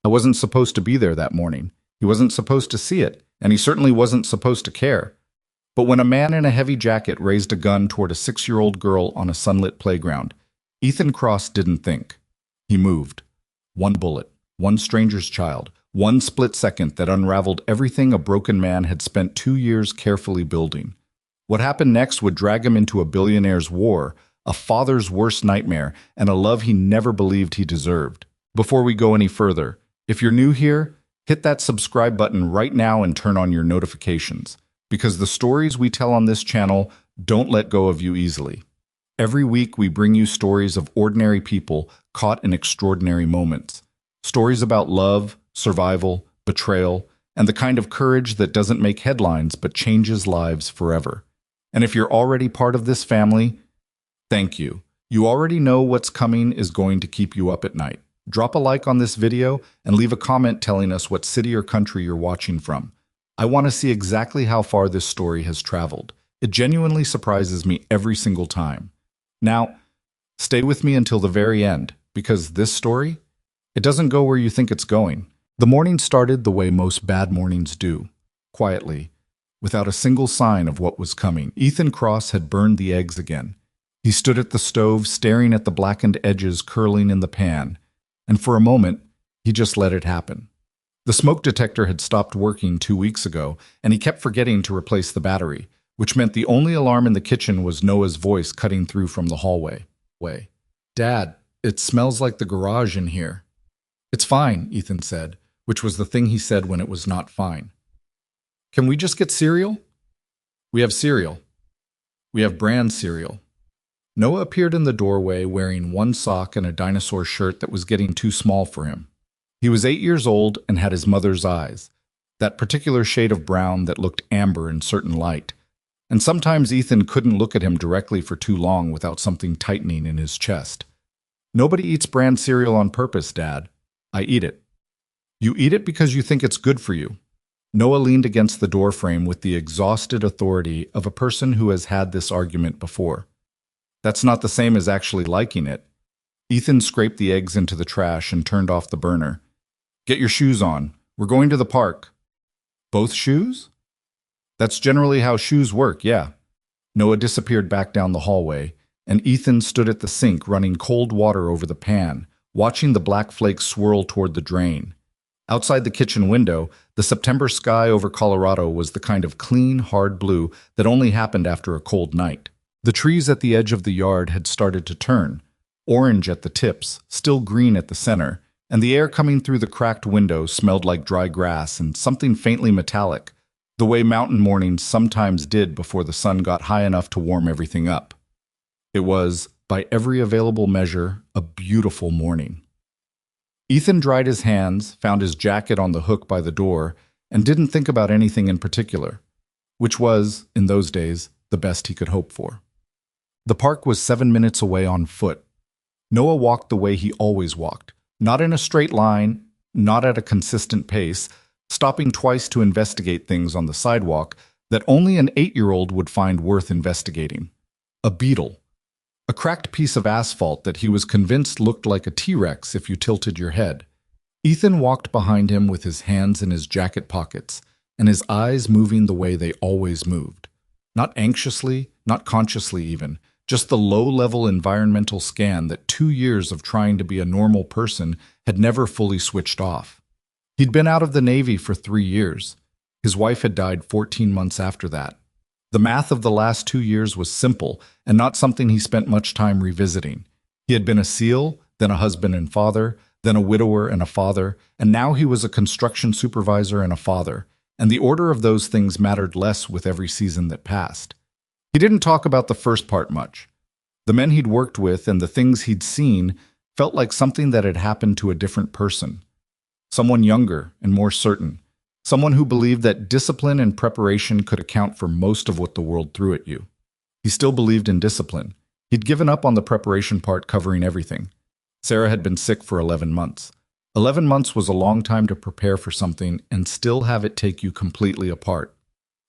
I wasn't supposed to be there that morning. He wasn't supposed to see it, and he certainly wasn't supposed to care. But when a man in a heavy jacket raised a gun toward a 6-year-old girl on a sunlit playground, Ethan Cross didn't think. He moved. One bullet, one stranger's child, one split second that unraveled everything a broken man had spent 2 years carefully building. What happened next would drag him into a billionaire's war, a father's worst nightmare, and a love he never believed he deserved. Before we go any further, if you're new here, hit that subscribe button right now and turn on your notifications, because the stories we tell on this channel don't let go of you easily. Every week we bring you stories of ordinary people caught in extraordinary moments. Stories about love, survival, betrayal, and the kind of courage that doesn't make headlines but changes lives forever. And if you're already part of this family, thank you. You already know what's coming is going to keep you up at night. Drop a like on this video and leave a comment telling us what city or country you're watching from. I want to see exactly how far this story has traveled. It genuinely surprises me every single time. Now, stay with me until the very end, because this story, it doesn't go where you think it's going. The morning started the way most bad mornings do, quietly, without a single sign of what was coming. Ethan Cross had burned the eggs again. He stood at the stove, staring at the blackened edges curling in the pan, and for a moment, he just let it happen. The smoke detector had stopped working 2 weeks ago, and he kept forgetting to replace the battery, which meant the only alarm in the kitchen was Noah's voice cutting through from the hallway. "Dad, it smells like the garage in here." "It's fine," Ethan said, which was the thing he said when it was not fine. "Can we just get cereal?" "We have cereal. We have brand cereal." Noah appeared in the doorway wearing one sock and a dinosaur shirt that was getting too small for him. He was 8 years old and had his mother's eyes, that particular shade of brown that looked amber in certain light. And sometimes Ethan couldn't look at him directly for too long without something tightening in his chest. "Nobody eats brand cereal on purpose, Dad. I eat it." "You eat it because you think it's good for you." Noah leaned against the doorframe with the exhausted authority of a person who has had this argument before. "That's not the same as actually liking it." Ethan scraped the eggs into the trash and turned off the burner. "Get your shoes on. We're going to the park." "Both shoes?" "That's generally how shoes work, yeah." Noah disappeared back down the hallway, and Ethan stood at the sink running cold water over the pan, watching the black flakes swirl toward the drain. Outside the kitchen window, the September sky over Colorado was the kind of clean, hard blue that only happened after a cold night. The trees at the edge of the yard had started to turn, orange at the tips, still green at the center, and the air coming through the cracked window smelled like dry grass and something faintly metallic, the way mountain mornings sometimes did before the sun got high enough to warm everything up. It was, by every available measure, a beautiful morning. Ethan dried his hands, found his jacket on the hook by the door, and didn't think about anything in particular, which was, in those days, the best he could hope for. The park was 7 minutes away on foot. Noah walked the way he always walked, not in a straight line, not at a consistent pace, stopping twice to investigate things on the sidewalk that only an 8-year-old would find worth investigating. A beetle. A cracked piece of asphalt that he was convinced looked like a T-Rex if you tilted your head. Ethan walked behind him with his hands in his jacket pockets and his eyes moving the way they always moved. Not anxiously, not consciously even, just the low-level environmental scan that 2 years of trying to be a normal person had never fully switched off. He'd been out of the Navy for 3 years. His wife had died 14 months after that. The math of the last 2 years was simple and not something he spent much time revisiting. He had been a SEAL, then a husband and father, then a widower and a father, and now he was a construction supervisor and a father, and the order of those things mattered less with every season that passed. He didn't talk about the first part much. The men he'd worked with and the things he'd seen felt like something that had happened to a different person. Someone younger and more certain. Someone who believed that discipline and preparation could account for most of what the world threw at you. He still believed in discipline. He'd given up on the preparation part covering everything. Sarah had been sick for 11 months. 11 months was a long time to prepare for something and still have it take you completely apart.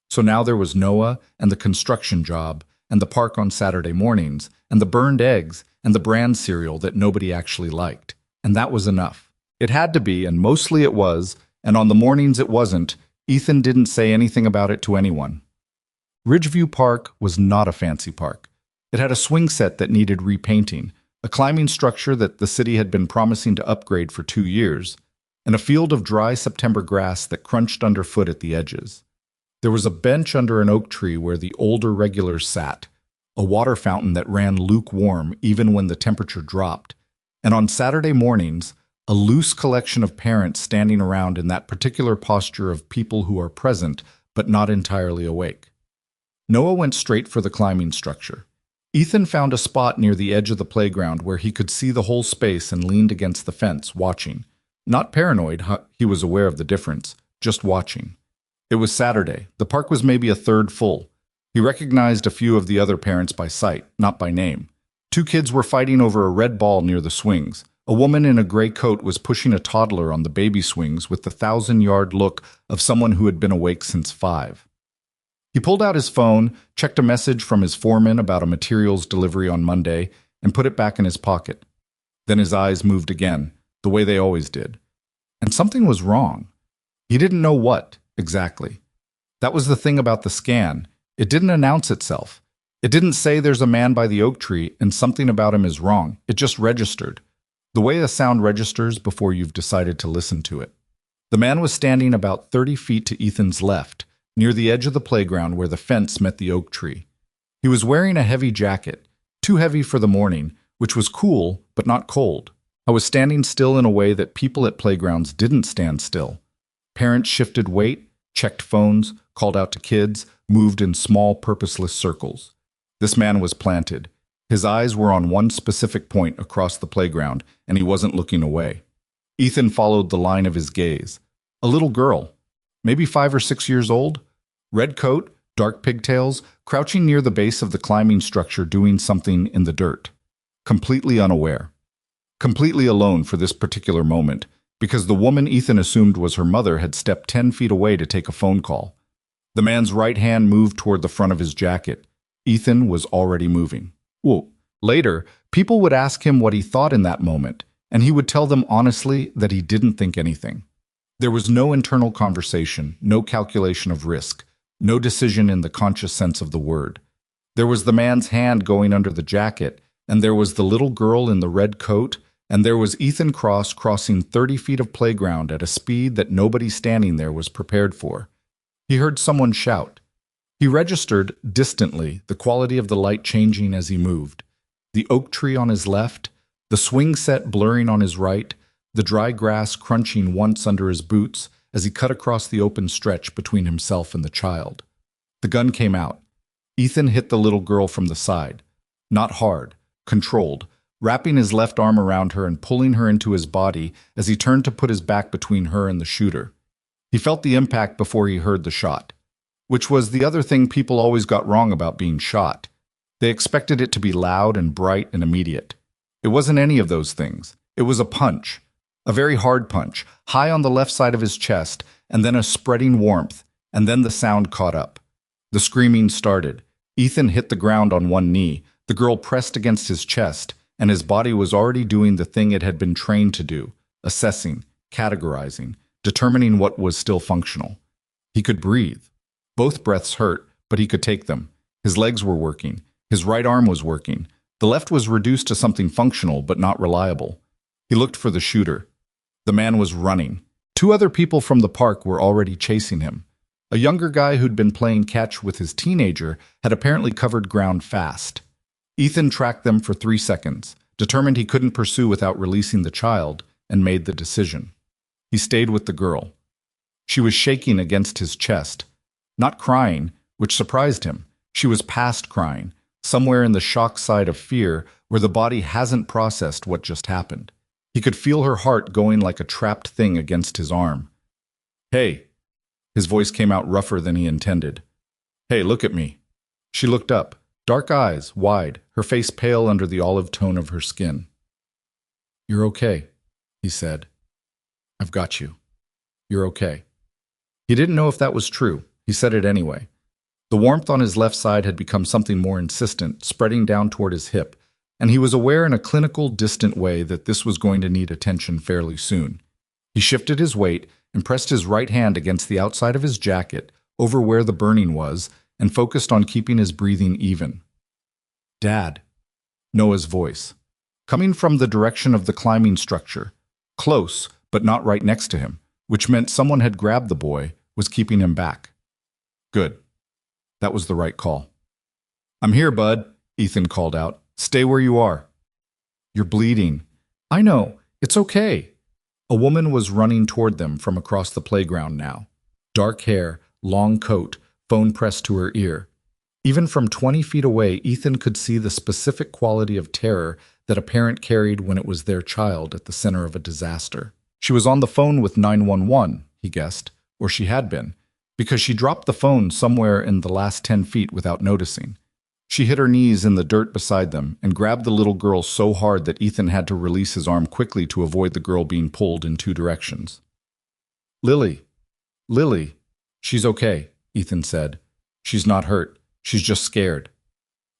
So now there was Noah and the construction job and the park on Saturday mornings and the burned eggs and the brand cereal that nobody actually liked. And that was enough. It had to be, and mostly it was, and on the mornings it wasn't, Ethan didn't say anything about it to anyone. Ridgeview Park was not a fancy park. It had a swing set that needed repainting, a climbing structure that the city had been promising to upgrade for 2 years, and a field of dry September grass that crunched underfoot at the edges. There was a bench under an oak tree where the older regulars sat, a water fountain that ran lukewarm even when the temperature dropped, and on Saturday mornings, a loose collection of parents standing around in that particular posture of people who are present but not entirely awake. Noah went straight for the climbing structure. Ethan found a spot near the edge of the playground where he could see the whole space and leaned against the fence, watching. Not paranoid, he was aware of the difference, just watching. It was Saturday. The park was maybe a third full. He recognized a few of the other parents by sight, not by name. 2 kids were fighting over a red ball near the swings. A woman in a gray coat was pushing a toddler on the baby swings with the 1,000-yard look of someone who had been awake since 5. He pulled out his phone, checked a message from his foreman about a materials delivery on Monday, and put it back in his pocket. Then his eyes moved again, the way they always did. And something was wrong. He didn't know what, exactly. That was the thing about the scan. It didn't announce itself. It didn't say there's a man by the oak tree and something about him is wrong. It just registered. The way a sound registers before you've decided to listen to it. The man was standing about 30 feet to Ethan's left, near the edge of the playground where the fence met the oak tree. He was wearing a heavy jacket, too heavy for the morning, which was cool but not cold. I was standing still in a way that people at playgrounds didn't stand still. Parents shifted weight, checked phones, called out to kids, moved in small, purposeless circles. This man was planted. His eyes were on one specific point across the playground, and he wasn't looking away. Ethan followed the line of his gaze. A little girl, maybe 5 or 6 years old, red coat, dark pigtails, crouching near the base of the climbing structure doing something in the dirt. Completely unaware. Completely alone for this particular moment, because the woman Ethan assumed was her mother had stepped 10 feet away to take a phone call. The man's right hand moved toward the front of his jacket. Ethan was already moving. Whoa. Later, people would ask him what he thought in that moment, and he would tell them honestly that he didn't think anything. There was no internal conversation, no calculation of risk, no decision in the conscious sense of the word. There was the man's hand going under the jacket, and there was the little girl in the red coat, and there was Ethan Cross crossing 30 feet of playground at a speed that nobody standing there was prepared for. He heard someone shout. He registered, distantly, the quality of the light changing as he moved. The oak tree on his left, the swing set blurring on his right, the dry grass crunching once under his boots as he cut across the open stretch between himself and the child. The gun came out. Ethan hit the little girl from the side. Not hard, controlled, wrapping his left arm around her and pulling her into his body as he turned to put his back between her and the shooter. He felt the impact before he heard the shot, which was the other thing people always got wrong about being shot. They expected it to be loud and bright and immediate. It wasn't any of those things. It was a punch, a very hard punch, high on the left side of his chest, and then a spreading warmth, and then the sound caught up. The screaming started. Ethan hit the ground on one knee. The girl pressed against his chest, and his body was already doing the thing it had been trained to do, assessing, categorizing, determining what was still functional. He could breathe. Both breaths hurt, but he could take them. His legs were working. His right arm was working. The left was reduced to something functional, but not reliable. He looked for the shooter. The man was running. 2 other people from the park were already chasing him. A younger guy who'd been playing catch with his teenager had apparently covered ground fast. Ethan tracked them for 3 seconds, determined he couldn't pursue without releasing the child, and made the decision. He stayed with the girl. She was shaking against his chest. Not crying, which surprised him. She was past crying, somewhere in the shock side of fear where the body hasn't processed what just happened. He could feel her heart going like a trapped thing against his arm. "Hey." His voice came out rougher than he intended. "Hey, look at me." She looked up, dark eyes, wide, her face pale under the olive tone of her skin. "You're okay," he said. "I've got you. You're okay." He didn't know if that was true. He said it anyway. The warmth on his left side had become something more insistent, spreading down toward his hip, and he was aware in a clinical, distant way that this was going to need attention fairly soon. He shifted his weight and pressed his right hand against the outside of his jacket, over where the burning was, and focused on keeping his breathing even. "Dad," Noah's voice, coming from the direction of the climbing structure, close but not right next to him, which meant someone had grabbed the boy, was keeping him back. Good. That was the right call. "I'm here, bud," Ethan called out. "Stay where you are." "You're bleeding." "I know. It's okay." A woman was running toward them from across the playground now. Dark hair, long coat, phone pressed to her ear. Even from 20 feet away, Ethan could see the specific quality of terror that a parent carried when it was their child at the center of a disaster. She was on the phone with 911, he guessed, or she had been, because she dropped the phone somewhere in the last 10 feet without noticing. She hit her knees in the dirt beside them and grabbed the little girl so hard that Ethan had to release his arm quickly to avoid the girl being pulled in two directions. Lily. She's okay," Ethan said. "She's not hurt. She's just scared."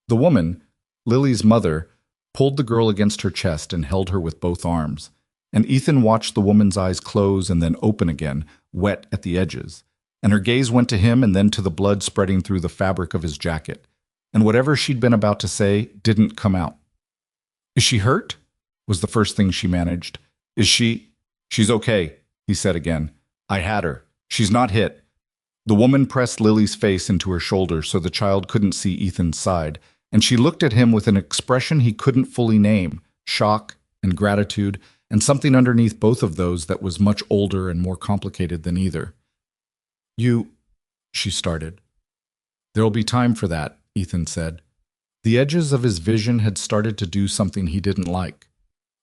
The woman, Lily's mother, pulled the girl against her chest and held her with both arms, and Ethan watched the woman's eyes close and then open again, wet at the edges, and her gaze went to him and then to the blood spreading through the fabric of his jacket, and whatever she'd been about to say didn't come out. "Is she hurt?" was the first thing she managed. "Is she—" "She's okay," he said again. "I had her. She's not hit." The woman pressed Lily's face into her shoulder so the child couldn't see Ethan's side, and she looked at him with an expression he couldn't fully name, shock and gratitude, and something underneath both of those that was much older and more complicated than either. "You—" she started. "There'll be time for that," Ethan said. The edges of his vision had started to do something he didn't like.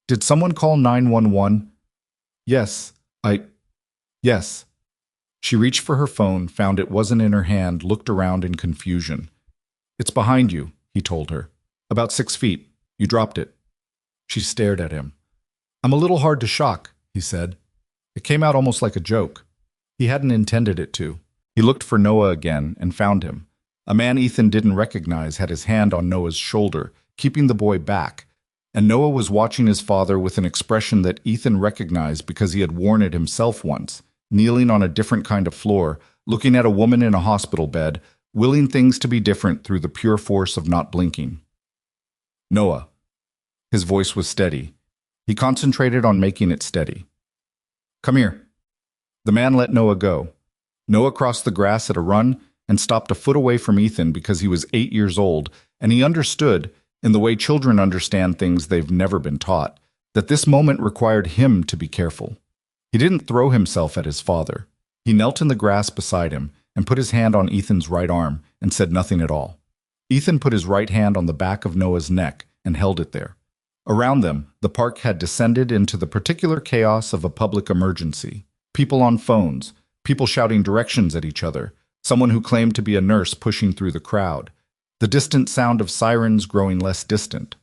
"Did someone call 911? "Yes, Yes." She reached for her phone, found it wasn't in her hand, looked around in confusion. "It's behind you," he told her. "About 6 feet. You dropped it." She stared at him. "I'm a little hard to shock," he said. It came out almost like a joke. He hadn't intended it to. He looked for Noah again and found him. A man Ethan didn't recognize had his hand on Noah's shoulder, keeping the boy back, and Noah was watching his father with an expression that Ethan recognized because he had worn it himself once, kneeling on a different kind of floor, looking at a woman in a hospital bed, willing things to be different through the pure force of not blinking. "Noah." His voice was steady. He concentrated on making it steady. "Come here." The man let Noah go. Noah crossed the grass at a run and stopped a foot away from Ethan because he was 8 years old, and he understood, in the way children understand things they've never been taught, that this moment required him to be careful. He didn't throw himself at his father. He knelt in the grass beside him and put his hand on Ethan's right arm and said nothing at all. Ethan put his right hand on the back of Noah's neck and held it there. Around them, the park had descended into the particular chaos of a public emergency. People on phones, people shouting directions at each other, someone who claimed to be a nurse pushing through the crowd, the distant sound of sirens growing less distant.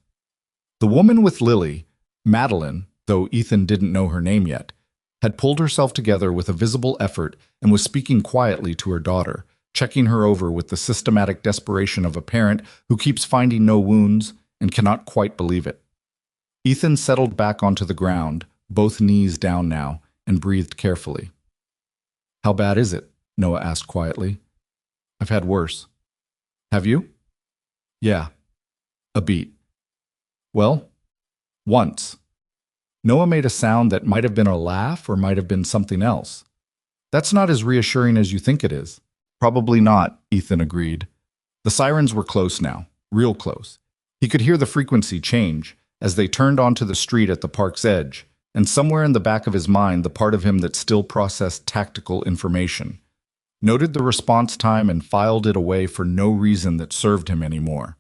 The woman with Lily, Madeline, though Ethan didn't know her name yet, had pulled herself together with a visible effort and was speaking quietly to her daughter, checking her over with the systematic desperation of a parent who keeps finding no wounds and cannot quite believe it. Ethan settled back onto the ground, both knees down now, and breathed carefully. "How bad is it?" Noah asked quietly. "I've had worse." "Have you?" "Yeah. A beat." "Well, once." Noah made a sound that might have been a laugh or might have been something else. "That's not as reassuring as you think it is." "Probably not," Ethan agreed. The sirens were close now, real close. He could hear the frequency change as they turned onto the street at the park's edge, and somewhere in the back of his mind, the part of him that still processed tactical information, noted the response time and filed it away for no reason that served him anymore.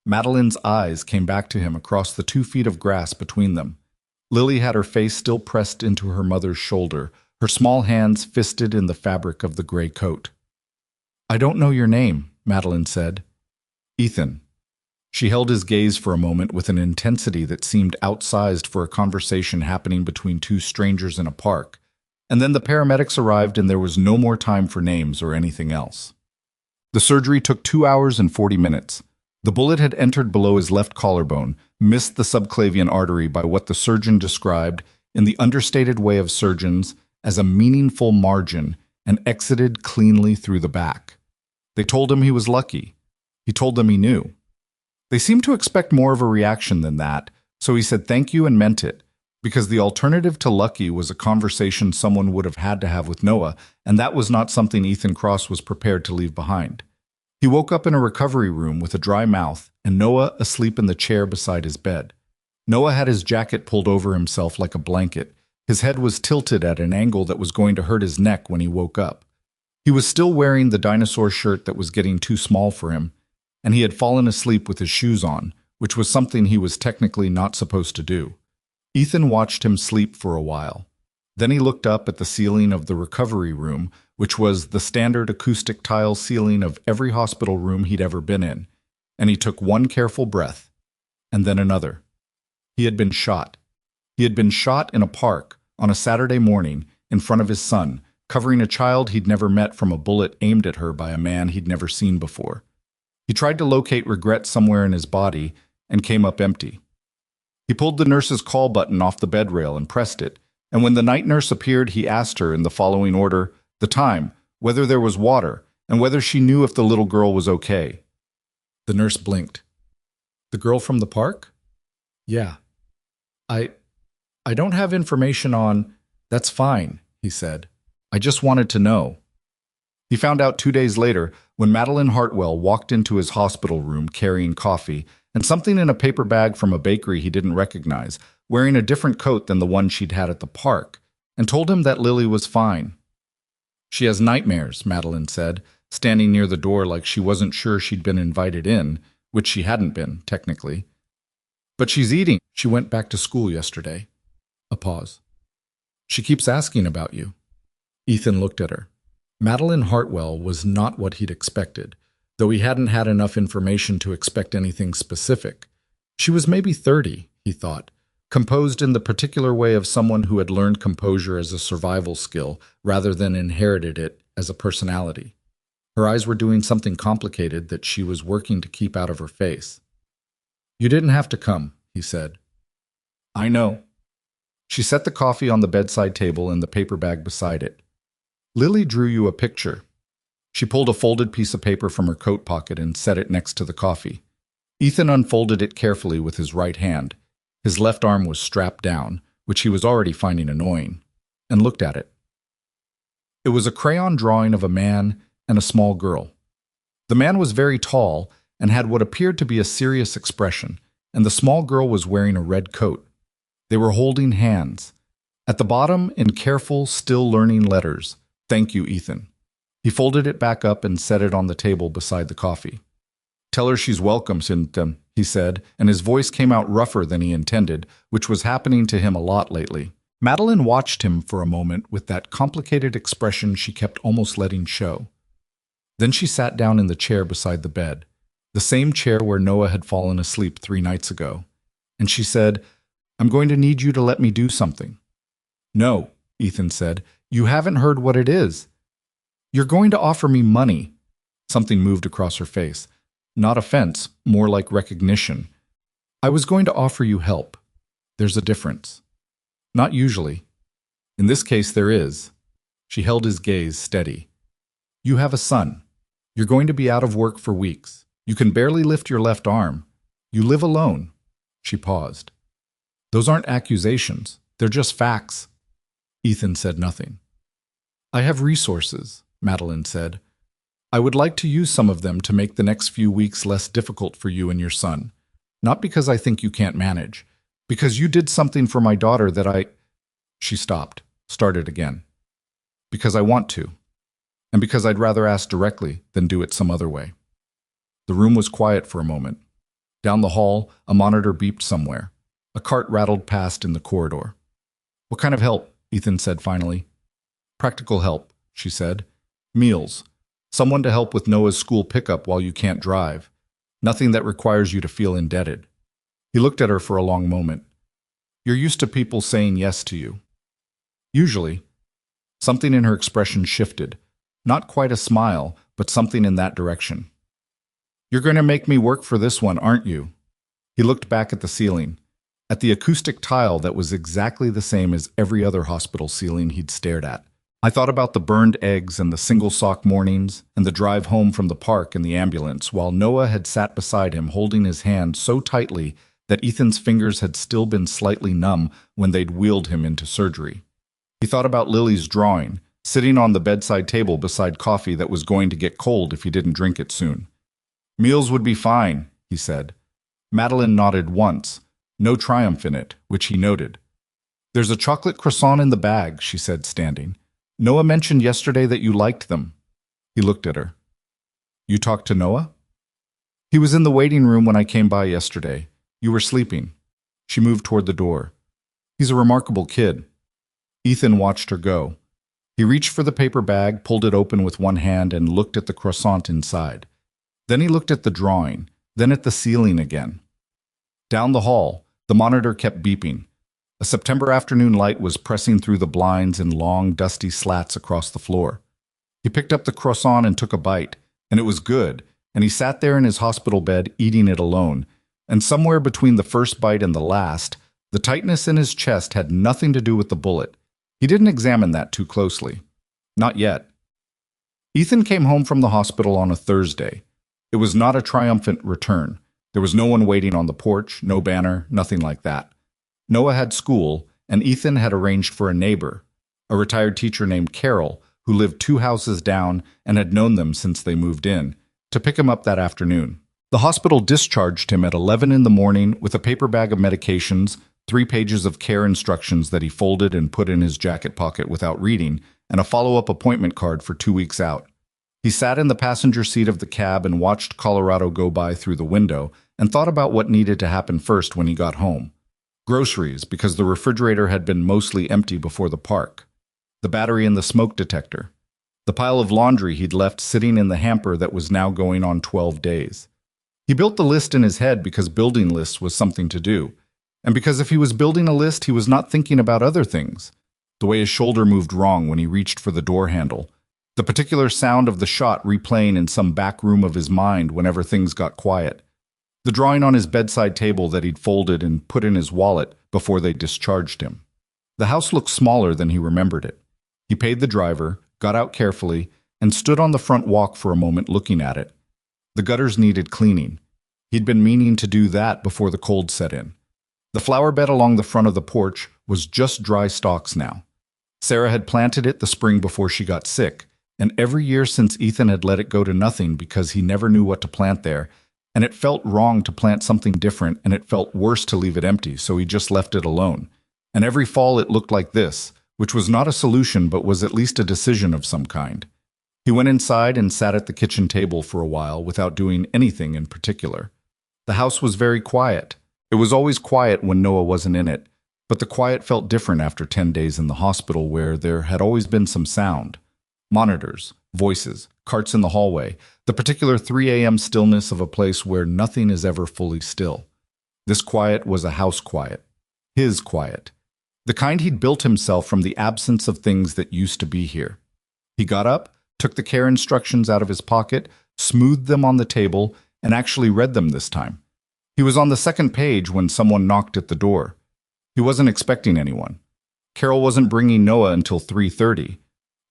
Madeline's eyes came back to him across the 2 feet of grass between them. Lily had her face still pressed into her mother's shoulder, her small hands fisted in the fabric of the gray coat. "I don't know your name," Madeline said. "Ethan." She held his gaze for a moment with an intensity that seemed outsized for a conversation happening between two strangers in a park, and then the paramedics arrived and there was no more time for names or anything else. The surgery took 2 hours and 40 minutes. The bullet had entered below his left collarbone, missed the subclavian artery by what the surgeon described, in the understated way of surgeons, as a meaningful margin and exited cleanly through the back. They told him he was lucky. He told them he knew. They seemed to expect more of a reaction than that, so he said thank you and meant it, because the alternative to lucky was a conversation someone would have had to have with Noah, and that was not something Ethan Cross was prepared to leave behind. He woke up in a recovery room with a dry mouth and Noah asleep in the chair beside his bed. Noah had his jacket pulled over himself like a blanket. His head was tilted at an angle that was going to hurt his neck when he woke up. He was still wearing the dinosaur shirt that was getting too small for him, and he had fallen asleep with his shoes on, which was something he was technically not supposed to do. Ethan watched him sleep for a while. Then he looked up at the ceiling of the recovery room, which was the standard acoustic tile ceiling of every hospital room he'd ever been in, and he took one careful breath, and then another. He had been shot. He had been shot in a park on a Saturday morning in front of his son, covering a child he'd never met from a bullet aimed at her by a man he'd never seen before. He tried to locate regret somewhere in his body and came up empty. He pulled the nurse's call button off the bed rail and pressed it, and when the night nurse appeared, he asked her in the following order, the time, whether there was water, and whether she knew if the little girl was okay. The nurse blinked. The girl from the park? Yeah. I don't have information on... That's fine, he said. I just wanted to know. He found out 2 days later when Madeline Hartwell walked into his hospital room carrying coffee and something in a paper bag from a bakery he didn't recognize, wearing a different coat than the one she'd had at the park, and told him that Lily was fine. She has nightmares, Madeline said, standing near the door like she wasn't sure she'd been invited in, which she hadn't been, technically. But she's eating. She went back to school yesterday. A pause. She keeps asking about you. Ethan looked at her. Madeline Hartwell was not what he'd expected, though he hadn't had enough information to expect anything specific. She was maybe 30, he thought, composed in the particular way of someone who had learned composure as a survival skill rather than inherited it as a personality. Her eyes were doing something complicated that she was working to keep out of her face. You didn't have to come, he said. I know. She set the coffee on the bedside table and the paper bag beside it. Lily drew you a picture. She pulled a folded piece of paper from her coat pocket and set it next to the coffee. Ethan unfolded it carefully with his right hand. His left arm was strapped down, which he was already finding annoying, and looked at it. It was a crayon drawing of a man and a small girl. The man was very tall and had what appeared to be a serious expression, and the small girl was wearing a red coat. They were holding hands. At the bottom, in careful, still-learning letters, "Thank you, Ethan." He folded it back up and set it on the table beside the coffee. Tell her she's welcome, Cynthia, he said, and his voice came out rougher than he intended, which was happening to him a lot lately. Madeline watched him for a moment with that complicated expression she kept almost letting show. Then she sat down in the chair beside the bed, the same chair where Noah had fallen asleep 3 nights ago, and she said, I'm going to need you to let me do something. No, Ethan said, you haven't heard what it is. You're going to offer me money. Something moved across her face. Not offense, more like recognition. I was going to offer you help. There's a difference. Not usually. In this case, there is. She held his gaze steady. You have a son. You're going to be out of work for weeks. You can barely lift your left arm. You live alone. She paused. Those aren't accusations. They're just facts. Ethan said nothing. I have resources, Madeline said. I would like to use some of them to make the next few weeks less difficult for you and your son. Not because I think you can't manage. Because you did something for my daughter that She stopped, started again. Because I want to. And because I'd rather ask directly than do it some other way. The room was quiet for a moment. Down the hall, a monitor beeped somewhere. A cart rattled past in the corridor. What kind of help? Ethan said finally. Practical help, she said. Meals. Someone to help with Noah's school pickup while you can't drive. Nothing that requires you to feel indebted. He looked at her for a long moment. You're used to people saying yes to you. Usually. Something in her expression shifted. Not quite a smile, but something in that direction. You're going to make me work for this one, aren't you? He looked back at the ceiling. at the acoustic tile that was exactly the same as every other hospital ceiling he'd stared at. I thought about the burned eggs and the single sock mornings and the drive home from the park in the ambulance while Noah had sat beside him holding his hand so tightly that Ethan's fingers had still been slightly numb when they'd wheeled him into surgery. He thought about Lily's drawing, sitting on the bedside table beside coffee that was going to get cold if he didn't drink it soon. "Meals would be fine," he said. Madeline nodded once, no triumph in it, which he noted. "There's a chocolate croissant in the bag," she said, standing. "Noah mentioned yesterday that you liked them." He looked at her. "You talked to Noah?" "He was in the waiting room when I came by yesterday. You were sleeping." She moved toward the door. "He's a remarkable kid." Ethan watched her go. He reached for the paper bag, pulled it open with one hand, and looked at the croissant inside. Then he looked at the drawing, then at the ceiling again. Down the hall, the monitor kept beeping. A September afternoon light was pressing through the blinds in long, dusty slats across the floor. He picked up the croissant and took a bite, and it was good, and he sat there in his hospital bed eating it alone, and somewhere between the first bite and the last, the tightness in his chest had nothing to do with the bullet. He didn't examine that too closely. Not yet. Ethan came home from the hospital on a Thursday. It was not a triumphant return. There was no one waiting on the porch, no banner, nothing like that. Noah had school, and Ethan had arranged for a neighbor, a retired teacher named Carol, who lived 2 houses down and had known them since they moved in, to pick him up that afternoon. The hospital discharged him at 11 in the morning with a paper bag of medications, 3 pages of care instructions that he folded and put in his jacket pocket without reading, and a follow-up appointment card for 2 weeks out. He sat in the passenger seat of the cab and watched Colorado go by through the window and thought about what needed to happen first when he got home. Groceries, because the refrigerator had been mostly empty before the park. The battery in the smoke detector. The pile of laundry he'd left sitting in the hamper that was now going on 12 days. He built the list in his head because building lists was something to do, and because if he was building a list, he was not thinking about other things. The way his shoulder moved wrong when he reached for the door handle. The particular sound of the shot replaying in some back room of his mind whenever things got quiet. The drawing on his bedside table that he'd folded and put in his wallet before they discharged him. The house looked smaller than he remembered it. He paid the driver, got out carefully, and stood on the front walk for a moment looking at it. The gutters needed cleaning. He'd been meaning to do that before the cold set in. The flower bed along the front of the porch was just dry stalks now. Sarah had planted it the spring before she got sick, and every year since Ethan had let it go to nothing because he never knew what to plant there, and it felt wrong to plant something different, and it felt worse to leave it empty, so he just left it alone. And every fall it looked like this, which was not a solution but was at least a decision of some kind. He went inside and sat at the kitchen table for a while without doing anything in particular. The house was very quiet. It was always quiet when Noah wasn't in it, but the quiet felt different after 10 days in the hospital where there had always been some sound. Monitors, voices, carts in the hallway, the particular 3 a.m. stillness of a place where nothing is ever fully still. This quiet was a house quiet. His quiet. The kind he'd built himself from the absence of things that used to be here. He got up, took the care instructions out of his pocket, smoothed them on the table, and actually read them this time. He was on the second page when someone knocked at the door. He wasn't expecting anyone. Carol wasn't bringing Noah until 3:30.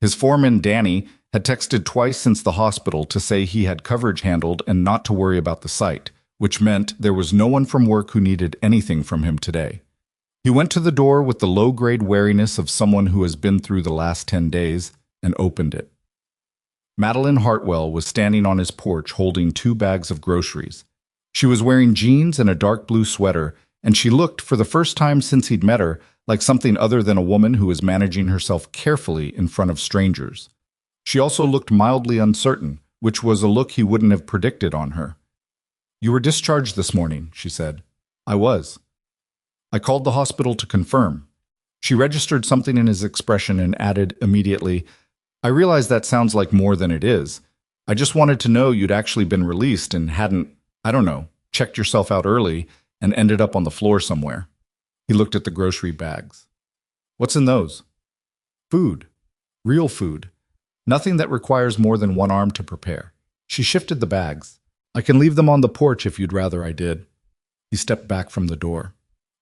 His foreman, Danny, had texted twice since the hospital to say he had coverage handled and not to worry about the site, which meant there was no one from work who needed anything from him today. He went to the door with the low-grade wariness of someone who has been through the last 10 days and opened it. Madeline Hartwell was standing on his porch holding 2 bags of groceries. She was wearing jeans and a dark blue sweater, and she looked, for the first time since he'd met her, like something other than a woman who was managing herself carefully in front of strangers. She also looked mildly uncertain, which was a look he wouldn't have predicted on her. "You were discharged this morning," she said. "I was." "I called the hospital to confirm." She registered something in his expression and added immediately, "I realize that sounds like more than it is. I just wanted to know you'd actually been released and hadn't, I don't know, checked yourself out early and ended up on the floor somewhere." He looked at the grocery bags. "What's in those?" "Food. Real food. Nothing that requires more than one arm to prepare." She shifted the bags. "I can leave them on the porch if you'd rather I did." He stepped back from the door.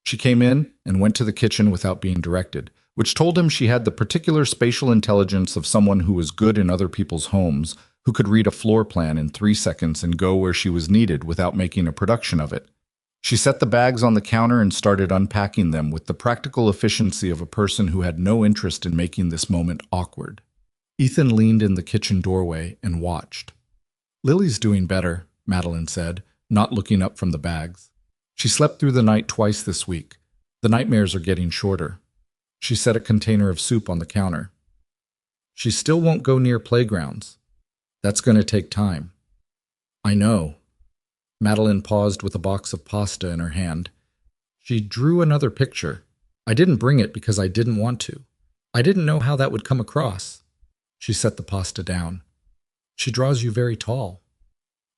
She came in and went to the kitchen without being directed, which told him she had the particular spatial intelligence of someone who was good in other people's homes, who could read a floor plan in 3 seconds and go where she was needed without making a production of it. She set the bags on the counter and started unpacking them with the practical efficiency of a person who had no interest in making this moment awkward. Ethan leaned in the kitchen doorway and watched. "Lily's doing better," Madeline said, not looking up from the bags. "She slept through the night twice this week. The nightmares are getting shorter." She set a container of soup on the counter. "She still won't go near playgrounds. That's going to take time." "I know." Madeline paused with a box of pasta in her hand. She drew another picture. "I didn't bring it because I didn't want to. I didn't know how that would come across." She set the pasta down. "She draws you very tall."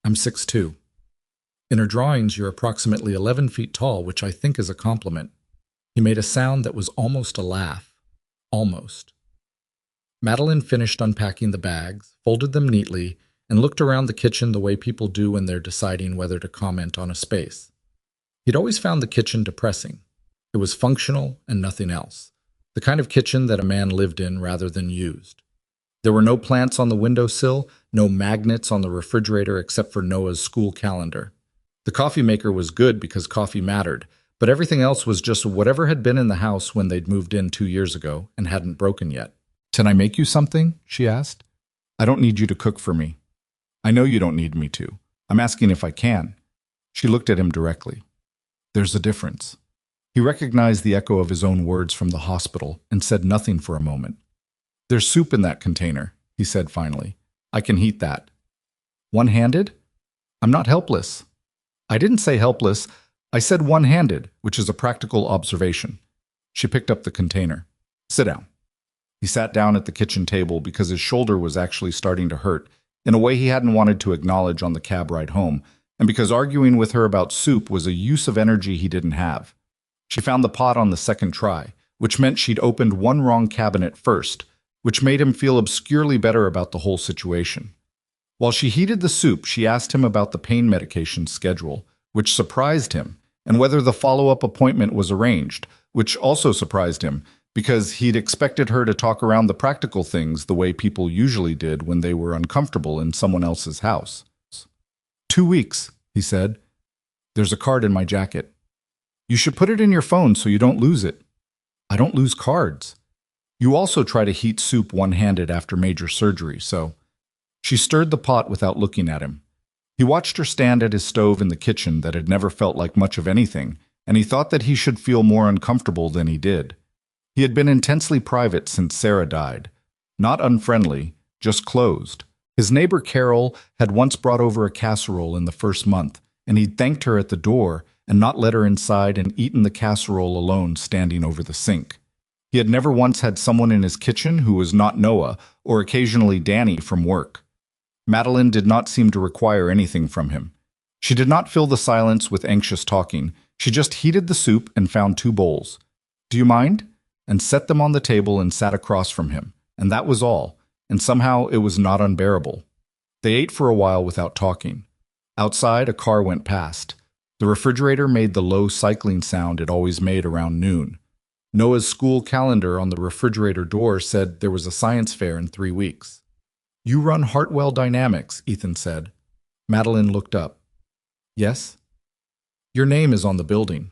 "I'm 6'2". "In her drawings, you're approximately 11 feet tall, which I think is a compliment." He made a sound that was almost a laugh. Almost. Madeline finished unpacking the bags, folded them neatly, and looked around the kitchen the way people do when they're deciding whether to comment on a space. He'd always found the kitchen depressing. It was functional and nothing else. The kind of kitchen that a man lived in rather than used. There were no plants on the windowsill, no magnets on the refrigerator except for Noah's school calendar. The coffee maker was good because coffee mattered, but everything else was just whatever had been in the house when they'd moved in 2 years ago and hadn't broken yet. "Can I make you something?" she asked. "I don't need you to cook for me." "I know you don't need me to. I'm asking if I can." She looked at him directly. "There's a difference." He recognized the echo of his own words from the hospital and said nothing for a moment. "There's soup in that container," he said finally. "I can heat that." "One-handed?" "I'm not helpless." "I didn't say helpless. I said one-handed, which is a practical observation." She picked up the container. "Sit down." He sat down at the kitchen table because his shoulder was actually starting to hurt, in a way he hadn't wanted to acknowledge on the cab ride home, and because arguing with her about soup was a use of energy he didn't have. She found the pot on the second try, which meant she'd opened one wrong cabinet first, which made him feel obscurely better about the whole situation. While she heated the soup, she asked him about the pain medication schedule, which surprised him, and whether the follow-up appointment was arranged, which also surprised him, because he'd expected her to talk around the practical things the way people usually did when they were uncomfortable in someone else's house. 2 weeks, he said. "There's a card in my jacket. You should put it in your phone so you don't lose it." "I don't lose cards." "You also try to heat soup one-handed after major surgery, so..." She stirred the pot without looking at him. He watched her stand at his stove in the kitchen that had never felt like much of anything, and he thought that he should feel more uncomfortable than he did. He had been intensely private since Sarah died. Not unfriendly, just closed. His neighbor Carol had once brought over a casserole in the first month, and he'd thanked her at the door and not let her inside and eaten the casserole alone standing over the sink. He had never once had someone in his kitchen who was not Noah or occasionally Danny from work. Madeline did not seem to require anything from him. She did not fill the silence with anxious talking. She just heated the soup and found 2 bowls. "Do you mind?" and set them on the table and sat across from him, and that was all, and somehow it was not unbearable. They ate for a while without talking. Outside, a car went past. The refrigerator made the low cycling sound it always made around noon. Noah's school calendar on the refrigerator door said there was a science fair in 3 weeks. "You run Hartwell Dynamics," Ethan said. Madeline looked up. "Yes?" "Your name is on the building."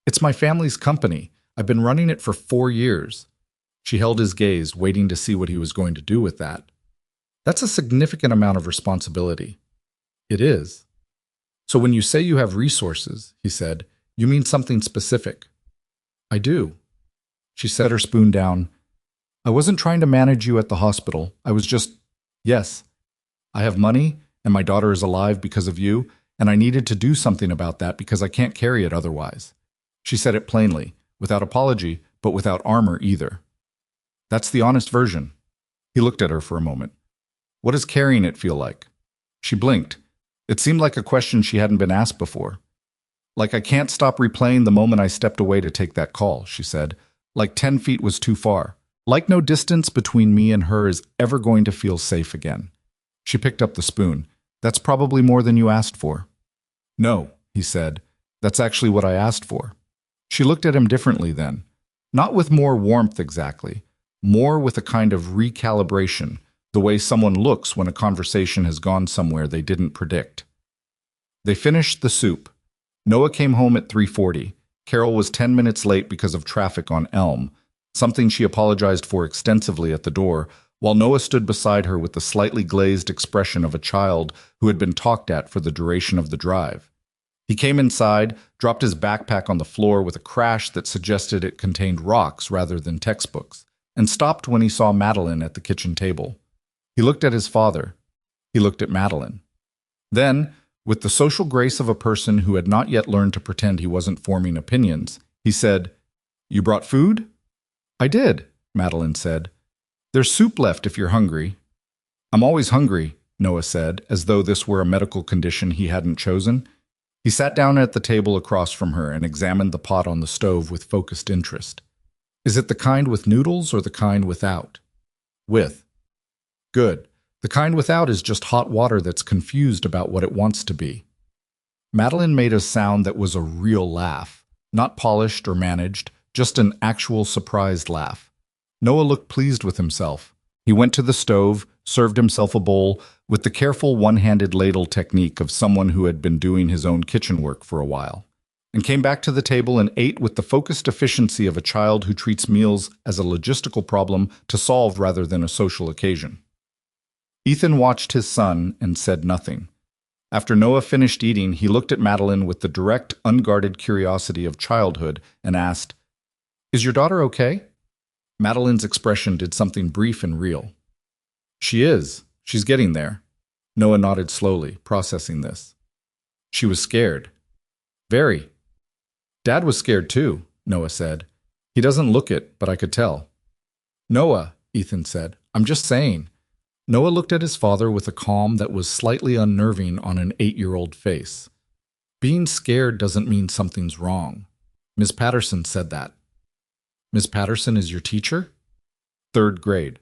"It's my family's company. I've been running it for 4 years. She held his gaze, waiting to see what he was going to do with that. "That's a significant amount of responsibility." "It is." "So when you say you have resources," he said, "you mean something specific." "I do." She set her spoon down. "I wasn't trying to manage you at the hospital. I was just... Yes, I have money, and my daughter is alive because of you, and I needed to do something about that because I can't carry it otherwise." She said it plainly, without apology, but without armor either. "That's the honest version." He looked at her for a moment. "What does carrying it feel like?" She blinked. It seemed like a question she hadn't been asked before. "Like I can't stop replaying the moment I stepped away to take that call," she said. "Like 10 feet was too far. Like no distance between me and her is ever going to feel safe again." She picked up the spoon. "That's probably more than you asked for." "No," he said. "That's actually what I asked for." She looked at him differently then. Not with more warmth exactly, more with a kind of recalibration, the way someone looks when a conversation has gone somewhere they didn't predict. They finished the soup. Noah came home at 3:40. Carol was 10 minutes late because of traffic on Elm, something she apologized for extensively at the door, while Noah stood beside her with the slightly glazed expression of a child who had been talked at for the duration of the drive. He came inside, dropped his backpack on the floor with a crash that suggested it contained rocks rather than textbooks, and stopped when he saw Madeline at the kitchen table. He looked at his father. He looked at Madeline. Then, with the social grace of a person who had not yet learned to pretend he wasn't forming opinions, he said, "You brought food?" "I did," Madeline said. "There's soup left if you're hungry." "I'm always hungry," Noah said, as though this were a medical condition he hadn't chosen. He sat down at the table across from her and examined the pot on the stove with focused interest. "Is it the kind with noodles or the kind without?" "With." "Good. The kind without is just hot water that's confused about what it wants to be." Madeline made a sound that was a real laugh, not polished or managed, just an actual surprised laugh. Noah looked pleased with himself. He went to the stove, served himself a bowl, with the careful one-handed ladle technique of someone who had been doing his own kitchen work for a while, and came back to the table and ate with the focused efficiency of a child who treats meals as a logistical problem to solve rather than a social occasion. Ethan watched his son and said nothing. After Noah finished eating, he looked at Madeline with the direct, unguarded curiosity of childhood and asked, "Is your daughter okay?" Madeline's expression did something brief and real. "She is. She's getting there." Noah nodded slowly, processing this. "She was scared." "Very." "Dad was scared too," Noah said. "He doesn't look it, but I could tell." "Noah," Ethan said, "I'm just saying." Noah looked at his father with a calm that was slightly unnerving on an 8-year-old face. "Being scared doesn't mean something's wrong. Ms. Patterson said that." "Ms. Patterson is your teacher?" "3rd grade."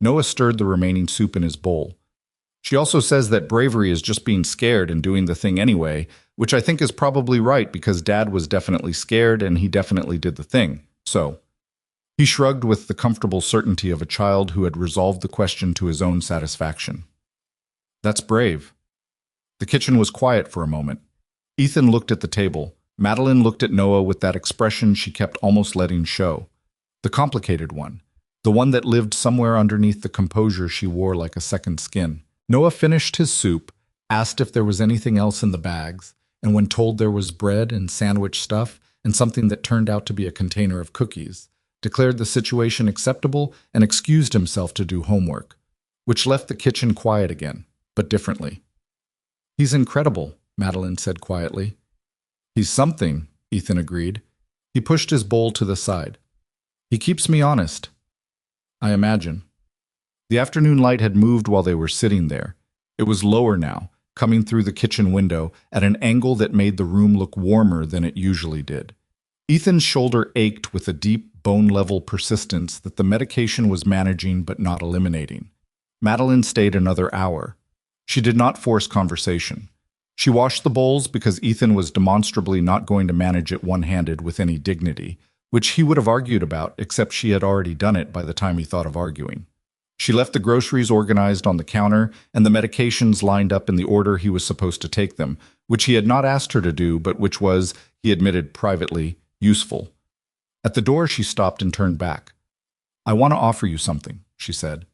Noah stirred the remaining soup in his bowl. "She also says that bravery is just being scared and doing the thing anyway, which I think is probably right because Dad was definitely scared and he definitely did the thing. So..." He shrugged with the comfortable certainty of a child who had resolved the question to his own satisfaction. "That's brave." The kitchen was quiet for a moment. Ethan looked at the table. Madeline looked at Noah with that expression she kept almost letting show. The complicated one. The one that lived somewhere underneath the composure she wore like a second skin. Noah finished his soup, asked if there was anything else in the bags, and when told there was bread and sandwich stuff and something that turned out to be a container of cookies, declared the situation acceptable and excused himself to do homework, which left the kitchen quiet again, but differently. "He's incredible," Madeline said quietly. "He's something," Ethan agreed. He pushed his bowl to the side. "He keeps me honest." "I imagine." The afternoon light had moved while they were sitting there. It was lower now, coming through the kitchen window at an angle that made the room look warmer than it usually did. Ethan's shoulder ached with a deep, bone-level persistence that the medication was managing but not eliminating. Madeline stayed another hour. She did not force conversation. She washed the bowls because Ethan was demonstrably not going to manage it one-handed with any dignity, which he would have argued about, except she had already done it by the time he thought of arguing. She left the groceries organized on the counter and the medications lined up in the order he was supposed to take them, which he had not asked her to do, but which was, he admitted privately, useful. At the door, she stopped and turned back. "I want to offer you something," she said.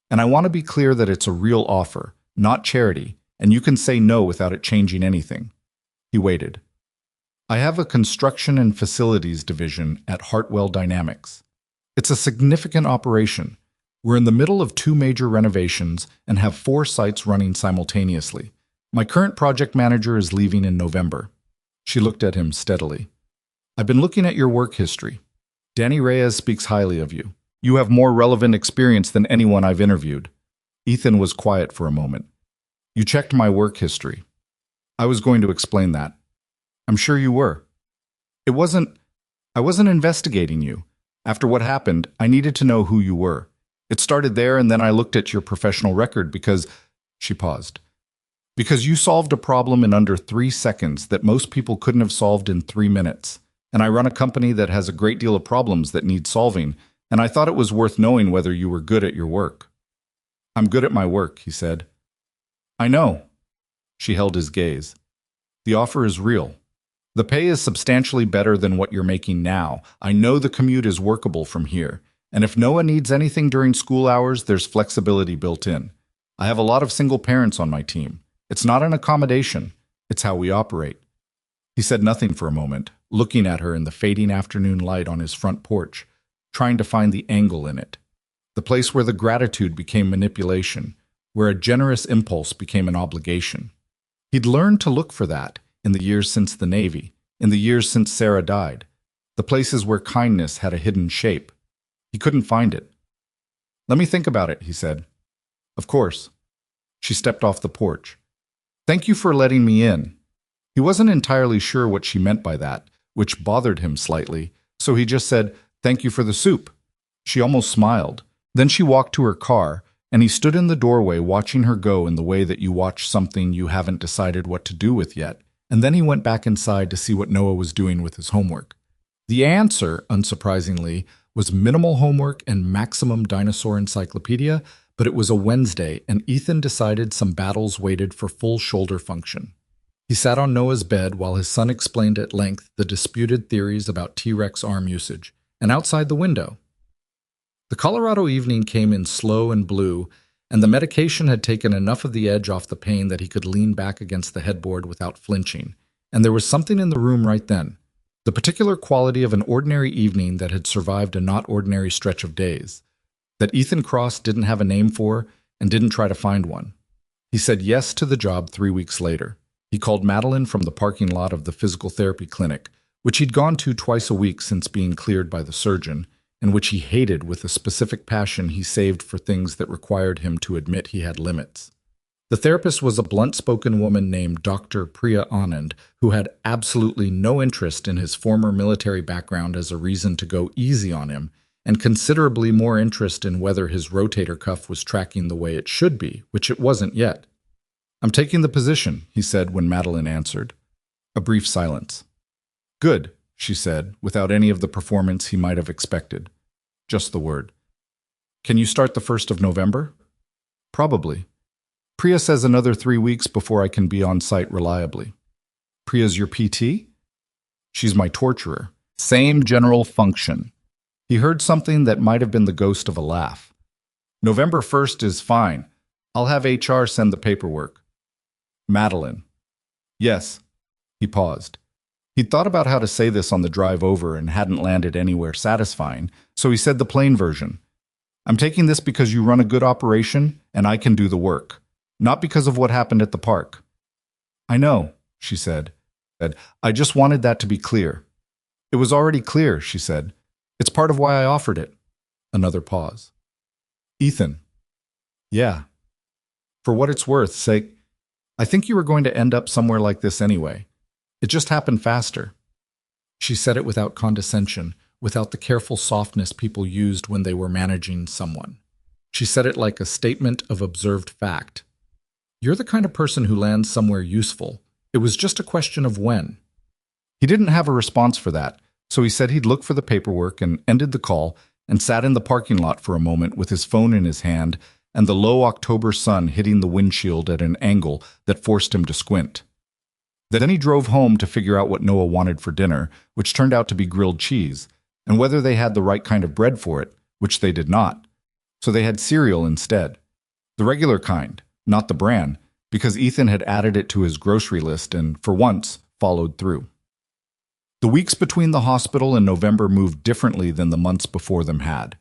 "And I want to be clear that it's a real offer, not charity, and you can say no without it changing anything." He waited. "I have a construction and facilities division at Hartwell Dynamics. It's a significant operation. We're in the middle of 2 major renovations and have 4 sites running simultaneously. My current project manager is leaving in November." She looked at him steadily. "I've been looking at your work history. Danny Reyes speaks highly of you. You have more relevant experience than anyone I've interviewed." Ethan was quiet for a moment. "You checked my work history." "I was going to explain that." "I'm sure you were." I wasn't investigating you. After what happened, I needed to know who you were. It started there, and then I looked at your professional record because..." She paused. "Because you solved a problem in under 3 seconds that most people couldn't have solved in 3 minutes. and I run a company that has a great deal of problems that need solving, and I thought it was worth knowing whether you were good at your work." "I'm good at my work," he said. "I know." She held his gaze. "The offer is real. The pay is substantially better than what you're making now. I know the commute is workable from here, and if Noah needs anything during school hours, there's flexibility built in. I have a lot of single parents on my team. It's not an accommodation. It's how we operate." He said nothing for a moment, looking at her in the fading afternoon light on his front porch, trying to find the angle in it. The place where the gratitude became manipulation, where a generous impulse became an obligation. He'd learned to look for that in the years since the Navy, in the years since Sarah died, the places where kindness had a hidden shape. He couldn't find it. "Let me think about it," he said. "Of course." She stepped off the porch. "Thank you for letting me in." He wasn't entirely sure what she meant by that, which bothered him slightly, so he just said, "Thank you for the soup." She almost smiled. Then she walked to her car, and he stood in the doorway watching her go in the way that you watch something you haven't decided what to do with yet. And then he went back inside to see what Noah was doing with his homework. The answer, unsurprisingly, was minimal homework and maximum dinosaur encyclopedia, but it was a Wednesday, and Ethan decided some battles waited for full shoulder function. He sat on Noah's bed while his son explained at length the disputed theories about T-Rex arm usage, and outside the window. The Colorado evening came in slow and blue, and the medication had taken enough of the edge off the pain that he could lean back against the headboard without flinching. And there was something in the room right then, the particular quality of an ordinary evening that had survived a not ordinary stretch of days, that Ethan Cross didn't have a name for and didn't try to find one. He said yes to the job 3 weeks later. He called Madeline from the parking lot of the physical therapy clinic, which he'd gone to twice a week since being cleared by the surgeon, and which he hated with a specific passion he saved for things that required him to admit he had limits. The therapist was a blunt-spoken woman named Dr. Priya Anand, who had absolutely no interest in his former military background as a reason to go easy on him, and considerably more interest in whether his rotator cuff was tracking the way it should be, which it wasn't yet. "I'm taking the position," he said when Madeline answered. A brief silence. "Good," she said, without any of the performance he might have expected. Just the word. "Can you start the 1st of November?" "Probably. Priya says another 3 weeks before I can be on site reliably." "Priya's your PT?" "She's my torturer. Same general function." He heard something that might have been the ghost of a laugh. "November 1st is fine. I'll have HR send the paperwork." "Madeline." "Yes." He paused. He'd thought about how to say this on the drive over and hadn't landed anywhere satisfying, so he said the plain version. "I'm taking this because you run a good operation and I can do the work, not because of what happened at the park." "I know," she said. "I just wanted that to be clear." "It was already clear," she said. "It's part of why I offered it." Another pause. "Ethan." "Yeah. For what it's worth, say, I think you were going to end up somewhere like this anyway. It just happened faster." She said it without condescension, without the careful softness people used when they were managing someone. She said it like a statement of observed fact. "You're the kind of person who lands somewhere useful. It was just a question of when." He didn't have a response for that, so he said he'd look for the paperwork and ended the call and sat in the parking lot for a moment with his phone in his hand and the low October sun hitting the windshield at an angle that forced him to squint. Then he drove home to figure out what Noah wanted for dinner, which turned out to be grilled cheese, and whether they had the right kind of bread for it, which they did not. So they had cereal instead. The regular kind, not the bran, because Ethan had added it to his grocery list and, for once, followed through. The weeks between the hospital and November moved differently than the months before them had.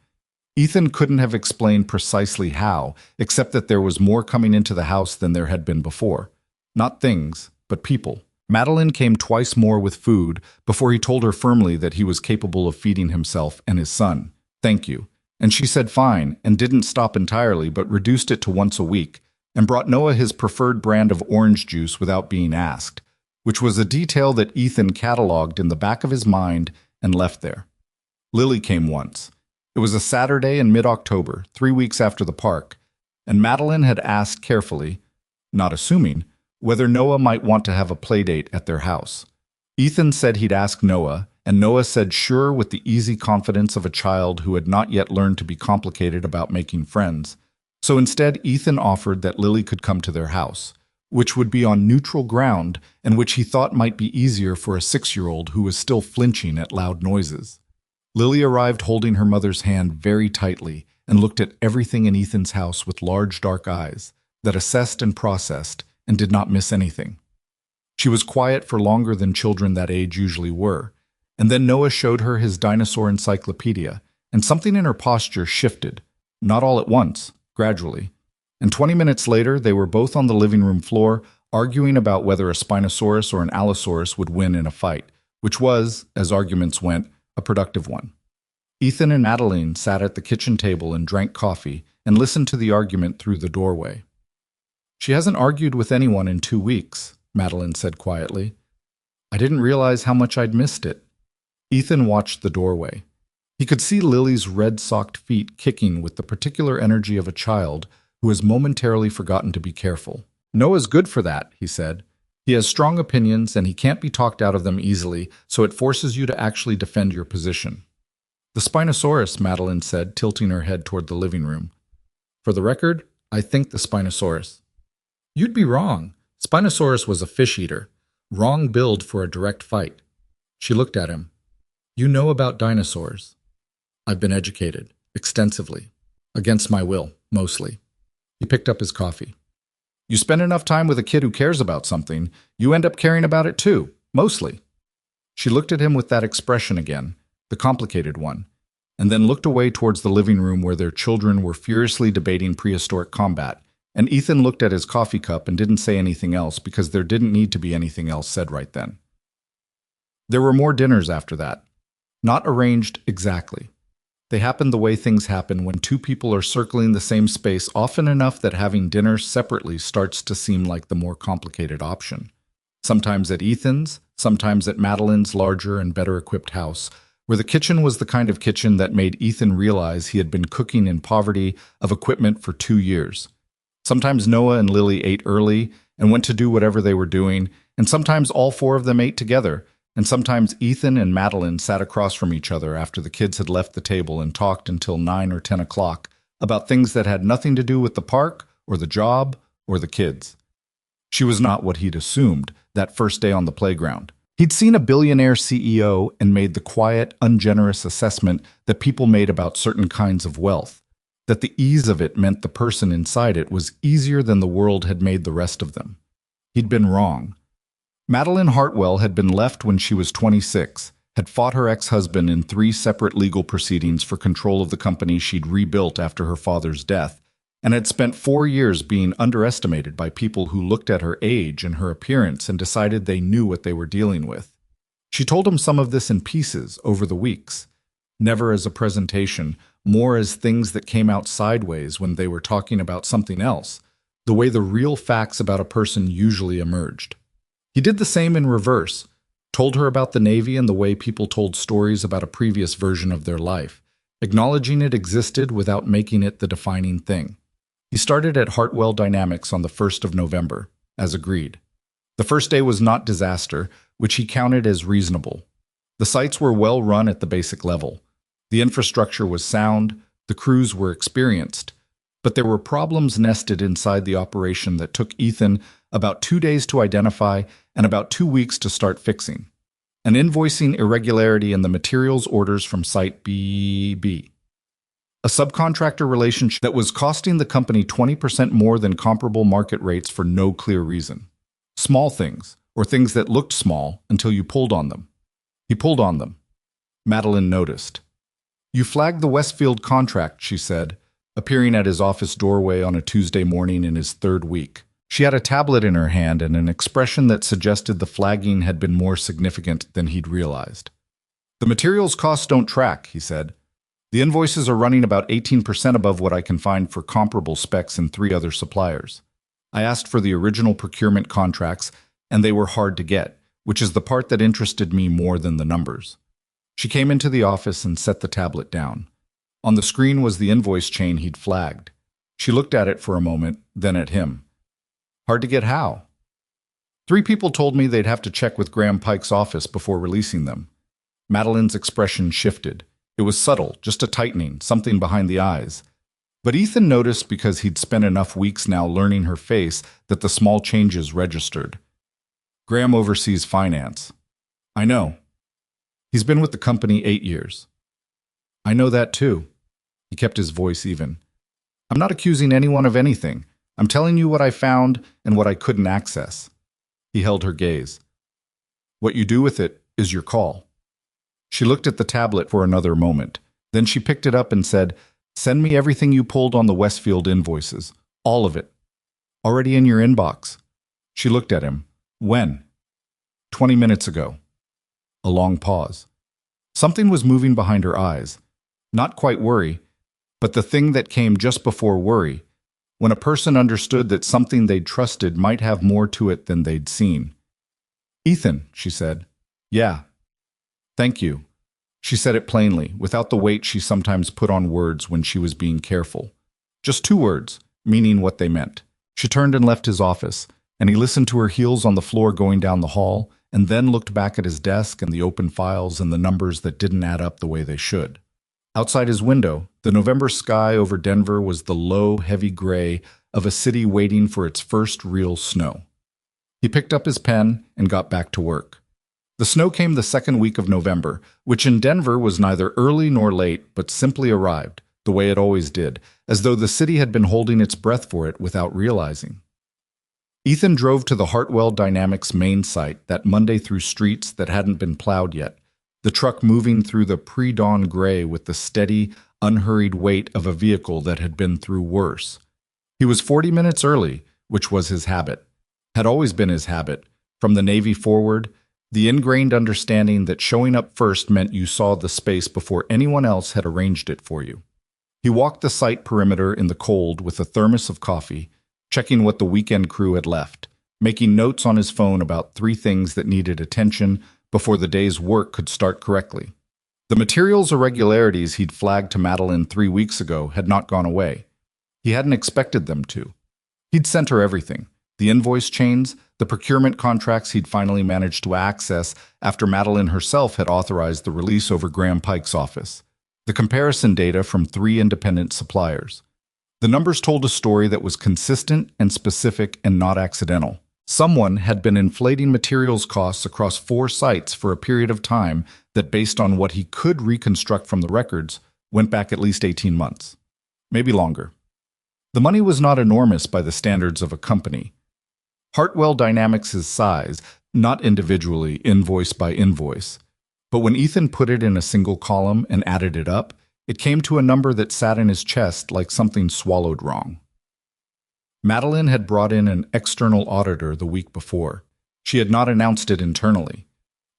Ethan couldn't have explained precisely how, except that there was more coming into the house than there had been before. Not things, but people. Madeline came twice more with food before he told her firmly that he was capable of feeding himself and his son. "Thank you." And she said fine, and didn't stop entirely, but reduced it to once a week, and brought Noah his preferred brand of orange juice without being asked, which was a detail that Ethan cataloged in the back of his mind and left there. Lily came once. It was a Saturday in mid-October, 3 weeks after the park, and Madeline had asked carefully, not assuming, whether Noah might want to have a playdate at their house. Ethan said he'd ask Noah, and Noah said sure with the easy confidence of a child who had not yet learned to be complicated about making friends. So instead, Ethan offered that Lily could come to their house, which would be on neutral ground and which he thought might be easier for a 6-year-old who was still flinching at loud noises. Lily arrived holding her mother's hand very tightly and looked at everything in Ethan's house with large dark eyes that assessed and processed and did not miss anything. She was quiet for longer than children that age usually were, and then Noah showed her his dinosaur encyclopedia, and something in her posture shifted, not all at once, gradually. And 20 minutes later, they were both on the living room floor, arguing about whether a Spinosaurus or an Allosaurus would win in a fight, which was, as arguments went, a productive one. Ethan and Madeline sat at the kitchen table and drank coffee and listened to the argument through the doorway. "She hasn't argued with anyone in 2 weeks," Madeline said quietly. "I didn't realize how much I'd missed it." Ethan watched the doorway. He could see Lily's red-socked feet kicking with the particular energy of a child who has momentarily forgotten to be careful. "Noah's good for that," he said. "He has strong opinions and he can't be talked out of them easily, so it forces you to actually defend your position." "The Spinosaurus," Madeline said, tilting her head toward the living room. "For the record, I think the Spinosaurus." "You'd be wrong. Spinosaurus was a fish-eater. Wrong build for a direct fight." She looked at him. "You know about dinosaurs." "I've been educated. Extensively. Against my will, mostly." He picked up his coffee. "You spend enough time with a kid who cares about something, you end up caring about it too, mostly." She looked at him with that expression again, the complicated one, and then looked away towards the living room where their children were furiously debating prehistoric combat, and Ethan looked at his coffee cup and didn't say anything else because there didn't need to be anything else said right then. There were more dinners after that. Not arranged exactly. They happened the way things happen when two people are circling the same space often enough that having dinner separately starts to seem like the more complicated option. Sometimes at Ethan's, sometimes at Madeline's larger and better equipped house, where the kitchen was the kind of kitchen that made Ethan realize he had been cooking in poverty of equipment for 2 years. Sometimes Noah and Lily ate early and went to do whatever they were doing, and sometimes all 4 of them ate together, and sometimes Ethan and Madeline sat across from each other after the kids had left the table and talked until 9 or 10 o'clock about things that had nothing to do with the park or the job or the kids. She was not what he'd assumed that first day on the playground. He'd seen a billionaire CEO and made the quiet, ungenerous assessment that people made about certain kinds of wealth, that the ease of it meant the person inside it was easier than the world had made the rest of them. He'd been wrong. Madeline Hartwell had been left when she was 26, had fought her ex-husband in 3 separate legal proceedings for control of the company she'd rebuilt after her father's death, and had spent 4 years being underestimated by people who looked at her age and her appearance and decided they knew what they were dealing with. She told him some of this in pieces over the weeks, never as a presentation, more as things that came out sideways when they were talking about something else, the way the real facts about a person usually emerged. He did the same in reverse, told her about the Navy and the way people told stories about a previous version of their life, acknowledging it existed without making it the defining thing. He started at Hartwell Dynamics on the 1st of November, as agreed. The first day was not disaster, which he counted as reasonable. The sites were well run at the basic level. The infrastructure was sound, the crews were experienced, but there were problems nested inside the operation that took Ethan about 2 days to identify and about 2 weeks to start fixing. An invoicing irregularity in the materials orders from Site BB. A subcontractor relationship that was costing the company 20% more than comparable market rates for no clear reason. Small things, or things that looked small until you pulled on them. He pulled on them. Madeline noticed. "You flagged the Westfield contract," she said, appearing at his office doorway on a Tuesday morning in his 3rd week. She had a tablet in her hand and an expression that suggested the flagging had been more significant than he'd realized. "The materials costs don't track," he said. "The invoices are running about 18% above what I can find for comparable specs in 3 other suppliers. I asked for the original procurement contracts, and they were hard to get, which is the part that interested me more than the numbers." She came into the office and set the tablet down. On the screen was the invoice chain he'd flagged. She looked at it for a moment, then at him. "Hard to get how?" "3 people told me they'd have to check with Graham Pike's office before releasing them." Madeline's expression shifted. It was subtle, just a tightening, something behind the eyes. But Ethan noticed because he'd spent enough weeks now learning her face that the small changes registered. Graham oversees finance. I know. He's been with the company 8 years. I know that too. He kept his voice even. I'm not accusing anyone of anything. I'm telling you what I found and what I couldn't access. He held her gaze. What you do with it is your call. She looked at the tablet for another moment. Then she picked it up and said, "Send me everything you pulled on the Westfield invoices. All of it. Already in your inbox." She looked at him. When? 20 minutes ago. A long pause. Something was moving behind her eyes. Not quite worry, but the thing that came just before worry, when a person understood that something they'd trusted might have more to it than they'd seen. "Ethan," she said. "Yeah." "Thank you." She said it plainly, without the weight she sometimes put on words when she was being careful. Just 2 words, meaning what they meant. She turned and left his office, and he listened to her heels on the floor going down the hall, and then looked back at his desk and the open files and the numbers that didn't add up the way they should. Outside his window, the November sky over Denver was the low, heavy gray of a city waiting for its first real snow. He picked up his pen and got back to work. The snow came the second week of November, which in Denver was neither early nor late, but simply arrived, the way it always did, as though the city had been holding its breath for it without realizing. Ethan drove to the Hartwell Dynamics main site that Monday through streets that hadn't been plowed yet, the truck moving through the pre-dawn gray with the steady, unhurried weight of a vehicle that had been through worse. He was 40 minutes early, which was his habit, had always been his habit, from the Navy forward, the ingrained understanding that showing up first meant you saw the space before anyone else had arranged it for you. He walked the site perimeter in the cold with a thermos of coffee, checking what the weekend crew had left, making notes on his phone about 3 things that needed attention before the day's work could start correctly. The materials irregularities he'd flagged to Madeline 3 weeks ago had not gone away. He hadn't expected them to. He'd sent her everything, the invoice chains, the procurement contracts he'd finally managed to access after Madeline herself had authorized the release over Graham Pike's office, the comparison data from 3 independent suppliers. The numbers told a story that was consistent and specific and not accidental. Someone had been inflating materials costs across 4 sites for a period of time that, based on what he could reconstruct from the records, went back at least 18 months. Maybe longer. The money was not enormous by the standards of a company. Hartwell Dynamics' size, not individually, invoice by invoice. But when Ethan put it in a single column and added it up, it came to a number that sat in his chest like something swallowed wrong. Madeline had brought in an external auditor the week before. She had not announced it internally.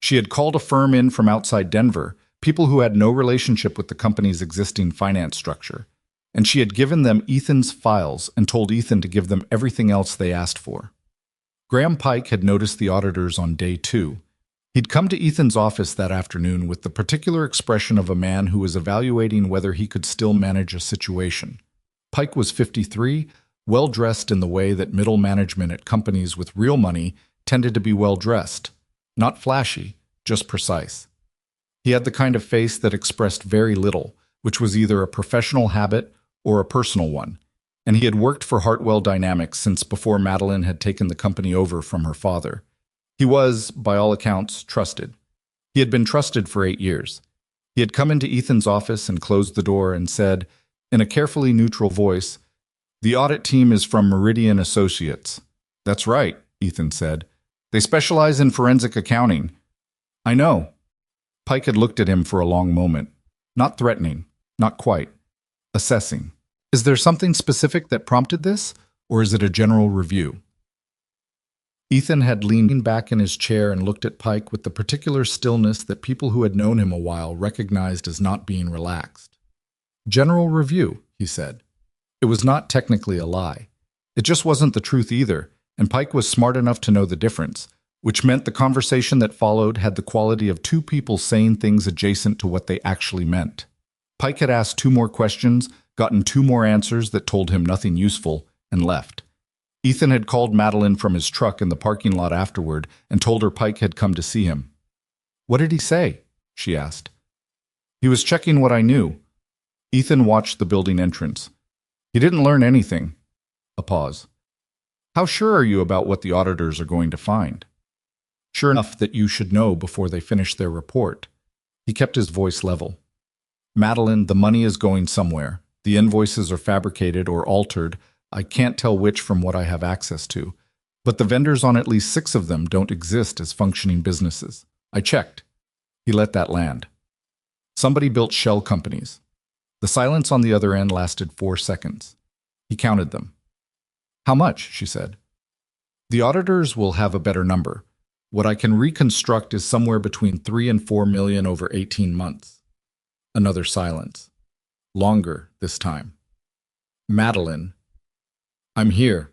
She had called a firm in from outside Denver, people who had no relationship with the company's existing finance structure, and she had given them Ethan's files and told Ethan to give them everything else they asked for. Graham Pike had noticed the auditors on day 2. He'd come to Ethan's office that afternoon with the particular expression of a man who was evaluating whether he could still manage a situation. Pike was 53, well-dressed in the way that middle management at companies with real money tended to be well-dressed. Not flashy, just precise. He had the kind of face that expressed very little, which was either a professional habit or a personal one, and he had worked for Hartwell Dynamics since before Madeline had taken the company over from her father. He was, by all accounts, trusted. He had been trusted for 8 years. He had come into Ethan's office and closed the door and said, in a carefully neutral voice, "The audit team is from Meridian Associates." "That's right," Ethan said. "They specialize in forensic accounting." "I know." Pike had looked at him for a long moment. Not threatening, not quite. Assessing. "Is there something specific that prompted this, or is it a general review?" Ethan had leaned back in his chair and looked at Pike with the particular stillness that people who had known him a while recognized as not being relaxed. "General review," he said. It was not technically a lie. It just wasn't the truth either, and Pike was smart enough to know the difference, which meant the conversation that followed had the quality of 2 people saying things adjacent to what they actually meant. Pike had asked 2 more questions, gotten 2 more answers that told him nothing useful, and left. Ethan had called Madeline from his truck in the parking lot afterward and told her Pike had come to see him. "What did he say?" she asked. He was checking what I knew. Ethan watched the building entrance. He didn't learn anything. A pause. How sure are you about what the auditors are going to find? Sure enough that you should know before they finish their report. He kept his voice level. Madeline, the money is going somewhere. The invoices are fabricated or altered. I can't tell which from what I have access to. But the vendors on at least 6 of them don't exist as functioning businesses. I checked. He let that land. Somebody built shell companies. The silence on the other end lasted 4 seconds. He counted them. How much? She said. The auditors will have a better number. What I can reconstruct is somewhere between 3 and 4 million over 18 months. Another silence. Longer this time. Madeline. I'm here.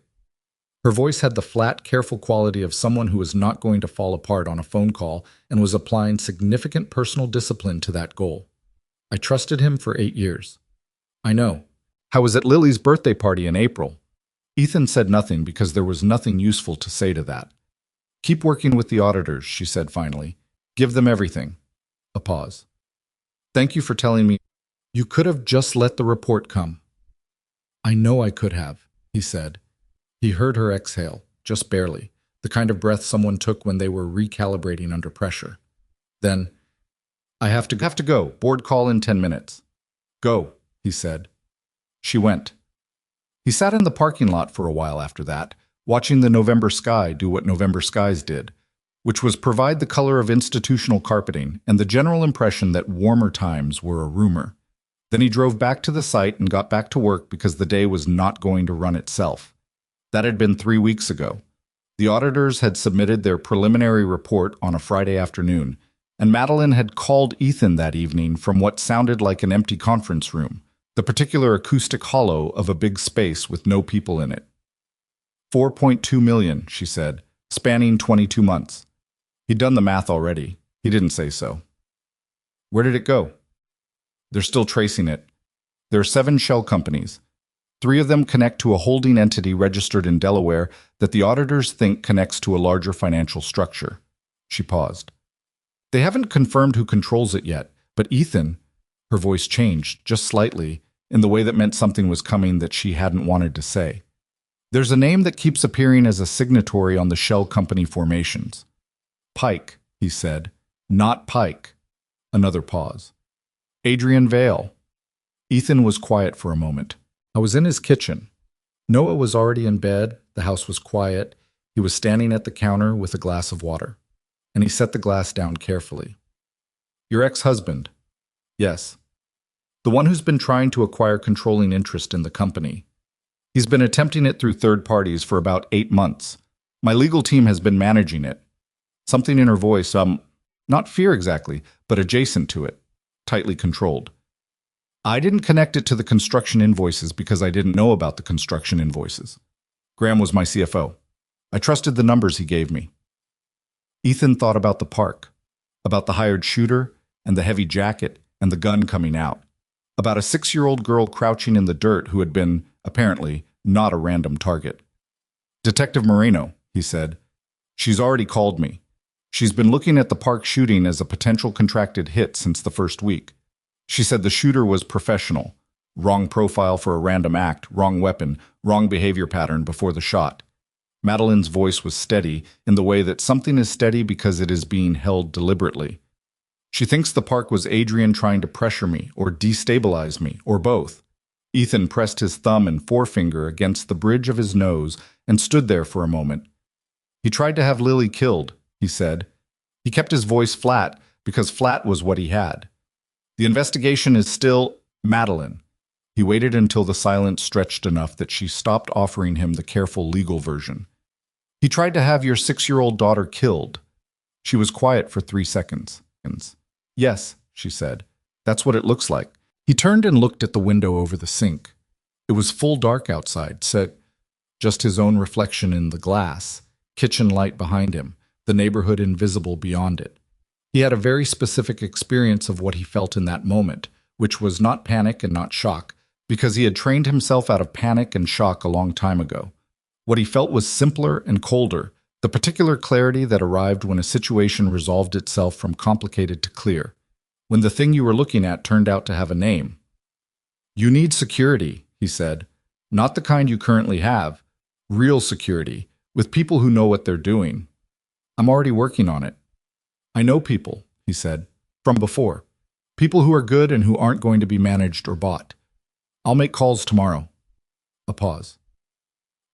Her voice had the flat, careful quality of someone who was not going to fall apart on a phone call and was applying significant personal discipline to that goal. I trusted him for 8 years. I know. I was at Lily's birthday party in April. Ethan said nothing because there was nothing useful to say to that. Keep working with the auditors, she said finally. Give them everything. A pause. Thank you for telling me. You could have just let the report come. I know I could have, he said. He heard her exhale, just barely, the kind of breath someone took when they were recalibrating under pressure. Then, I have to go. Board call in 10 minutes. Go, he said. She went. He sat in the parking lot for a while after that, watching the November sky do what November skies did, which was provide the color of institutional carpeting and the general impression that warmer times were a rumor. Then he drove back to the site and got back to work because the day was not going to run itself. That had been 3 weeks ago. The auditors had submitted their preliminary report on a Friday afternoon, and Madeline had called Ethan that evening from what sounded like an empty conference room, the particular acoustic hollow of a big space with no people in it. 4.2 million, she said, spanning 22 months. He'd done the math already. He didn't say so. Where did it go? They're still tracing it. There are 7 shell companies. 3 of them connect to a holding entity registered in Delaware that the auditors think connects to a larger financial structure. She paused. They haven't confirmed who controls it yet, but Ethan, her voice changed, just slightly, in the way that meant something was coming that she hadn't wanted to say. There's a name that keeps appearing as a signatory on the shell company formations. Pike, he said. Not Pike. Another pause. Adrian Vale. Ethan was quiet for a moment. I was in his kitchen. Noah was already in bed. The house was quiet. He was standing at the counter with a glass of water. And he set the glass down carefully. Your ex-husband. Yes. The one who's been trying to acquire controlling interest in the company. He's been attempting it through third parties for about 8 months. My legal team has been managing it. Something in her voice, not fear exactly, but adjacent to it, tightly controlled. I didn't connect it to the construction invoices because I didn't know about the construction invoices. Graham was my CFO. I trusted the numbers he gave me. Ethan thought about the park, about the hired shooter and the heavy jacket and the gun coming out, about a 6-year-old girl crouching in the dirt who had been, apparently, not a random target. Detective Moreno, he said. She's already called me. She's been looking at the park shooting as a potential contracted hit since the first week. She said the shooter was professional. Wrong profile for a random act, wrong weapon, wrong behavior pattern before the shot. Madeline's voice was steady in the way that something is steady because it is being held deliberately. She thinks the park was Adrian trying to pressure me or destabilize me, or both. Ethan pressed his thumb and forefinger against the bridge of his nose and stood there for a moment. He tried to have Lily killed, he said. He kept his voice flat because flat was what he had. The investigation is still Madeline. He waited until the silence stretched enough that she stopped offering him the careful legal version. He tried to have your 6-year-old daughter killed. She was quiet for 3 seconds. Yes, she said. That's what it looks like. He turned and looked at the window over the sink. It was full dark outside, just his own reflection in the glass, kitchen light behind him, the neighborhood invisible beyond it. He had a very specific experience of what he felt in that moment, which was not panic and not shock, because he had trained himself out of panic and shock a long time ago. What he felt was simpler and colder, the particular clarity that arrived when a situation resolved itself from complicated to clear. when the thing you were looking at turned out to have a name. You need security, he said. Not the kind you currently have. Real security, with people who know what they're doing. I'm already working on it. I know people, he said, from before. People who are good and who aren't going to be managed or bought. I'll make calls tomorrow. A pause.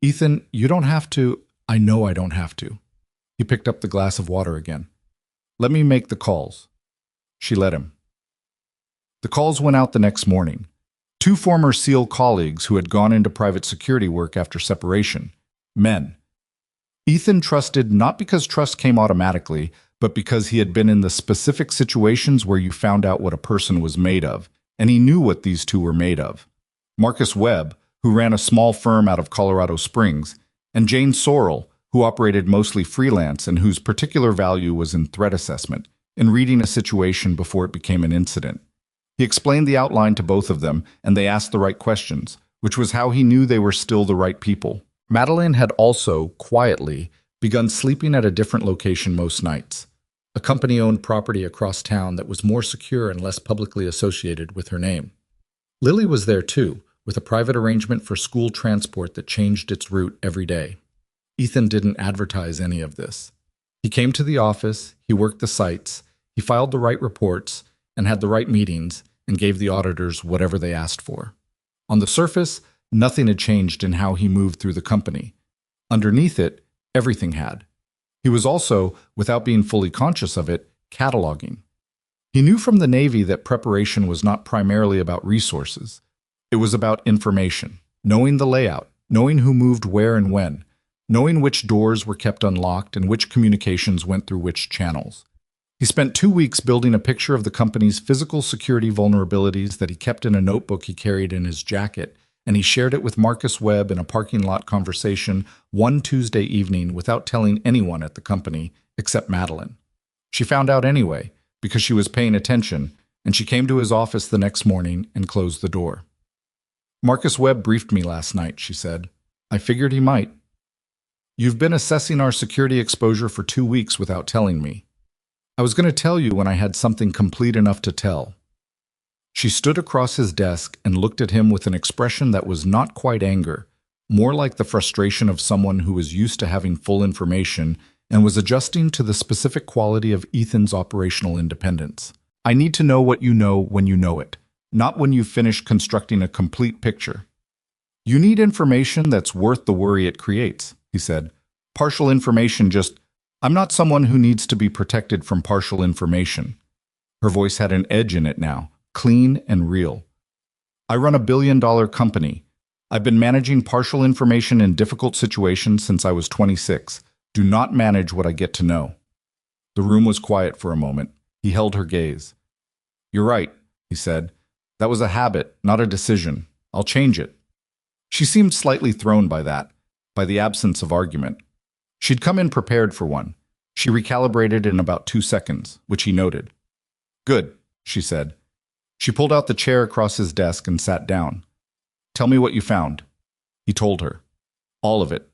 Ethan, you don't have to. I know I don't have to. He picked up the glass of water again. Let me make the calls. She let him. The calls went out the next morning. 2 former SEAL colleagues who had gone into private security work after separation. Men. Ethan trusted not because trust came automatically, but because he had been in the specific situations where you found out what a person was made of, and he knew what these 2 were made of. Marcus Webb, who ran a small firm out of Colorado Springs, and Jane Sorrell, who operated mostly freelance and whose particular value was in threat assessment, in reading a situation before it became an incident. He explained the outline to both of them, and they asked the right questions, which was how he knew they were still the right people. Madeline had also, quietly, begun sleeping at a different location most nights, a company-owned property across town that was more secure and less publicly associated with her name. Lily was there too, with a private arrangement for school transport that changed its route every day. Ethan didn't advertise any of this. He came to the office, he worked the sites, he filed the right reports, and had the right meetings, and gave the auditors whatever they asked for. On the surface, nothing had changed in how he moved through the company. Underneath it, everything had. He was also, without being fully conscious of it, cataloging. He knew from the Navy that preparation was not primarily about resources. It was about information, knowing the layout, knowing who moved where and when, knowing which doors were kept unlocked and which communications went through which channels. He spent 2 weeks building a picture of the company's physical security vulnerabilities that he kept in a notebook he carried in his jacket, and he shared it with Marcus Webb in a parking lot conversation one Tuesday evening without telling anyone at the company except Madeline. She found out anyway, because she was paying attention, and she came to his office the next morning and closed the door. Marcus Webb briefed me last night, she said. I figured he might. You've been assessing our security exposure for 2 weeks without telling me. I was going to tell you when I had something complete enough to tell. She stood across his desk and looked at him with an expression that was not quite anger, more like the frustration of someone who was used to having full information and was adjusting to the specific quality of Ethan's operational independence. I need to know what you know when you know it, not when you've finished constructing a complete picture. You need information that's worth the worry it creates, he said. Partial information just, I'm not someone who needs to be protected from partial information. Her voice had an edge in it now, clean and real. I run a billion-dollar company. I've been managing partial information in difficult situations since I was 26. Do not manage what I get to know. The room was quiet for a moment. He held her gaze. You're right, he said. That was a habit, not a decision. I'll change it. She seemed slightly thrown by that, by the absence of argument. She'd come in prepared for one. She recalibrated in about 2 seconds, which he noted. Good, she said. She pulled out the chair across his desk and sat down. Tell me what you found. He told her. All of it.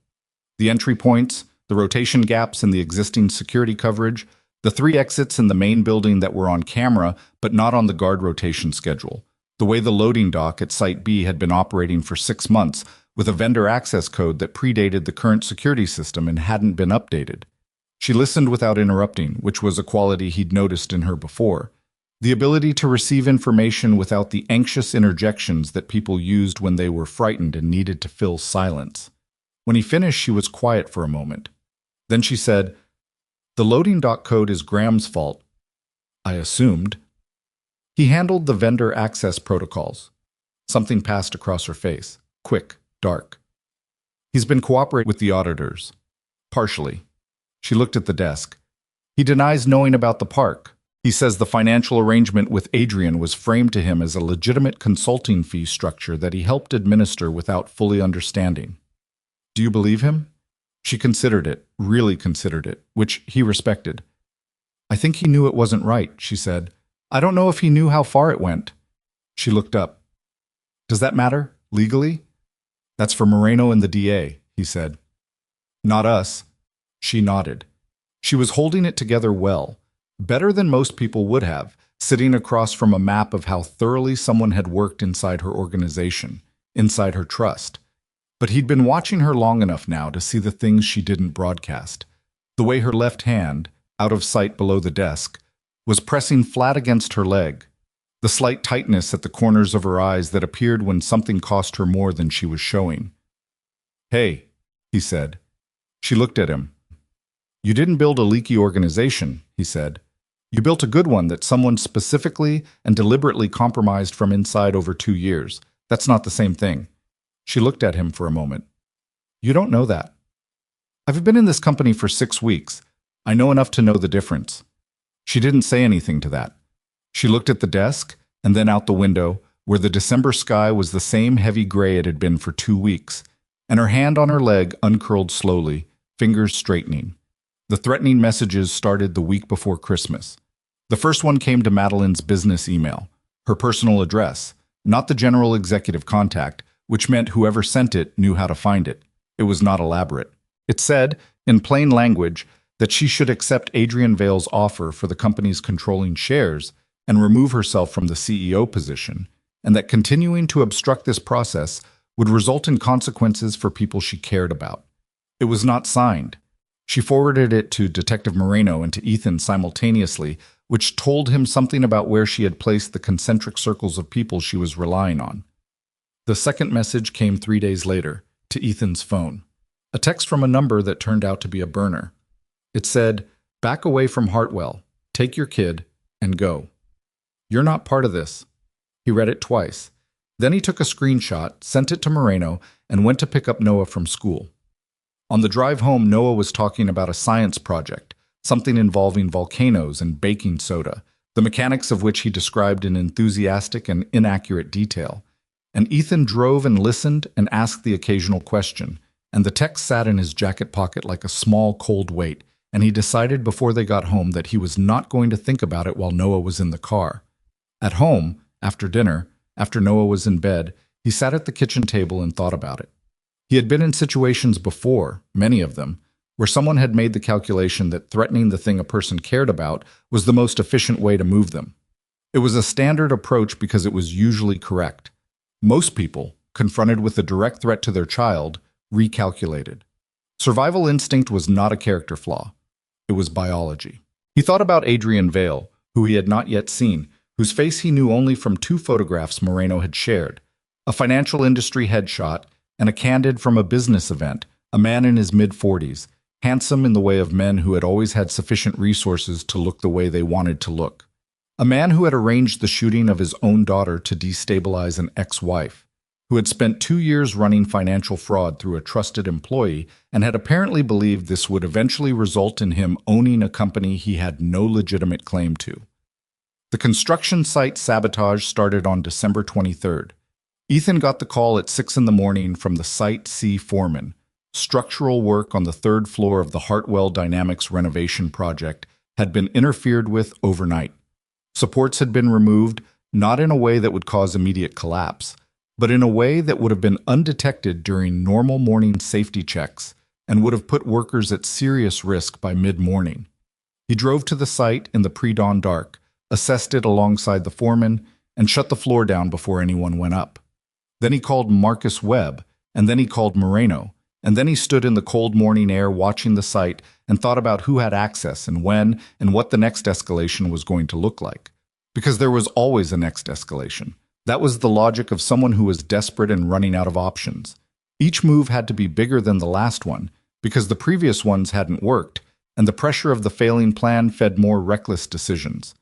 The entry points, the rotation gaps in the existing security coverage, the 3 exits in the main building that were on camera but not on the guard rotation schedule, the way the loading dock at Site B had been operating for 6 months with a vendor access code that predated the current security system and hadn't been updated. She listened without interrupting, which was a quality he'd noticed in her before. The ability to receive information without the anxious interjections that people used when they were frightened and needed to fill silence. When he finished, she was quiet for a moment. Then she said, The loading dock code is Graham's fault. I assumed. He handled the vendor access protocols. Something passed across her face. Quick, dark. He's been cooperating with the auditors. Partially. She looked at the desk. He denies knowing about the park. He says the financial arrangement with Adrian was framed to him as a legitimate consulting fee structure that he helped administer without fully understanding. Do you believe him? She considered it, really considered it, which he respected. I think he knew it wasn't right, she said. I don't know if he knew how far it went. She looked up. Does that matter, legally? That's for Moreno and the DA, he said. Not us. She nodded. She was holding it together well, better than most people would have, sitting across from a map of how thoroughly someone had worked inside her organization, inside her trust. But he'd been watching her long enough now to see the things she didn't broadcast. The way her left hand, out of sight below the desk, was pressing flat against her leg. The slight tightness at the corners of her eyes that appeared when something cost her more than she was showing. "Hey," he said. She looked at him. "You didn't build a leaky organization," he said. "You built a good one that someone specifically and deliberately compromised from inside over 2 years. That's not the same thing." She looked at him for a moment. "You don't know that." "I've been in this company for 6 weeks. I know enough to know the difference." She didn't say anything to that. She looked at the desk and then out the window, where the December sky was the same heavy gray it had been for 2 weeks, and her hand on her leg uncurled slowly, fingers straightening. The threatening messages started the week before Christmas. The first one came to Madeline's business email, her personal address, not the general executive contact, which meant whoever sent it knew how to find it. It was not elaborate. It said, in plain language, that she should accept Adrian Vale's offer for the company's controlling shares and remove herself from the CEO position, and that continuing to obstruct this process would result in consequences for people she cared about. It was not signed. She forwarded it to Detective Moreno and to Ethan simultaneously, which told him something about where she had placed the concentric circles of people she was relying on. The second message came 3 days later, to Ethan's phone. A text from a number that turned out to be a burner. It said, "Back away from Hartwell. Take your kid and go. You're not part of this." He read it twice. Then he took a screenshot, sent it to Moreno, and went to pick up Noah from school. On the drive home, Noah was talking about a science project, something involving volcanoes and baking soda, the mechanics of which he described in enthusiastic and inaccurate detail. And Ethan drove and listened and asked the occasional question, and the text sat in his jacket pocket like a small, cold weight, and he decided before they got home that he was not going to think about it while Noah was in the car. At home, after dinner, after Noah was in bed, he sat at the kitchen table and thought about it. He had been in situations before, many of them, where someone had made the calculation that threatening the thing a person cared about was the most efficient way to move them. It was a standard approach because it was usually correct. Most people, confronted with a direct threat to their child, recalculated. Survival instinct was not a character flaw. It was biology. He thought about Adrian Vale, who he had not yet seen, whose face he knew only from 2 photographs Moreno had shared, a financial industry headshot and a candid from a business event, a man in his mid-40s, handsome in the way of men who had always had sufficient resources to look the way they wanted to look. A man who had arranged the shooting of his own daughter to destabilize an ex-wife, who had spent 2 years running financial fraud through a trusted employee and had apparently believed this would eventually result in him owning a company he had no legitimate claim to. The construction site sabotage started on December 23rd. Ethan got the call at 6 in the morning from the Site C foreman. Structural work on the 3rd floor of the Hartwell Dynamics renovation project had been interfered with overnight. Supports had been removed, not in a way that would cause immediate collapse, but in a way that would have been undetected during normal morning safety checks and would have put workers at serious risk by mid-morning. He drove to the site in the pre-dawn dark, assessed it alongside the foreman, and shut the floor down before anyone went up. Then he called Marcus Webb, and then he called Moreno, and then he stood in the cold morning air watching the site and thought about who had access and when and what the next escalation was going to look like. Because there was always a next escalation. That was the logic of someone who was desperate and running out of options. Each move had to be bigger than the last one, because the previous ones hadn't worked, and the pressure of the failing plan fed more reckless decisions.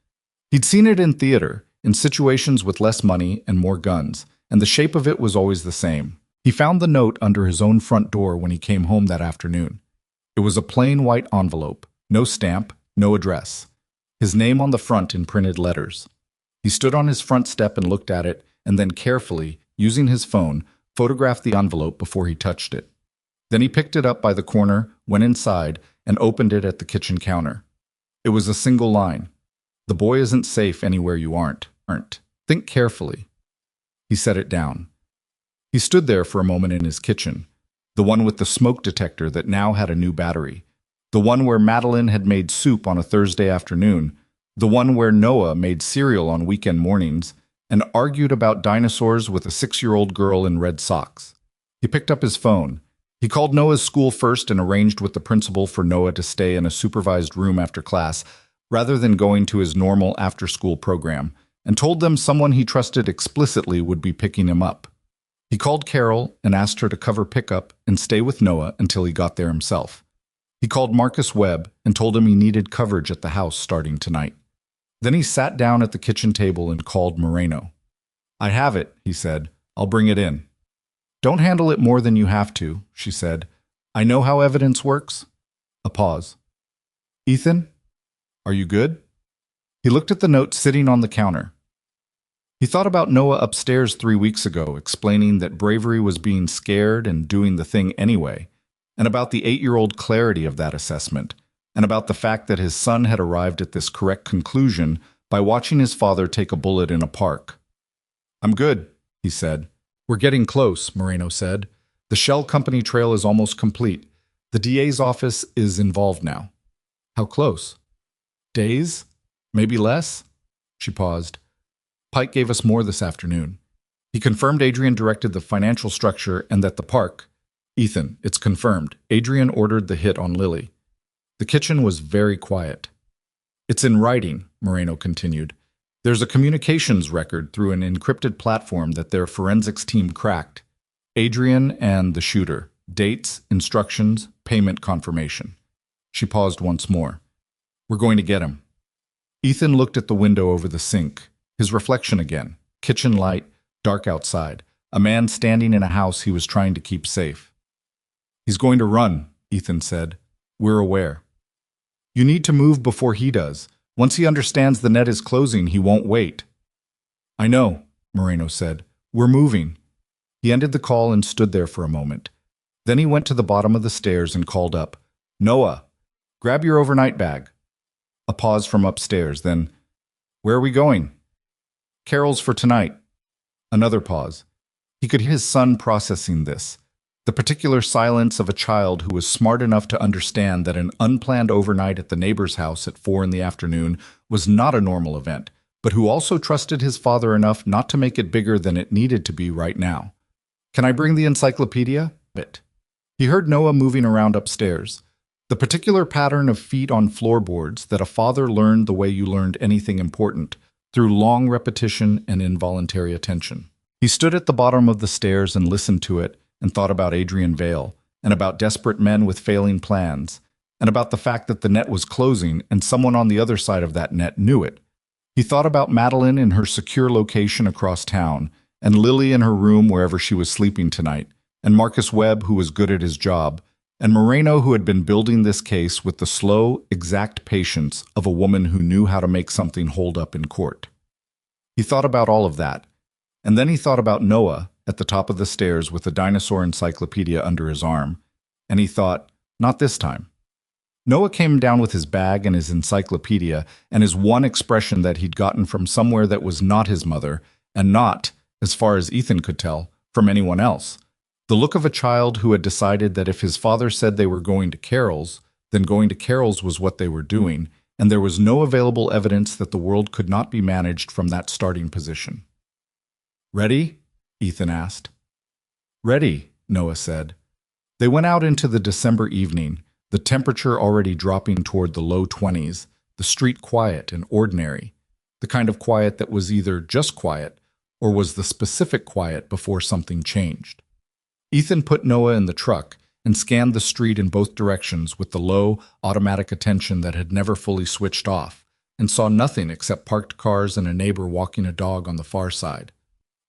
He'd seen it in theater, in situations with less money and more guns, and the shape of it was always the same. He found the note under his own front door when he came home that afternoon. It was a plain white envelope, no stamp, no address. His name on the front in printed letters. He stood on his front step and looked at it, and then carefully, using his phone, photographed the envelope before he touched it. Then he picked it up by the corner, went inside, and opened it at the kitchen counter. It was a single line. "The boy isn't safe anywhere you aren't. Think carefully." He set it down. He stood there for a moment in his kitchen, the one with the smoke detector that now had a new battery, the one where Madeline had made soup on a Thursday afternoon, The one where Noah made cereal on weekend mornings and argued about dinosaurs with a 6-year-old girl in red socks. He picked up his phone. He called Noah's school first and arranged with the principal for Noah to stay in a supervised room after class rather than going to his normal after-school program, and told them someone he trusted explicitly would be picking him up. He called Carol and asked her to cover pickup and stay with Noah until he got there himself. He called Marcus Webb and told him he needed coverage at the house starting tonight. Then he sat down at the kitchen table and called Moreno. "I have it," he said. "I'll bring it in." "Don't handle it more than you have to," she said. "I know how evidence works." A pause. "Ethan, are you good?" He looked at the note sitting on the counter. He thought about Noah upstairs 3 weeks ago, explaining that bravery was being scared and doing the thing anyway, and about the 8-year-old clarity of that assessment, and about the fact that his son had arrived at this correct conclusion by watching his father take a bullet in a park. "I'm good," he said. "We're getting close," Moreno said. "The Shell Company trail is almost complete. The DA's office is involved now." "How close?" "Days? Maybe less?" She paused. "Pike gave us more this afternoon. He confirmed Adrian directed the financial structure and that the park—" "Ethan, it's confirmed. Adrian ordered the hit on Lily." The kitchen was very quiet. "It's in writing," Moreno continued. "There's a communications record through an encrypted platform that their forensics team cracked. Adrian and the shooter. Dates, instructions, payment confirmation." She paused once more. "We're going to get him." Ethan looked at the window over the sink. His reflection again. Kitchen light, dark outside. A man standing in a house he was trying to keep safe. "He's going to run," Ethan said. "We're aware." "You need to move before he does. Once he understands the net is closing, he won't wait." "I know," Moreno said. "We're moving." He ended the call and stood there for a moment. Then he went to the bottom of the stairs and called up, "Noah, grab your overnight bag." A pause from upstairs, then, "Where are we going?" "Carol's for tonight." Another pause. He could hear his son processing this. The particular silence of a child who was smart enough to understand that an unplanned overnight at the neighbor's house at 4 in the afternoon was not a normal event, but who also trusted his father enough not to make it bigger than it needed to be right now. "Can I bring the encyclopedia?" He heard Noah moving around upstairs. The particular pattern of feet on floorboards that a father learned the way you learned anything important, through long repetition and involuntary attention. He stood at the bottom of the stairs and listened to it, and thought about Adrian Vale, and about desperate men with failing plans, and about the fact that the net was closing and someone on the other side of that net knew it. He thought about Madeline in her secure location across town, and Lily in her room wherever she was sleeping tonight, and Marcus Webb, who was good at his job, and Moreno, who had been building this case with the slow, exact patience of a woman who knew how to make something hold up in court. He thought about all of that, and then he thought about Noah at the top of the stairs with the dinosaur encyclopedia under his arm, and he thought, not this time. Noah came down with his bag and his encyclopedia and his one expression that he'd gotten from somewhere that was not his mother, and not, as far as Ethan could tell, from anyone else. The look of a child who had decided that if his father said they were going to Carol's, then going to Carol's was what they were doing, and there was no available evidence that the world could not be managed from that starting position. "Ready?" Ethan asked. "Ready," Noah said. They went out into the December evening, the temperature already dropping toward the low 20s, the street quiet and ordinary, the kind of quiet that was either just quiet or was the specific quiet before something changed. Ethan put Noah in the truck and scanned the street in both directions with the low, automatic attention that had never fully switched off, and saw nothing except parked cars and a neighbor walking a dog on the far side.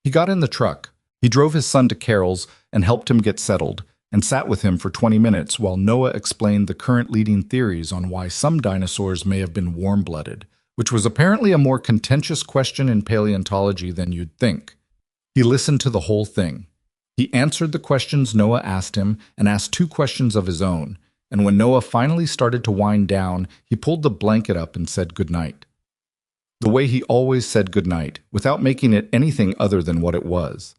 He got in the truck. He drove his son to Carol's and helped him get settled, and sat with him for 20 minutes while Noah explained the current leading theories on why some dinosaurs may have been warm-blooded, which was apparently a more contentious question in paleontology than you'd think. He listened to the whole thing. He answered the questions Noah asked him and asked 2 questions of his own, and when Noah finally started to wind down, he pulled the blanket up and said goodnight. The way he always said goodnight, without making it anything other than what it was.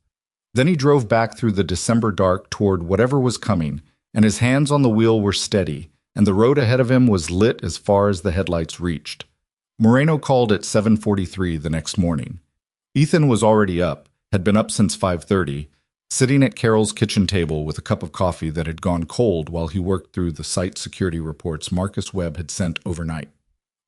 Then he drove back through the December dark toward whatever was coming, and his hands on the wheel were steady, and the road ahead of him was lit as far as the headlights reached. Moreno called at 7:43 the next morning. Ethan was already up, had been up since 5:30, sitting at Carol's kitchen table with a cup of coffee that had gone cold while he worked through the site security reports Marcus Webb had sent overnight.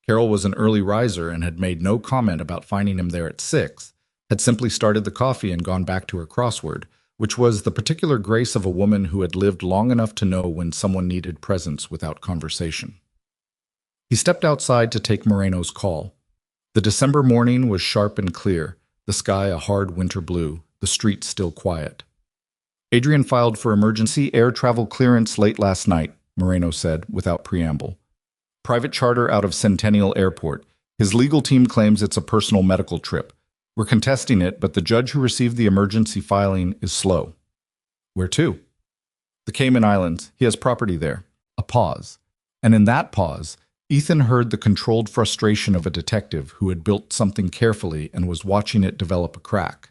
Carol was an early riser and had made no comment about finding him there at 6, had simply started the coffee and gone back to her crossword, which was the particular grace of a woman who had lived long enough to know when someone needed presence without conversation. He stepped outside to take Moreno's call. The December morning was sharp and clear, the sky a hard winter blue, the streets still quiet. Adrian filed for emergency air travel clearance late last night, Moreno said, without preamble. Private charter out of Centennial Airport. His legal team claims it's a personal medical trip. We're contesting it, but the judge who received the emergency filing is slow. Where to? The Cayman Islands. He has property there. A pause. And in that pause, Ethan heard the controlled frustration of a detective who had built something carefully and was watching it develop a crack.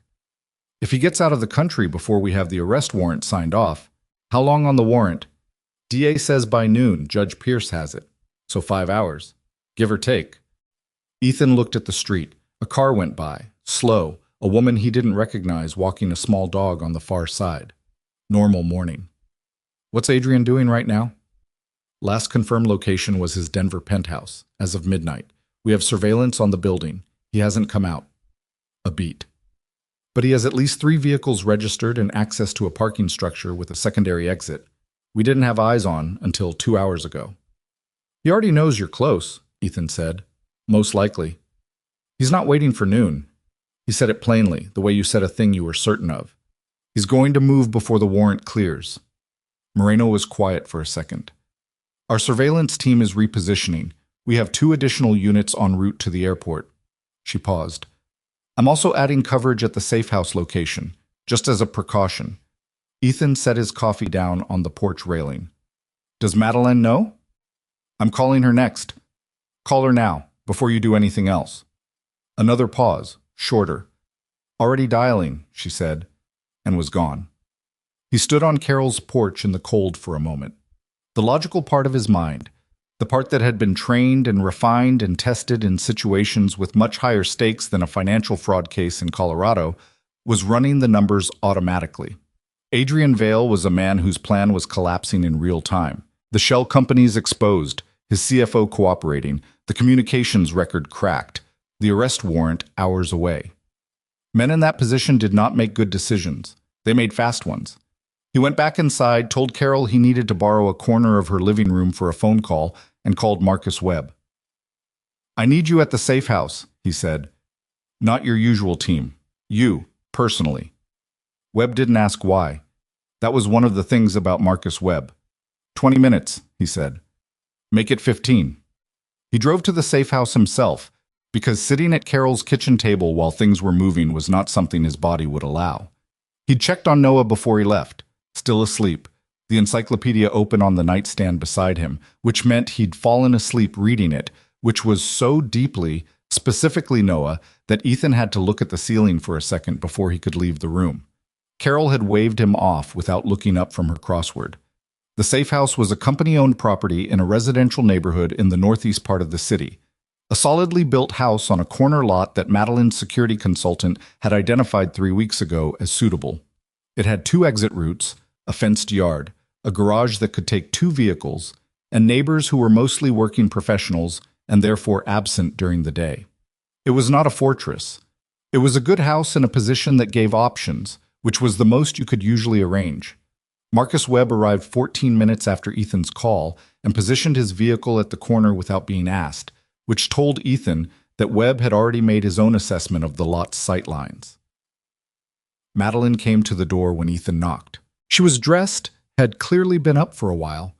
If he gets out of the country before we have the arrest warrant signed off, how long on the warrant? DA says by noon, Judge Pierce has it. So 5 hours. Give or take. Ethan looked at the street. A car went by, slow, a woman he didn't recognize walking a small dog on the far side. Normal morning. What's Adrian doing right now? Last confirmed location was his Denver penthouse, as of midnight. We have surveillance on the building. He hasn't come out. A beat. But he has at least 3 vehicles registered and access to a parking structure with a secondary exit. We didn't have eyes on until 2 hours ago. He already knows you're close, Ethan said. Most likely. He's not waiting for noon. He said it plainly, the way you said a thing you were certain of. He's going to move before the warrant clears. Moreno was quiet for a second. Our surveillance team is repositioning. We have 2 additional units en route to the airport. She paused. I'm also adding coverage at the safe house location, just as a precaution. Ethan set his coffee down on the porch railing. Does Madeline know? I'm calling her next. Call her now, before you do anything else. Another pause, shorter. Already dialing, she said, and was gone. He stood on Carol's porch in the cold for a moment. The logical part of his mind, the part that had been trained and refined and tested in situations with much higher stakes than a financial fraud case in Colorado, was running the numbers automatically. Adrian Vale was a man whose plan was collapsing in real time. The shell companies exposed, his CFO cooperating, the communications record cracked, the arrest warrant hours away. Men in that position did not make good decisions. They made fast ones. He went back inside, told Carol he needed to borrow a corner of her living room for a phone call, and called Marcus Webb. I need you at the safe house, he said. Not your usual team. You, personally. Webb didn't ask why. That was one of the things about Marcus Webb. 20 minutes, he said. Make it 15. He drove to the safe house himself, because sitting at Carol's kitchen table while things were moving was not something his body would allow. He'd checked on Noah before he left, still asleep, the encyclopedia open on the nightstand beside him, which meant he'd fallen asleep reading it, which was so deeply, specifically Noah, that Ethan had to look at the ceiling for a second before he could leave the room. Carol had waved him off without looking up from her crossword. The safe house was a company-owned property in a residential neighborhood in the northeast part of the city. A solidly built house on a corner lot that Madeline's security consultant had identified 3 weeks ago as suitable. It had 2 exit routes, a fenced yard, a garage that could take 2 vehicles, and neighbors who were mostly working professionals and therefore absent during the day. It was not a fortress. It was a good house in a position that gave options, which was the most you could usually arrange. Marcus Webb arrived 14 minutes after Ethan's call and positioned his vehicle at the corner without being asked, which told Ethan that Webb had already made his own assessment of the lot's sightlines. Madeline came to the door when Ethan knocked. She was dressed, had clearly been up for a while,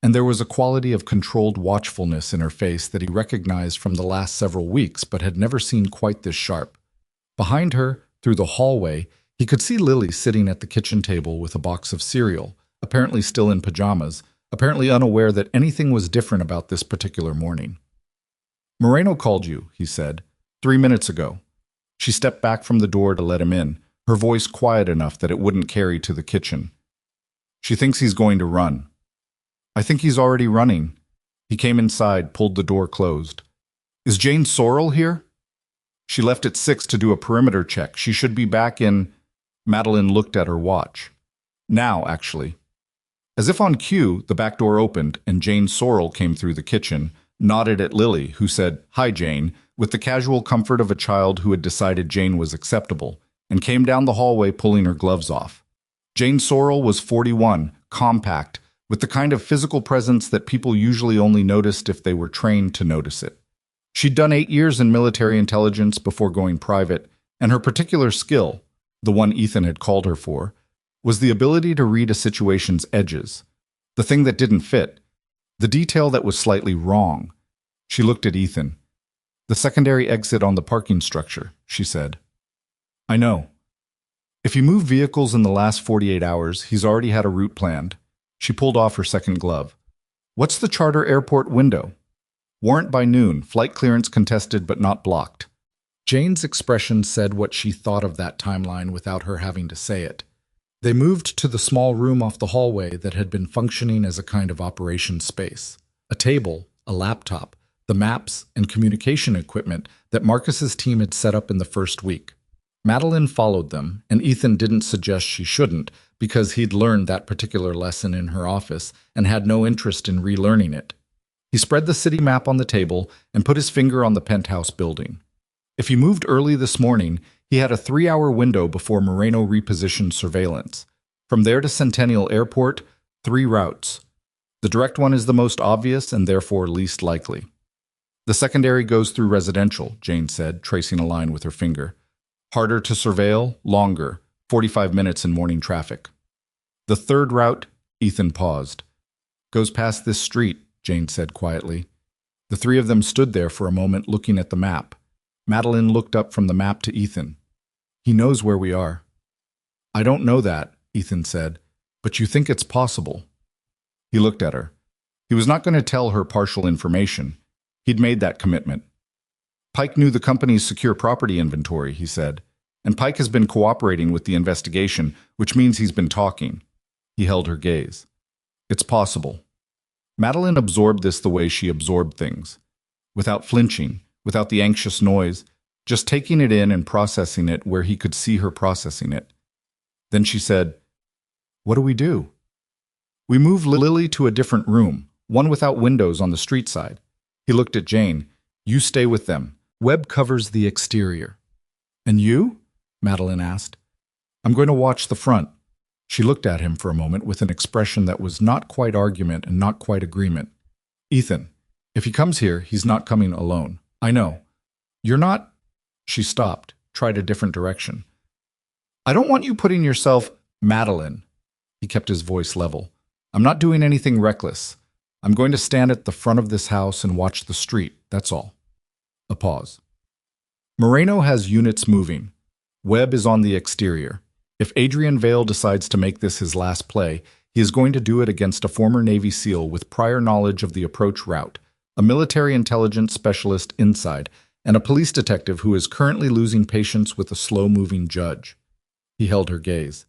and there was a quality of controlled watchfulness in her face that he recognized from the last several weeks but had never seen quite this sharp. Behind her, through the hallway, he could see Lily sitting at the kitchen table with a box of cereal, apparently still in pajamas, apparently unaware that anything was different about this particular morning. Moreno called you, he said, 3 minutes ago. She stepped back from the door to let him in, her voice quiet enough that it wouldn't carry to the kitchen. She thinks he's going to run. I think he's already running. He came inside, pulled the door closed. Is Jane Sorrell here? She left at 6 to do a perimeter check. She should be back in... Madeline looked at her watch. Now, actually. As if on cue, the back door opened and Jane Sorrell came through the kitchen, nodded at Lily, who said, "Hi, Jane," with the casual comfort of a child who had decided Jane was acceptable, and came down the hallway pulling her gloves off. Jane Sorrell was 41, compact, with the kind of physical presence that people usually only noticed if they were trained to notice it. She'd done 8 years in military intelligence before going private, and her particular skill, the one Ethan had called her for, was the ability to read a situation's edges, the thing that didn't fit, the detail that was slightly wrong. She looked at Ethan. "The secondary exit on the parking structure," she said. "I know. If he moved vehicles in the last 48 hours, he's already had a route planned." She pulled off her second glove. "What's the charter airport window?" "Warrant by noon, flight clearance contested but not blocked." Jane's expression said what she thought of that timeline without her having to say it. They moved to the small room off the hallway that had been functioning as a kind of operations space. A table, a laptop, the maps and communication equipment that Marcus's team had set up in the first week. Madeline followed them, and Ethan didn't suggest she shouldn't because he'd learned that particular lesson in her office and had no interest in relearning it. He spread the city map on the table and put his finger on the penthouse building. If he moved early this morning, he had a 3-hour window before Moreno repositioned surveillance. From there to Centennial Airport, 3 routes. The direct one is the most obvious and therefore least likely. "The secondary goes through residential," Jane said, tracing a line with her finger. "Harder to surveil, longer, 45 minutes in morning traffic." "The third route," Ethan paused. "Goes past this street," Jane said quietly. The 3 of them stood there for a moment looking at the map. Madeline looked up from the map to Ethan. "He knows where we are." "I don't know that," Ethan said, "but you think it's possible." He looked at her. He was not going to tell her partial information. He'd made that commitment. "Pike knew the company's secure property inventory," he said, "and Pike has been cooperating with the investigation, which means he's been talking." He held her gaze. "It's possible." Madeline absorbed this the way she absorbed things, without flinching, without the anxious noise, just taking it in and processing it where he could see her processing it. Then she said, "What do we do?" "We move Lily to a different room, one without windows on the street side." He looked at Jane. "You stay with them. Webb covers the exterior." "And you?" Madeline asked. "I'm going to watch the front." She looked at him for a moment with an expression that was not quite argument and not quite agreement. "Ethan, if he comes here, he's not coming alone. I know. You're not..." She stopped, tried a different direction. "I don't want you putting yourself..." "Madeline." He kept his voice level. "I'm not doing anything reckless. I'm going to stand at the front of this house and watch the street, that's all." A pause. "Moreno has units moving. Webb is on the exterior. If Adrian Vale decides to make this his last play, he is going to do it against a former Navy SEAL with prior knowledge of the approach route, a military intelligence specialist inside, and a police detective who is currently losing patience with a slow-moving judge." He held her gaze.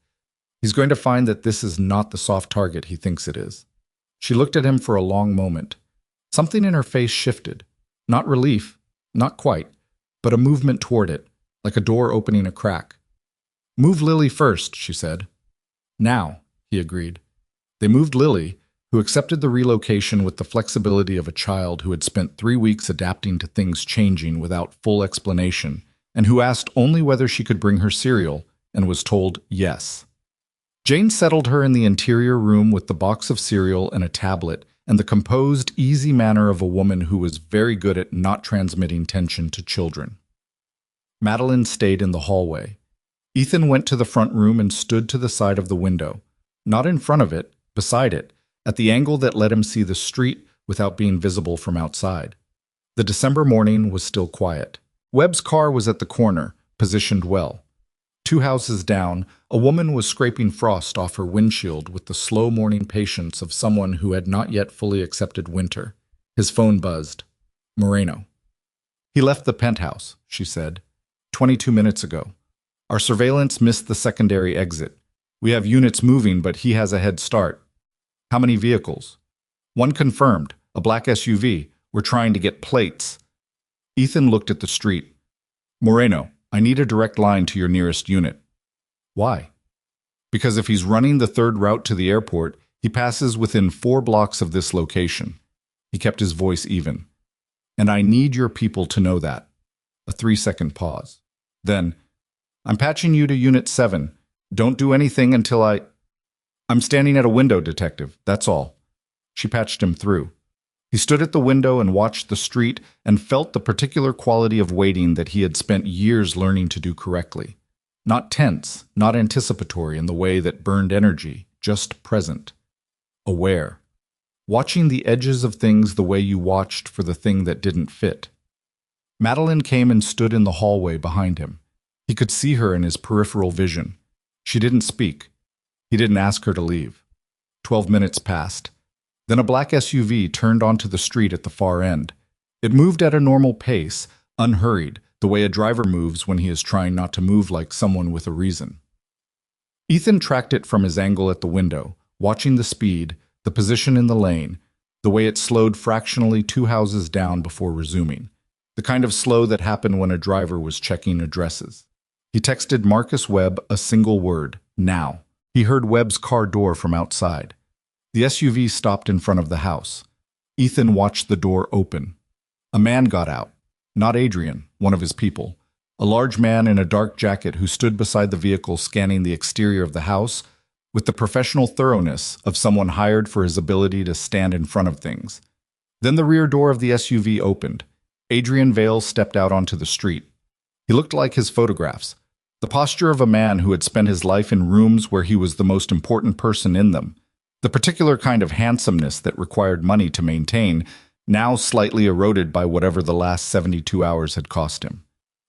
"He's going to find that this is not the soft target he thinks it is." She looked at him for a long moment. Something in her face shifted. Not relief, not quite, but a movement toward it, like a door opening a crack. "Move Lily first," she said. "Now," he agreed. They moved Lily, who accepted the relocation with the flexibility of a child who had spent 3 weeks adapting to things changing without full explanation, and who asked only whether she could bring her cereal, and was told yes. Jane settled her in the interior room with the box of cereal and a tablet, and the composed, easy manner of a woman who was very good at not transmitting tension to children. Madeline stayed in the hallway. Ethan went to the front room and stood to the side of the window, not in front of it, beside it, at the angle that let him see the street without being visible from outside. The December morning was still quiet. Webb's car was at the corner, positioned well. 2 houses down, a woman was scraping frost off her windshield with the slow morning patience of someone who had not yet fully accepted winter. His phone buzzed. Moreno. "He left the penthouse," she said. 22 minutes ago. Our surveillance missed the secondary exit. We have units moving, but he has a head start." "How many vehicles?" "One confirmed, a black SUV. We're trying to get plates." Ethan looked at the street. Moreno, I need a direct line to your nearest unit. Why? Because if he's running the third route to the airport, he passes within 4 blocks of this location. He kept his voice even. And I need your people to know that. A 3-second pause. Then, I'm patching you to Unit 7. Don't do anything until I'm standing at a window, Detective. That's all. She patched him through. He stood at the window and watched the street and felt the particular quality of waiting that he had spent years learning to do correctly. Not tense, not anticipatory in the way that burned energy, just present. Aware. Watching the edges of things the way you watched for the thing that didn't fit. Madeline came and stood in the hallway behind him. He could see her in his peripheral vision. She didn't speak. He didn't ask her to leave. 12 minutes passed. Then a black SUV turned onto the street at the far end. It moved at a normal pace, unhurried, the way a driver moves when he is trying not to move like someone with a reason. Ethan tracked it from his angle at the window, watching the speed, the position in the lane, the way it slowed fractionally 2 houses down before resuming, the kind of slow that happened when a driver was checking addresses. He texted Marcus Webb a single word, now. He heard Webb's car door from outside. The SUV stopped in front of the house. Ethan watched the door open. A man got out. Not Adrian, one of his people. A large man in a dark jacket who stood beside the vehicle scanning the exterior of the house with the professional thoroughness of someone hired for his ability to stand in front of things. Then the rear door of the SUV opened. Adrian Vale stepped out onto the street. He looked like his photographs. The posture of a man who had spent his life in rooms where he was the most important person in them. The particular kind of handsomeness that required money to maintain, now slightly eroded by whatever the last 72 hours had cost him.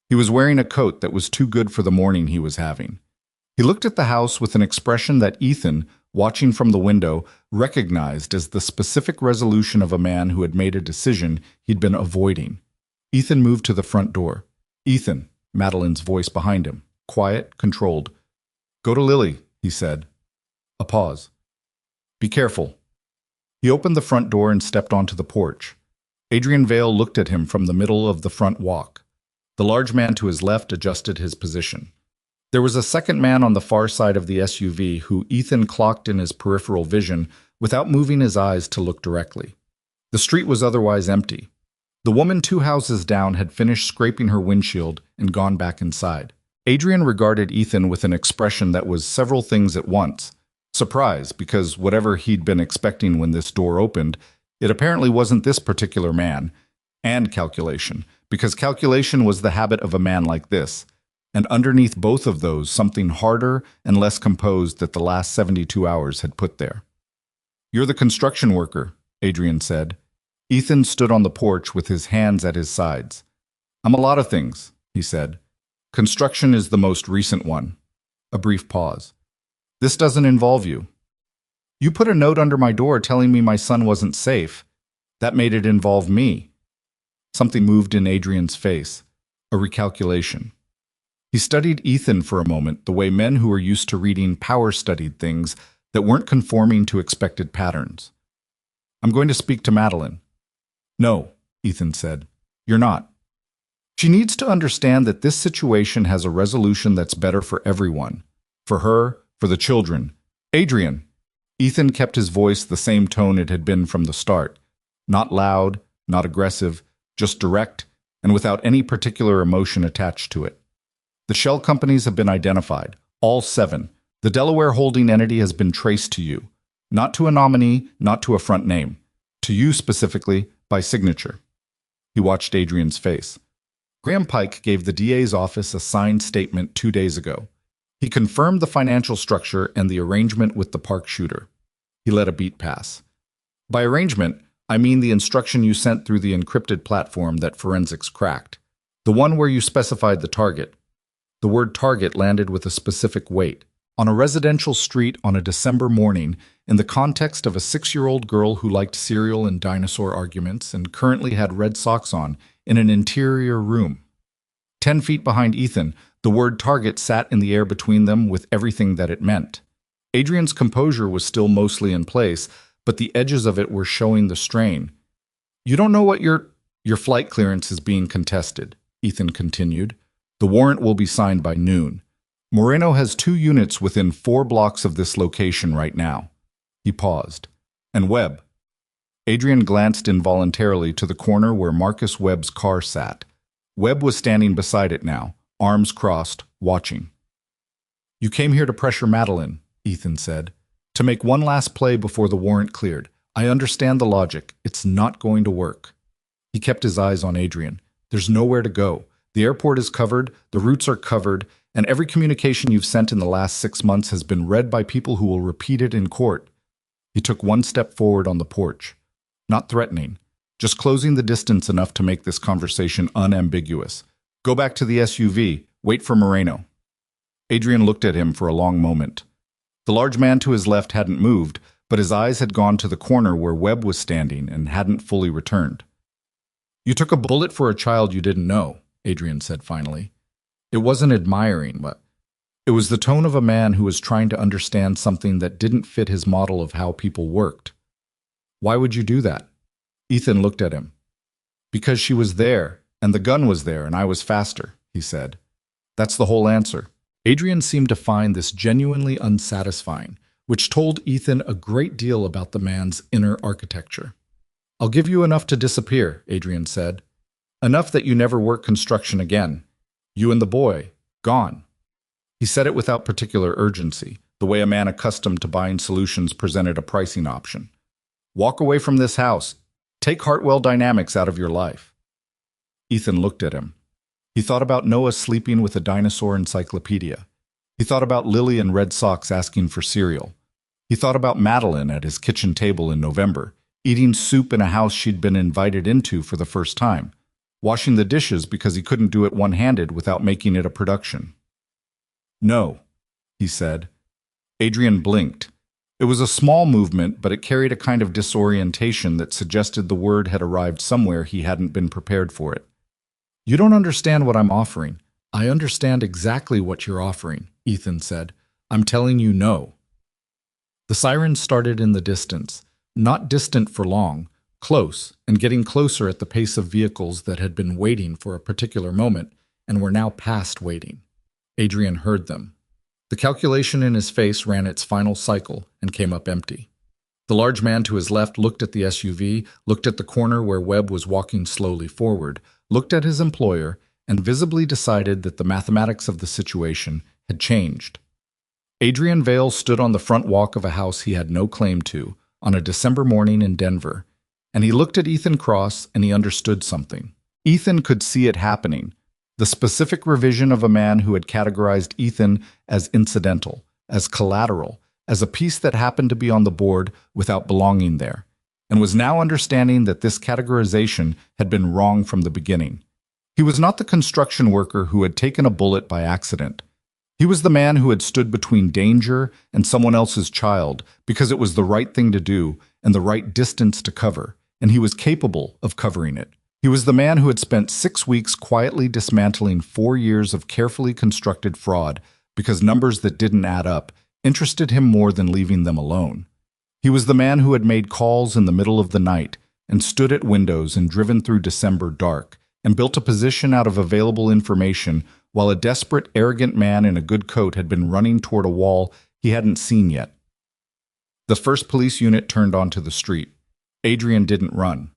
He was wearing a coat that was too good for the morning he was having. He looked at the house with an expression that Ethan, watching from the window, recognized as the specific resolution of a man who had made a decision he'd been avoiding. Ethan moved to the front door. Ethan, Madeline's voice behind him, quiet, controlled. Go to Lily, he said. A pause. Be careful. He opened the front door and stepped onto the porch. Adrian Vale looked at him from the middle of the front walk. The large man to his left adjusted his position. There was a second man on the far side of the SUV who Ethan clocked in his peripheral vision without moving his eyes to look directly. The street was otherwise empty. The woman 2 houses down had finished scraping her windshield and gone back inside. Adrian regarded Ethan with an expression that was several things at once. Surprise, because whatever he'd been expecting when this door opened, it apparently wasn't this particular man. And calculation, because calculation was the habit of a man like this. And underneath both of those, something harder and less composed that the last 72 hours had put there. You're the construction worker, Adrian said. Ethan stood on the porch with his hands at his sides. I'm a lot of things, he said. Construction is the most recent one. A brief pause. This doesn't involve you. You put a note under my door telling me my son wasn't safe. That made it involve me. Something moved in Adrian's face. A recalculation. He studied Ethan for a moment the way men who were used to reading power-studied things that weren't conforming to expected patterns. I'm going to speak to Madeline. No, Ethan said. You're not. She needs to understand that this situation has a resolution that's better for everyone. For her, for the children. Adrian. Ethan kept his voice the same tone it had been from the start. Not loud, not aggressive, just direct, and without any particular emotion attached to it. The shell companies have been identified, all 7. The Delaware holding entity has been traced to you. Not to a nominee, not to a front name. To you specifically, by signature. He watched Adrian's face. Graham Pike gave the DA's office a signed statement 2 days ago. He confirmed the financial structure and the arrangement with the park shooter. He let a beat pass. By arrangement, I mean the instruction you sent through the encrypted platform that forensics cracked. The one where you specified the target. The word target landed with a specific weight. On a residential street on a December morning, in the context of a 6-year-old girl who liked cereal and dinosaur arguments and currently had red socks on, in an interior room. 10 feet behind Ethan, the word target sat in the air between them with everything that it meant. Adrian's composure was still mostly in place, but the edges of it were showing the strain. You don't know what you're... Your flight clearance is being contested, Ethan continued. The warrant will be signed by noon. Moreno has 2 units within 4 blocks of this location right now. He paused. And Webb. Adrian glanced involuntarily to the corner where Marcus Webb's car sat. Webb was standing beside it now, arms crossed, watching. You came here to pressure Madeline, Ethan said. To make one last play before the warrant cleared. I understand the logic. It's not going to work. He kept his eyes on Adrian. There's nowhere to go. The airport is covered, the routes are covered, and every communication you've sent in the last 6 months has been read by people who will repeat it in court. He took one step forward on the porch. Not threatening, just closing the distance enough to make this conversation unambiguous. Go back to the SUV. Wait for Moreno. Adrian looked at him for a long moment. The large man to his left hadn't moved, but his eyes had gone to the corner where Webb was standing and hadn't fully returned. You took a bullet for a child you didn't know, Adrian said finally. It wasn't admiring, but it was the tone of a man who was trying to understand something that didn't fit his model of how people worked. Why would you do that? Ethan looked at him. Because she was there, and the gun was there, and I was faster, he said. That's the whole answer. Adrian seemed to find this genuinely unsatisfying, which told Ethan a great deal about the man's inner architecture. I'll give you enough to disappear, Adrian said. Enough that you never work construction again. You and the boy, gone. He said it without particular urgency, the way a man accustomed to buying solutions presented a pricing option. Walk away from this house. Take Hartwell Dynamics out of your life. Ethan looked at him. He thought about Noah sleeping with a dinosaur encyclopedia. He thought about Lily in red socks asking for cereal. He thought about Madeline at his kitchen table in November, eating soup in a house she'd been invited into for the first time, washing the dishes because he couldn't do it one-handed without making it a production. No, he said. Adrian blinked. It was a small movement, but it carried a kind of disorientation that suggested the word had arrived somewhere he hadn't been prepared for it. You don't understand what I'm offering. I understand exactly what you're offering, Ethan said. I'm telling you no. The sirens started in the distance, not distant for long, close, and getting closer at the pace of vehicles that had been waiting for a particular moment and were now past waiting. Adrian heard them. The calculation in his face ran its final cycle and came up empty. The large man to his left looked at the SUV, looked at the corner where Webb was walking slowly forward, looked at his employer, and visibly decided that the mathematics of the situation had changed. Adrian Vale stood on the front walk of a house he had no claim to, on a December morning in Denver, and he looked at Ethan Cross and he understood something. Ethan could see it happening. The specific revision of a man who had categorized Ethan as incidental, as collateral, as a piece that happened to be on the board without belonging there, and was now understanding that this categorization had been wrong from the beginning. He was not the construction worker who had taken a bullet by accident. He was the man who had stood between danger and someone else's child because it was the right thing to do and the right distance to cover, and he was capable of covering it. He was the man who had spent 6 weeks quietly dismantling 4 years of carefully constructed fraud because numbers that didn't add up interested him more than leaving them alone. He was the man who had made calls in the middle of the night and stood at windows and driven through December dark and built a position out of available information while a desperate, arrogant man in a good coat had been running toward a wall he hadn't seen yet. The first police unit turned onto the street. Adrian didn't run.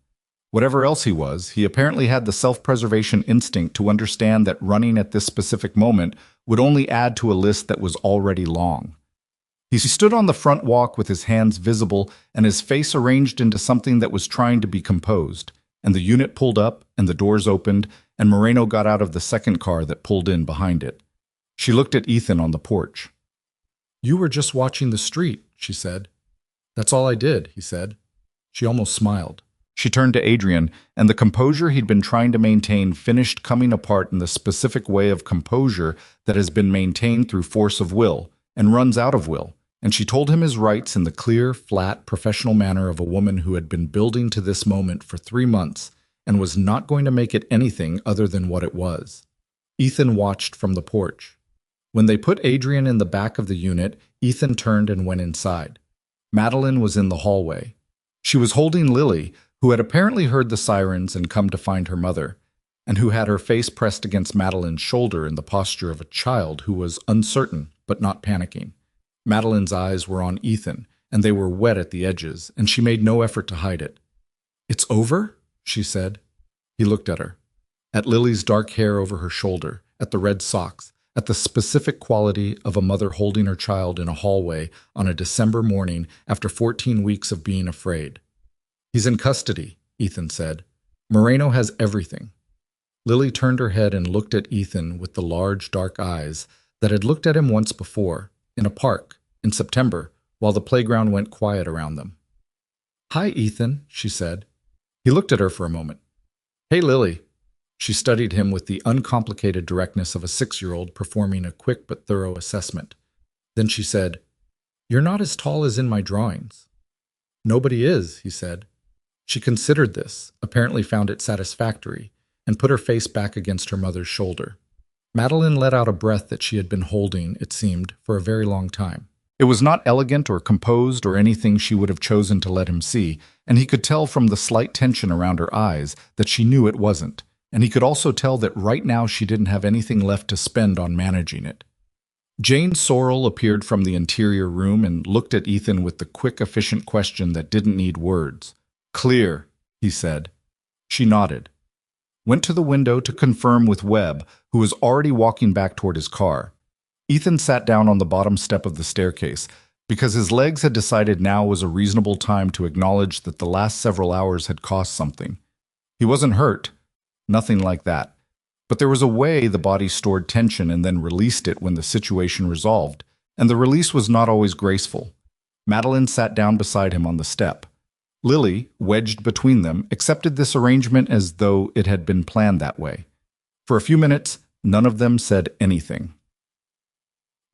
Whatever else he was, he apparently had the self-preservation instinct to understand that running at this specific moment would only add to a list that was already long. He stood on the front walk with his hands visible and his face arranged into something that was trying to be composed, and the unit pulled up and the doors opened, and Moreno got out of the second car that pulled in behind it. She looked at Ethan on the porch. You were just watching the street, she said. That's all I did, he said. She almost smiled. She turned to Adrian, and the composure he'd been trying to maintain finished coming apart in the specific way of composure that has been maintained through force of will, and runs out of will, and she told him his rights in the clear, flat, professional manner of a woman who had been building to this moment for 3 months and was not going to make it anything other than what it was. Ethan watched from the porch. When they put Adrian in the back of the unit, Ethan turned and went inside. Madeline was in the hallway. She was holding Lily, who had apparently heard the sirens and come to find her mother, and who had her face pressed against Madeline's shoulder in the posture of a child who was uncertain but not panicking. Madeline's eyes were on Ethan, and they were wet at the edges, and she made no effort to hide it. "It's over?" she said. He looked at her, at Lily's dark hair over her shoulder, at the red socks, at the specific quality of a mother holding her child in a hallway on a December morning after 14 weeks of being afraid. "He's in custody," Ethan said. "Moreno has everything." Lily turned her head and looked at Ethan with the large, dark eyes that had looked at him once before, in a park, in September, while the playground went quiet around them. "Hi, Ethan," she said. He looked at her for a moment. "Hey, Lily." She studied him with the uncomplicated directness of a 6-year-old performing a quick but thorough assessment. Then she said, "You're not as tall as in my drawings." "Nobody is," he said. She considered this, apparently found it satisfactory, and put her face back against her mother's shoulder. Madeline let out a breath that she had been holding, it seemed, for a very long time. It was not elegant or composed or anything she would have chosen to let him see, and he could tell from the slight tension around her eyes that she knew it wasn't, and he could also tell that right now she didn't have anything left to spend on managing it. Jane Sorrell appeared from the interior room and looked at Ethan with the quick, efficient question that didn't need words. "Clear," he said. She nodded. Went to the window to confirm with Webb, who was already walking back toward his car. Ethan sat down on the bottom step of the staircase, because his legs had decided now was a reasonable time to acknowledge that the last several hours had cost something. He wasn't hurt, nothing like that. But there was a way the body stored tension and then released it when the situation resolved, and the release was not always graceful. Madeline sat down beside him on the step. Lily, wedged between them, accepted this arrangement as though it had been planned that way. For a few minutes, none of them said anything.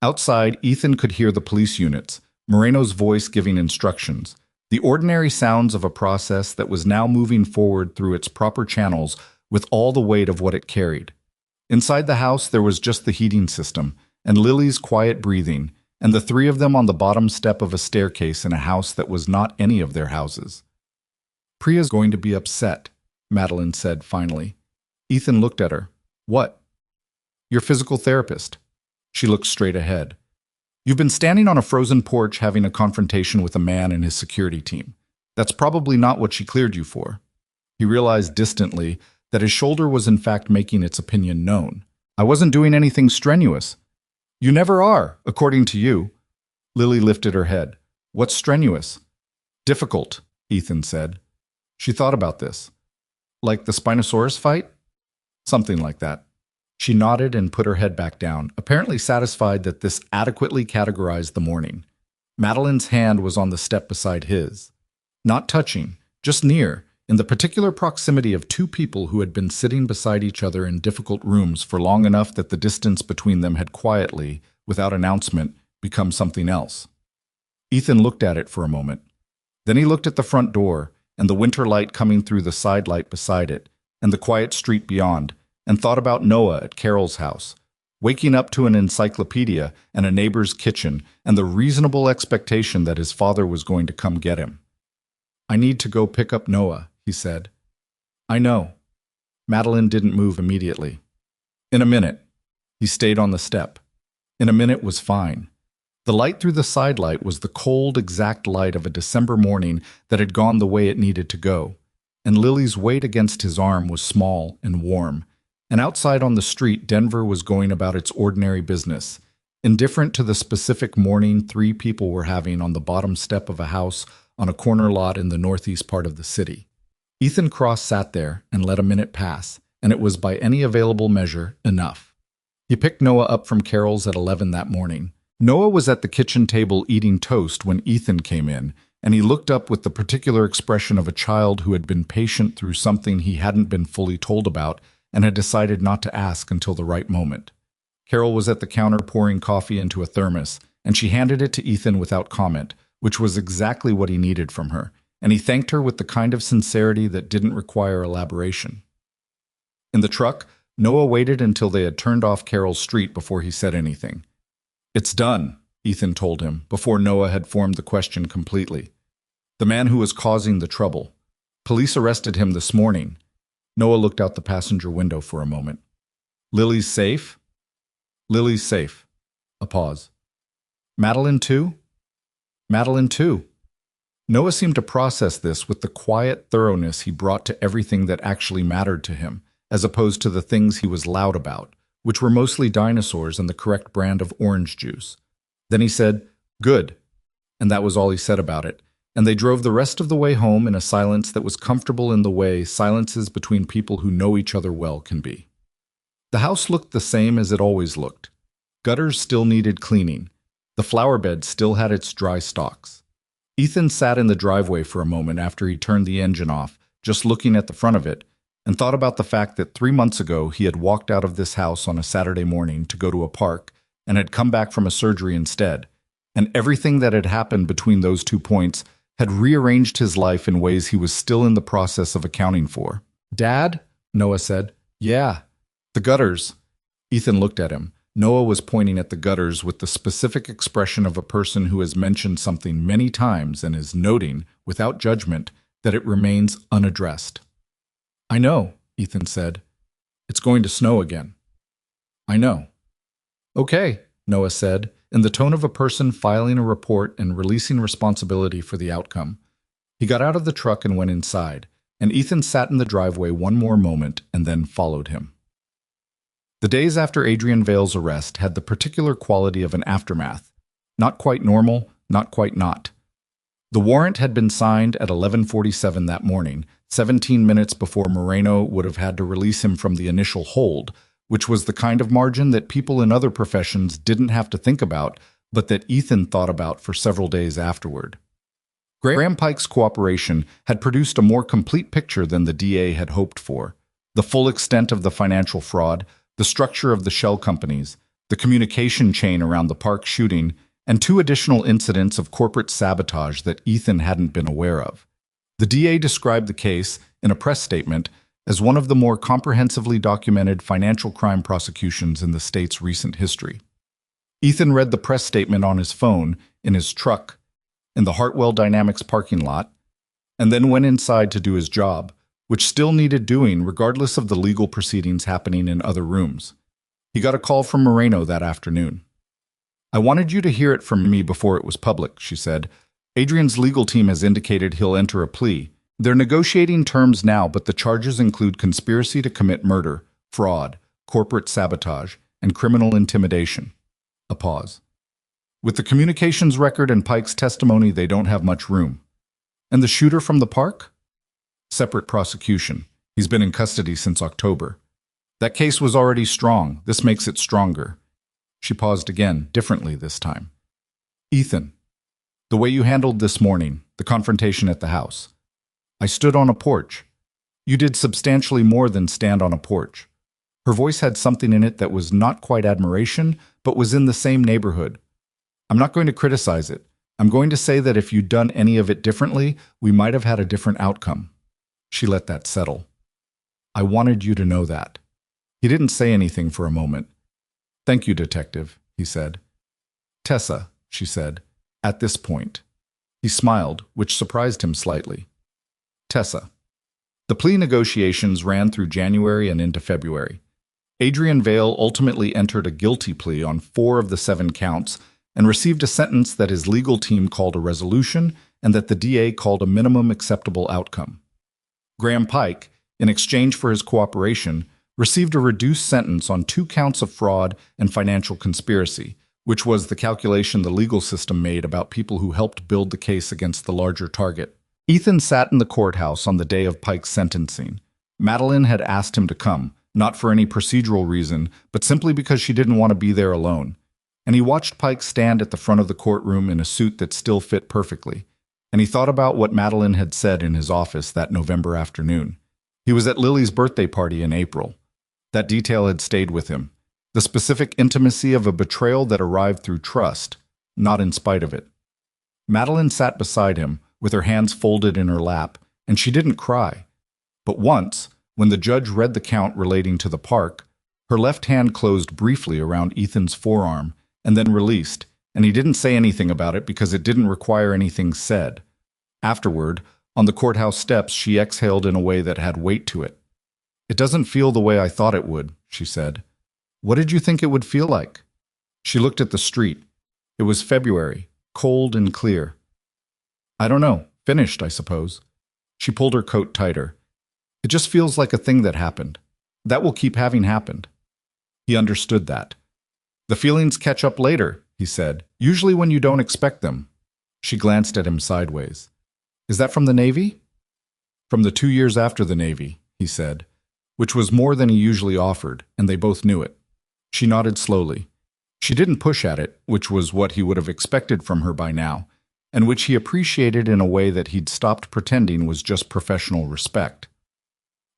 Outside, Ethan could hear the police units, Moreno's voice giving instructions, the ordinary sounds of a process that was now moving forward through its proper channels with all the weight of what it carried. Inside the house, there was just the heating system, and Lily's quiet breathing, and the three of them on the bottom step of a staircase in a house that was not any of their houses. "Priya's going to be upset," Madeline said finally. Ethan looked at her. "What?" "Your physical therapist." She looked straight ahead. "You've been standing on a frozen porch having a confrontation with a man and his security team. That's probably not what she cleared you for." He realized distantly that his shoulder was in fact making its opinion known. "I wasn't doing anything strenuous." "You never are, according to you." Lily lifted her head. "What's strenuous?" "Difficult," Ethan said. She thought about this. "Like the Spinosaurus fight?" "Something like that." She nodded and put her head back down, apparently satisfied that this adequately categorized the morning. Madeline's hand was on the step beside his. Not touching, just near, in the particular proximity of two people who had been sitting beside each other in difficult rooms for long enough that the distance between them had quietly, without announcement, become something else. Ethan looked at it for a moment. Then he looked at the front door, and the winter light coming through the side light beside it, and the quiet street beyond, and thought about Noah at Carol's house, waking up to an encyclopedia and a neighbor's kitchen, and the reasonable expectation that his father was going to come get him. "I need to go pick up Noah," he said. "I know." Madeline didn't move immediately. "In a minute." He stayed on the step. In a minute was fine. The light through the side light was the cold, exact light of a December morning that had gone the way it needed to go, and Lily's weight against his arm was small and warm, and outside on the street Denver was going about its ordinary business, indifferent to the specific morning three people were having on the bottom step of a house on a corner lot in the northeast part of the city. Ethan Cross sat there and let a minute pass, and it was by any available measure enough. He picked Noah up from Carol's at 11 that morning. Noah was at the kitchen table eating toast when Ethan came in, and he looked up with the particular expression of a child who had been patient through something he hadn't been fully told about and had decided not to ask until the right moment. Carol was at the counter pouring coffee into a thermos, and she handed it to Ethan without comment, which was exactly what he needed from her, and he thanked her with the kind of sincerity that didn't require elaboration. In the truck, Noah waited until they had turned off Carol's street before he said anything. "It's done," Ethan told him, before Noah had formed the question completely. "The man who was causing the trouble. Police arrested him this morning. Noah looked out the passenger window for a moment. Lily's safe? Lily's safe. A pause. Madeline too? Madeline too. Noah seemed to process this with the quiet thoroughness he brought to everything that actually mattered to him, as opposed to the things he was loud about, which were mostly dinosaurs and the correct brand of orange juice. Then he said, "Good." And that was all he said about it, and they drove the rest of the way home in a silence that was comfortable in the way silences between people who know each other well can be. The house looked the same as it always looked. Gutters still needed cleaning. The flower bed still had its dry stalks. Ethan sat in the driveway for a moment after he turned the engine off, just looking at the front of it, and thought about the fact that 3 months ago he had walked out of this house on a Saturday morning to go to a park and had come back from a surgery instead, and everything that had happened between those 2 points had rearranged his life in ways he was still in the process of accounting for. "Dad?" Noah said. "Yeah. The gutters." Ethan looked at him. Noah was pointing at the gutters with the specific expression of a person who has mentioned something many times and is noting, without judgment, that it remains unaddressed. "I know," Ethan said. "It's going to snow again." "I know." "Okay," Noah said, in the tone of a person filing a report and releasing responsibility for the outcome. He got out of the truck and went inside, and Ethan sat in the driveway one more moment and then followed him. The days after Adrian Vale's arrest had the particular quality of an aftermath. Not quite normal, not quite not. The warrant had been signed at 11:47 that morning, 17 minutes before Moreno would have had to release him from the initial hold, which was the kind of margin that people in other professions didn't have to think about, but that Ethan thought about for several days afterward. Graham Pike's cooperation had produced a more complete picture than the DA had hoped for. The full extent of the financial fraud, the structure of the shell companies, the communication chain around the park shooting, and 2 additional incidents of corporate sabotage that Ethan hadn't been aware of. The DA described the case, in a press statement, as one of the more comprehensively documented financial crime prosecutions in the state's recent history. Ethan read the press statement on his phone, in his truck, in the Hartwell Dynamics parking lot, and then went inside to do his job, which still needed doing regardless of the legal proceedings happening in other rooms. He got a call from Moreno that afternoon. "I wanted you to hear it from me before it was public," she said. "Adrian's legal team has indicated he'll enter a plea. They're negotiating terms now, but the charges include conspiracy to commit murder, fraud, corporate sabotage, and criminal intimidation." A pause. "With the communications record and Pike's testimony, they don't have much room." "And the shooter from the park?" "Separate prosecution. He's been in custody since October. That case was already strong. This makes it stronger." She paused again, differently this time. "Ethan, the way you handled this morning, the confrontation at the house. I stood on a porch. You did substantially more than stand on a porch." Her voice had something in it that was not quite admiration, but was in the same neighborhood. "I'm not going to criticize it. I'm going to say that if you'd done any of it differently, we might have had a different outcome." She let that settle. "I wanted you to know that." He didn't say anything for a moment. "Thank you, Detective," he said. "Tessa," she said, at this point. He smiled, which surprised him slightly. "Tessa." The plea negotiations ran through January and into February. Adrian Vale ultimately entered a guilty plea on 4 of the 7 counts and received a sentence that his legal team called a resolution and that the DA called a minimum acceptable outcome. Graham Pike, in exchange for his cooperation, received a reduced sentence on 2 counts of fraud and financial conspiracy, which was the calculation the legal system made about people who helped build the case against the larger target. Ethan sat in the courthouse on the day of Pike's sentencing. Madeline had asked him to come, not for any procedural reason, but simply because she didn't want to be there alone. And he watched Pike stand at the front of the courtroom in a suit that still fit perfectly. And he thought about what Madeline had said in his office that November afternoon. He was at Lily's birthday party in April. That detail had stayed with him. The specific intimacy of a betrayal that arrived through trust, not in spite of it. Madeline sat beside him, with her hands folded in her lap, and she didn't cry. But once, when the judge read the count relating to the park, her left hand closed briefly around Ethan's forearm and then released, and he didn't say anything about it because it didn't require anything said. Afterward, On the courthouse steps, she exhaled in a way that had weight to it. "It doesn't feel the way I thought it would," she said. "What did you think it would feel like?" She looked at the street. It was February, cold and clear. "I don't know. Finished, I suppose." She pulled her coat tighter. "It just feels like a thing that happened. That will keep having happened." He understood that. "The feelings catch up later," he said, "usually when you don't expect them." She glanced at him sideways. "Is that from the Navy?" "From the 2 years after the Navy," he said, which was more than he usually offered, and they both knew it. She nodded slowly. She didn't push at it, which was what he would have expected from her by now, and which he appreciated in a way that he'd stopped pretending was just professional respect.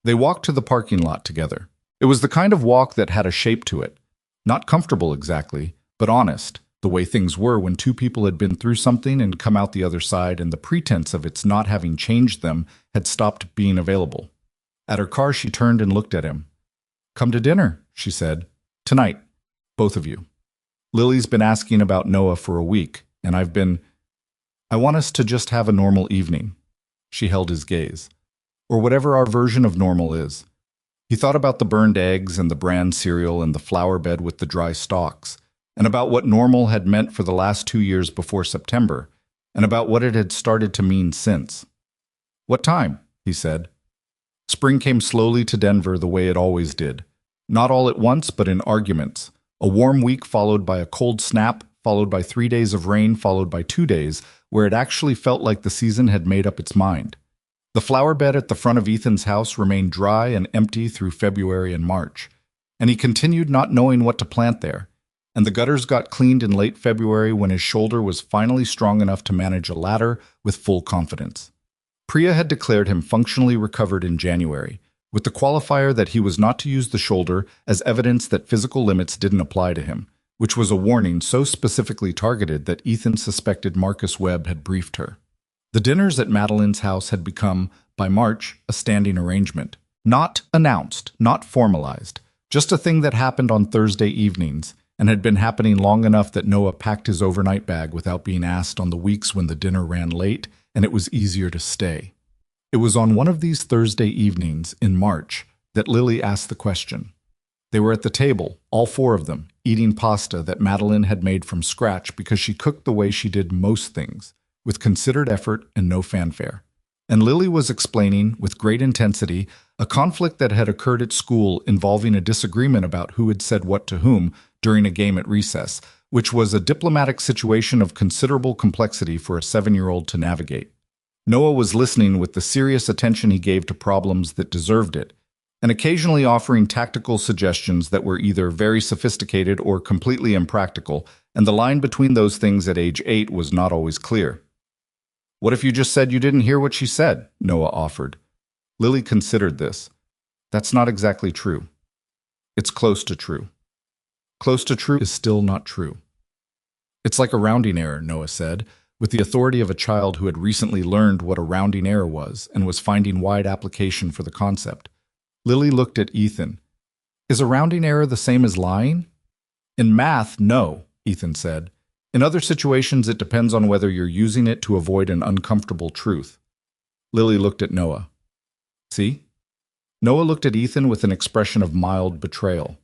They walked to the parking lot together. It was the kind of walk that had a shape to it. Not comfortable exactly, but honest, the way things were when two people had been through something and come out the other side, and the pretense of its not having changed them had stopped being available. At her car, she turned and looked at him. "Come to dinner," she said. "Tonight. Both of you. Lily's been asking about Noah for a week, and I want us to just have a normal evening." She held his gaze. "Or whatever our version of normal is." He thought about the burned eggs and the bran cereal and the flower bed with the dry stalks, and about what normal had meant for the last 2 years before September, and about what it had started to mean since. "What time?" he said. Spring came slowly to Denver the way it always did. Not all at once, but in arguments. A warm week followed by a cold snap, followed by 3 days of rain, followed by 2 days, where it actually felt like the season had made up its mind. The flower bed at the front of Ethan's house remained dry and empty through February and March, and he continued not knowing what to plant there. And the gutters got cleaned in late February when his shoulder was finally strong enough to manage a ladder with full confidence. Priya had declared him functionally recovered in January, with the qualifier that he was not to use the shoulder as evidence that physical limits didn't apply to him, which was a warning so specifically targeted that Ethan suspected Marcus Webb had briefed her. The dinners at Madeline's house had become, by March, a standing arrangement. Not announced, not formalized, just a thing that happened on Thursday evenings, and had been happening long enough that Noah packed his overnight bag without being asked on the weeks when the dinner ran late and it was easier to stay. It was on one of these Thursday evenings in March that Lily asked the question. They were at the table, all 4 of them, eating pasta that Madeline had made from scratch because she cooked the way she did most things, with considered effort and no fanfare. And Lily was explaining, with great intensity, a conflict that had occurred at school involving a disagreement about who had said what to whom during a game at recess, which was a diplomatic situation of considerable complexity for a 7-year-old to navigate. Noah was listening with the serious attention he gave to problems that deserved it, and occasionally offering tactical suggestions that were either very sophisticated or completely impractical, and the line between those things at age 8 was not always clear. "What if you just said you didn't hear what she said?" Noah offered. Lily considered this. "That's not exactly true. It's close to true. Close to true is still not true." "It's like a rounding error," Noah said, with the authority of a child who had recently learned what a rounding error was and was finding wide application for the concept. Lily looked at Ethan. "Is a rounding error the same as lying?" "In math, no," Ethan said. "In other situations, it depends on whether you're using it to avoid an uncomfortable truth." Lily looked at Noah. "See?" Noah looked at Ethan with an expression of mild betrayal.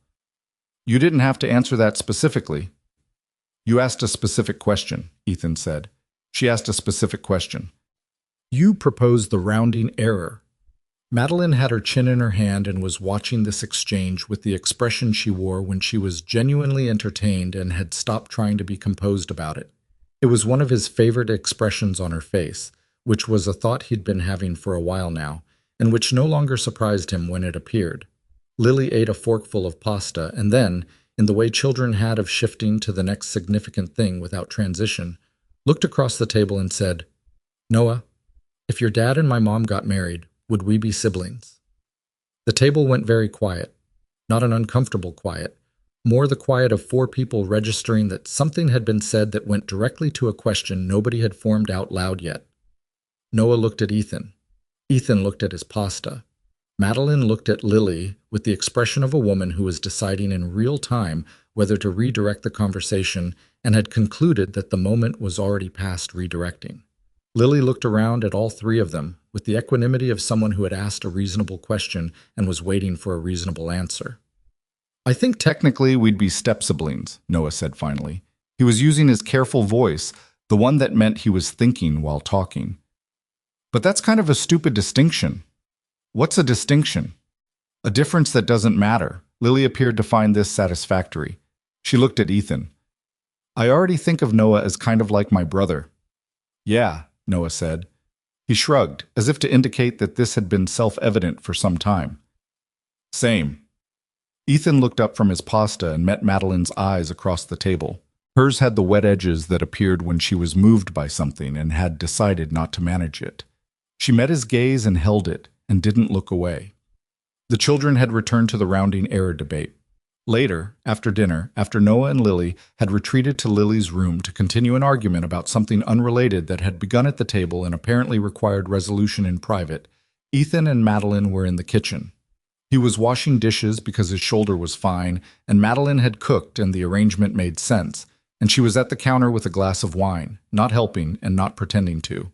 "You didn't have to answer that specifically." "You asked a specific question," Ethan said. She asked a specific question. "You proposed the rounding error." Madeline had her chin in her hand and was watching this exchange with the expression she wore when she was genuinely entertained and had stopped trying to be composed about it. It was one of his favorite expressions on her face, which was a thought he'd been having for a while now, and which no longer surprised him when it appeared. Lily ate a forkful of pasta and then, in the way children had of shifting to the next significant thing without transition, looked across the table and said, "Noah, if your dad and my mom got married, would we be siblings?" The table went very quiet, not an uncomfortable quiet, more the quiet of 4 people registering that something had been said that went directly to a question nobody had formed out loud yet. Noah looked at Ethan. Ethan looked at his pasta. Madeline looked at Lily with the expression of a woman who was deciding in real time whether to redirect the conversation and had concluded that the moment was already past redirecting. Lily looked around at all three of them with the equanimity of someone who had asked a reasonable question and was waiting for a reasonable answer. I think technically we'd be step-siblings, Noah said finally. He was using his careful voice, the one that meant he was thinking while talking. But that's kind of a stupid distinction. What's a distinction? A difference that doesn't matter. Lily appeared to find this satisfactory. She looked at Ethan. I already think of Noah as kind of like my brother. Yeah, Noah said. He shrugged, as if to indicate that this had been self-evident for some time. Same. Ethan looked up from his pasta and met Madeline's eyes across the table. Hers had the wet edges that appeared when she was moved by something and had decided not to manage it. She met his gaze and held it, and didn't look away. The children had returned to the rounding error debate. Later, after dinner, after Noah and Lily had retreated to Lily's room to continue an argument about something unrelated that had begun at the table and apparently required resolution in private, Ethan and Madeline were in the kitchen. He was washing dishes because his shoulder was fine, and Madeline had cooked and the arrangement made sense, and she was at the counter with a glass of wine, not helping and not pretending to.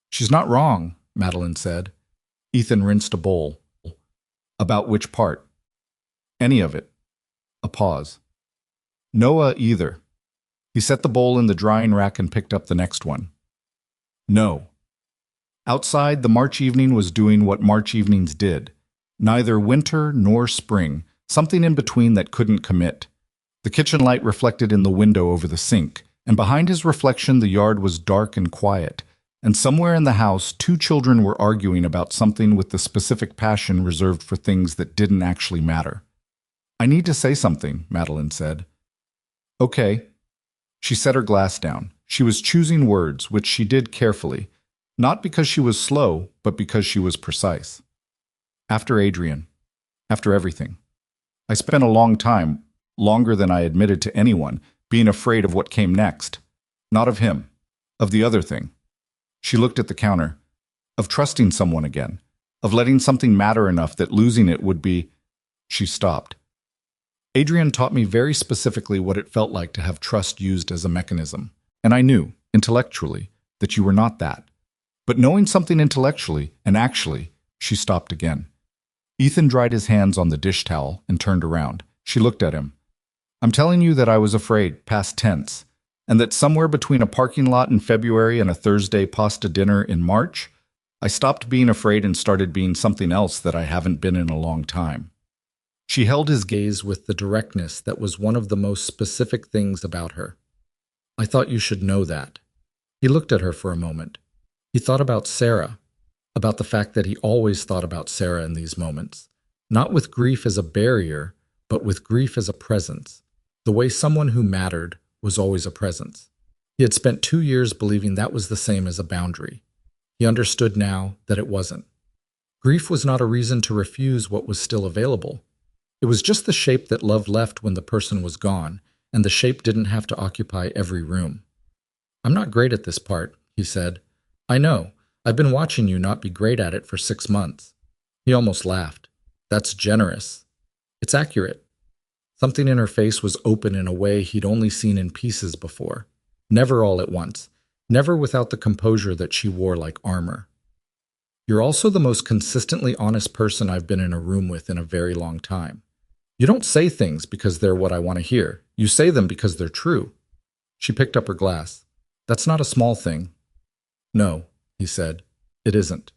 She's not wrong, Madeline said. Ethan rinsed a bowl. About which part? Any of it. A pause. Noah either. He set the bowl in the drying rack and picked up the next one. No. Outside, the March evening was doing what March evenings did. Neither winter nor spring, something in between that couldn't commit. The kitchen light reflected in the window over the sink, and behind his reflection the yard was dark and quiet, and somewhere in the house 2 children were arguing about something with the specific passion reserved for things that didn't actually matter. I need to say something, Madeline said. Okay. She set her glass down. She was choosing words, which she did carefully, not because she was slow, but because she was precise. After Adrian. After everything. I spent a long time, longer than I admitted to anyone, being afraid of what came next. Not of him. Of the other thing. She looked at the counter. Of trusting someone again. Of letting something matter enough that losing it would be... She stopped. Adrian taught me very specifically what it felt like to have trust used as a mechanism. And I knew, intellectually, that you were not that. But knowing something intellectually, and actually, she stopped again. Ethan dried his hands on the dish towel and turned around. She looked at him. I'm telling you that I was afraid, past tense, and that somewhere between a parking lot in February and a Thursday pasta dinner in March, I stopped being afraid and started being something else that I haven't been in a long time. She held his gaze with the directness that was one of the most specific things about her. I thought you should know that. He looked at her for a moment. He thought about Sarah, about the fact that he always thought about Sarah in these moments, not with grief as a barrier, but with grief as a presence, the way someone who mattered was always a presence. He had spent 2 years believing that was the same as a boundary. He understood now that it wasn't. Grief was not a reason to refuse what was still available. It was just the shape that love left when the person was gone, and the shape didn't have to occupy every room. I'm not great at this part, he said. I know. I've been watching you not be great at it for 6 months. He almost laughed. That's generous. It's accurate. Something in her face was open in a way he'd only seen in pieces before. Never all at once. Never without the composure that she wore like armor. You're also the most consistently honest person I've been in a room with in a very long time. You don't say things because they're what I want to hear. You say them because they're true. She picked up her glass. That's not a small thing. No, he said. It isn't.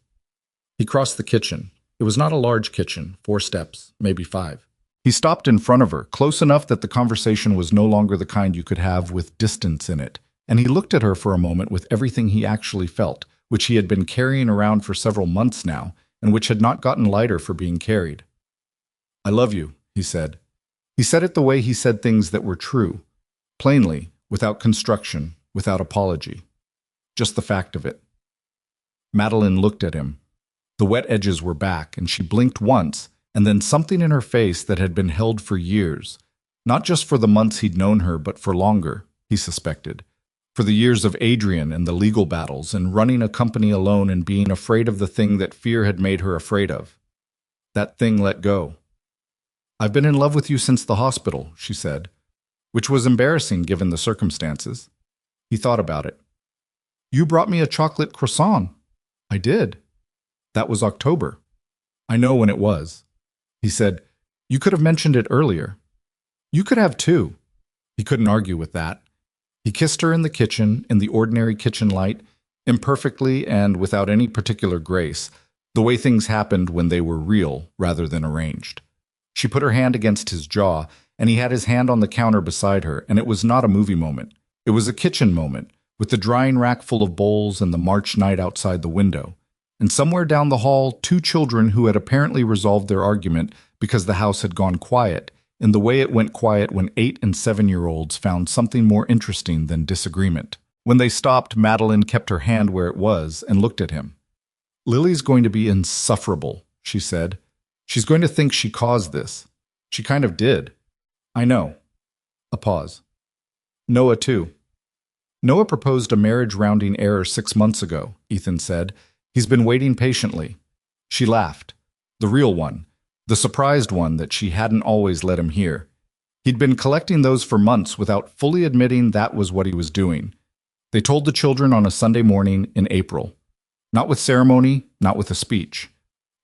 He crossed the kitchen. It was not a large kitchen, 4 steps, maybe 5. He stopped in front of her, close enough that the conversation was no longer the kind you could have with distance in it, and he looked at her for a moment with everything he actually felt, which he had been carrying around for several months now, and which had not gotten lighter for being carried. I love you, he said. He said it the way he said things that were true, plainly, without construction, without apology. Just the fact of it. Madeline looked at him. The wet edges were back, and she blinked once, and then something in her face that had been held for years, not just for the months he'd known her, but for longer, he suspected, for the years of Adrian and the legal battles and running a company alone and being afraid of the thing that fear had made her afraid of. That thing let go. I've been in love with you since the hospital, she said, which was embarrassing given the circumstances. He thought about it. You brought me a chocolate croissant. I did. That was October. I know when it was. He said, You could have mentioned it earlier. You could have too. He couldn't argue with that. He kissed her in the kitchen, in the ordinary kitchen light, imperfectly and without any particular grace, the way things happened when they were real rather than arranged. She put her hand against his jaw, and he had his hand on the counter beside her, and it was not a movie moment. It was a kitchen moment, with the drying rack full of bowls and the March night outside the window. And somewhere down the hall, two children who had apparently resolved their argument because the house had gone quiet, in the way it went quiet when 8- and 7-year-olds found something more interesting than disagreement. When they stopped, Madeline kept her hand where it was and looked at him. Lily's going to be insufferable, she said. She's going to think she caused this. She kind of did. I know. A pause. Noah, too. Noah proposed a marriage-rounding error 6 months ago, Ethan said. He's been waiting patiently. She laughed. The real one. The surprised one that she hadn't always let him hear. He'd been collecting those for months without fully admitting that was what he was doing. They told the children on a Sunday morning in April. Not with ceremony, not with a speech.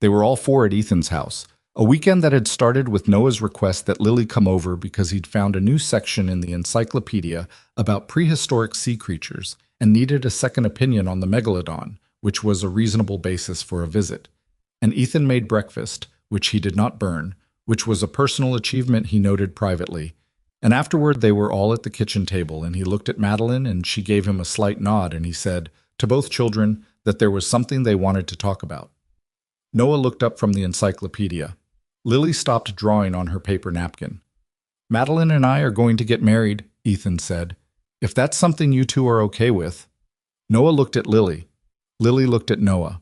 They were all four at Ethan's house, a weekend that had started with Noah's request that Lily come over because he'd found a new section in the encyclopedia about prehistoric sea creatures and needed a second opinion on the megalodon, which was a reasonable basis for a visit. And Ethan made breakfast, which he did not burn, which was a personal achievement he noted privately. And afterward they were all at the kitchen table, and he looked at Madeline, and she gave him a slight nod, and he said, to both children, that there was something they wanted to talk about. Noah looked up from the encyclopedia. Lily stopped drawing on her paper napkin. Madeline and I are going to get married, Ethan said. If that's something you two are okay with. Noah looked at Lily. Lily looked at Noah.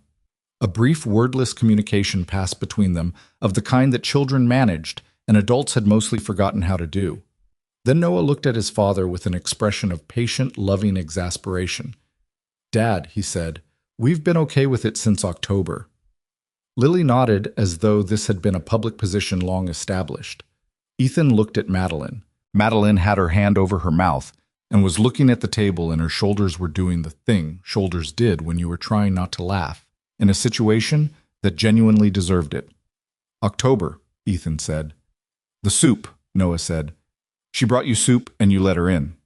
A brief, wordless communication passed between them, of the kind that children managed and adults had mostly forgotten how to do. Then Noah looked at his father with an expression of patient, loving exasperation. Dad, he said, we've been okay with it since October. Lily nodded as though this had been a public position long established. Ethan looked at Madeline. Madeline had her hand over her mouth and was looking at the table, and her shoulders were doing the thing shoulders did when you were trying not to laugh, in a situation that genuinely deserved it. October, Ethan said. The soup, Noah said. She brought you soup and you let her in.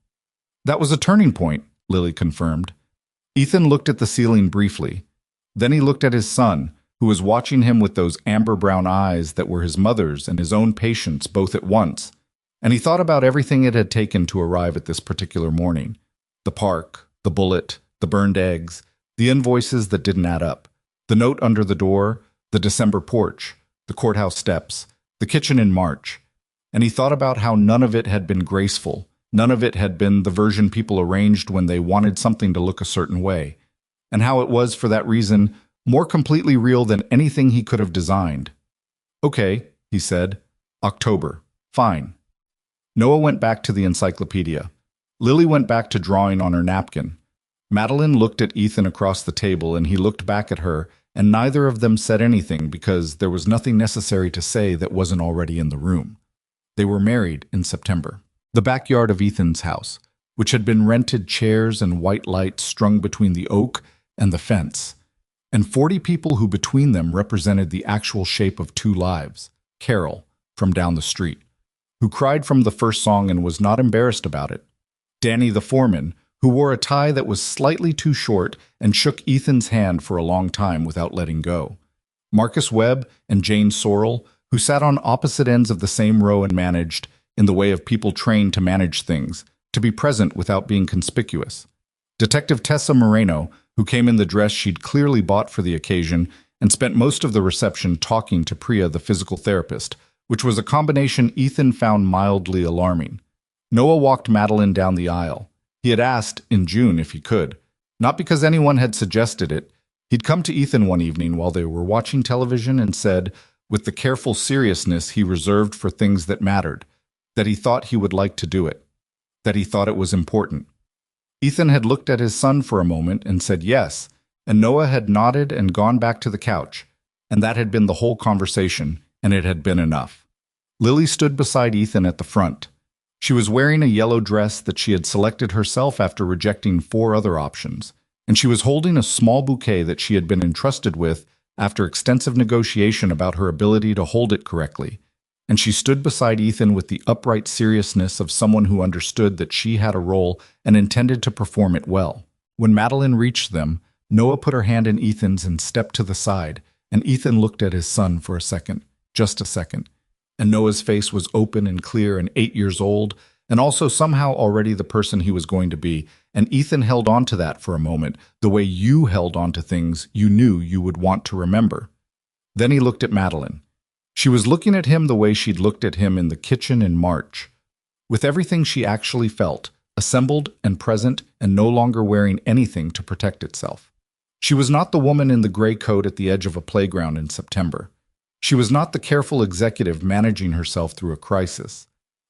That was a turning point, Lily confirmed. Ethan looked at the ceiling briefly. Then he looked at his son, who was watching him with those amber-brown eyes that were his mother's and his own patience both at once, and he thought about everything it had taken to arrive at this particular morning. The park, the bullet, the burned eggs, the invoices that didn't add up, the note under the door, the December porch, the courthouse steps, the kitchen in March, and he thought about how none of it had been graceful, none of it had been the version people arranged when they wanted something to look a certain way, and how it was, for that reason, more completely real than anything he could have designed. Okay, he said. October. Fine. Noah went back to the encyclopedia. Lily went back to drawing on her napkin. Madeline looked at Ethan across the table, and he looked back at her, and neither of them said anything because there was nothing necessary to say that wasn't already in the room. They were married in September. The backyard of Ethan's house, which had been rented chairs and white lights strung between the oak and the fence, and 40 people who between them represented the actual shape of two lives. Carol, from down the street, who cried from the first song and was not embarrassed about it. Danny the foreman, who wore a tie that was slightly too short and shook Ethan's hand for a long time without letting go. Marcus Webb and Jane Sorrell, who sat on opposite ends of the same row and managed, in the way of people trained to manage things, to be present without being conspicuous. Detective Tessa Moreno, who came in the dress she'd clearly bought for the occasion and spent most of the reception talking to Priya, the physical therapist, which was a combination Ethan found mildly alarming. Noah walked Madeline down the aisle. He had asked, in June, if he could. Not because anyone had suggested it. He'd come to Ethan one evening while they were watching television and said, with the careful seriousness he reserved for things that mattered, that he thought he would like to do it, that he thought it was important. Ethan had looked at his son for a moment and said yes, and Noah had nodded and gone back to the couch, and that had been the whole conversation, and it had been enough. Lily stood beside Ethan at the front. She was wearing a yellow dress that she had selected herself after rejecting 4 other options, and she was holding a small bouquet that she had been entrusted with after extensive negotiation about her ability to hold it correctly. And she stood beside Ethan with the upright seriousness of someone who understood that she had a role and intended to perform it well. When Madeline reached them, Noah put her hand in Ethan's and stepped to the side, and Ethan looked at his son for a second, just a second. And Noah's face was open and clear and 8 years old, and also somehow already the person he was going to be. And Ethan held on to that for a moment, the way you held on to things you knew you would want to remember. Then he looked at Madeline. She was looking at him the way she'd looked at him in the kitchen in March, with everything she actually felt, assembled and present and no longer wearing anything to protect itself. She was not the woman in the gray coat at the edge of a playground in September. She was not the careful executive managing herself through a crisis.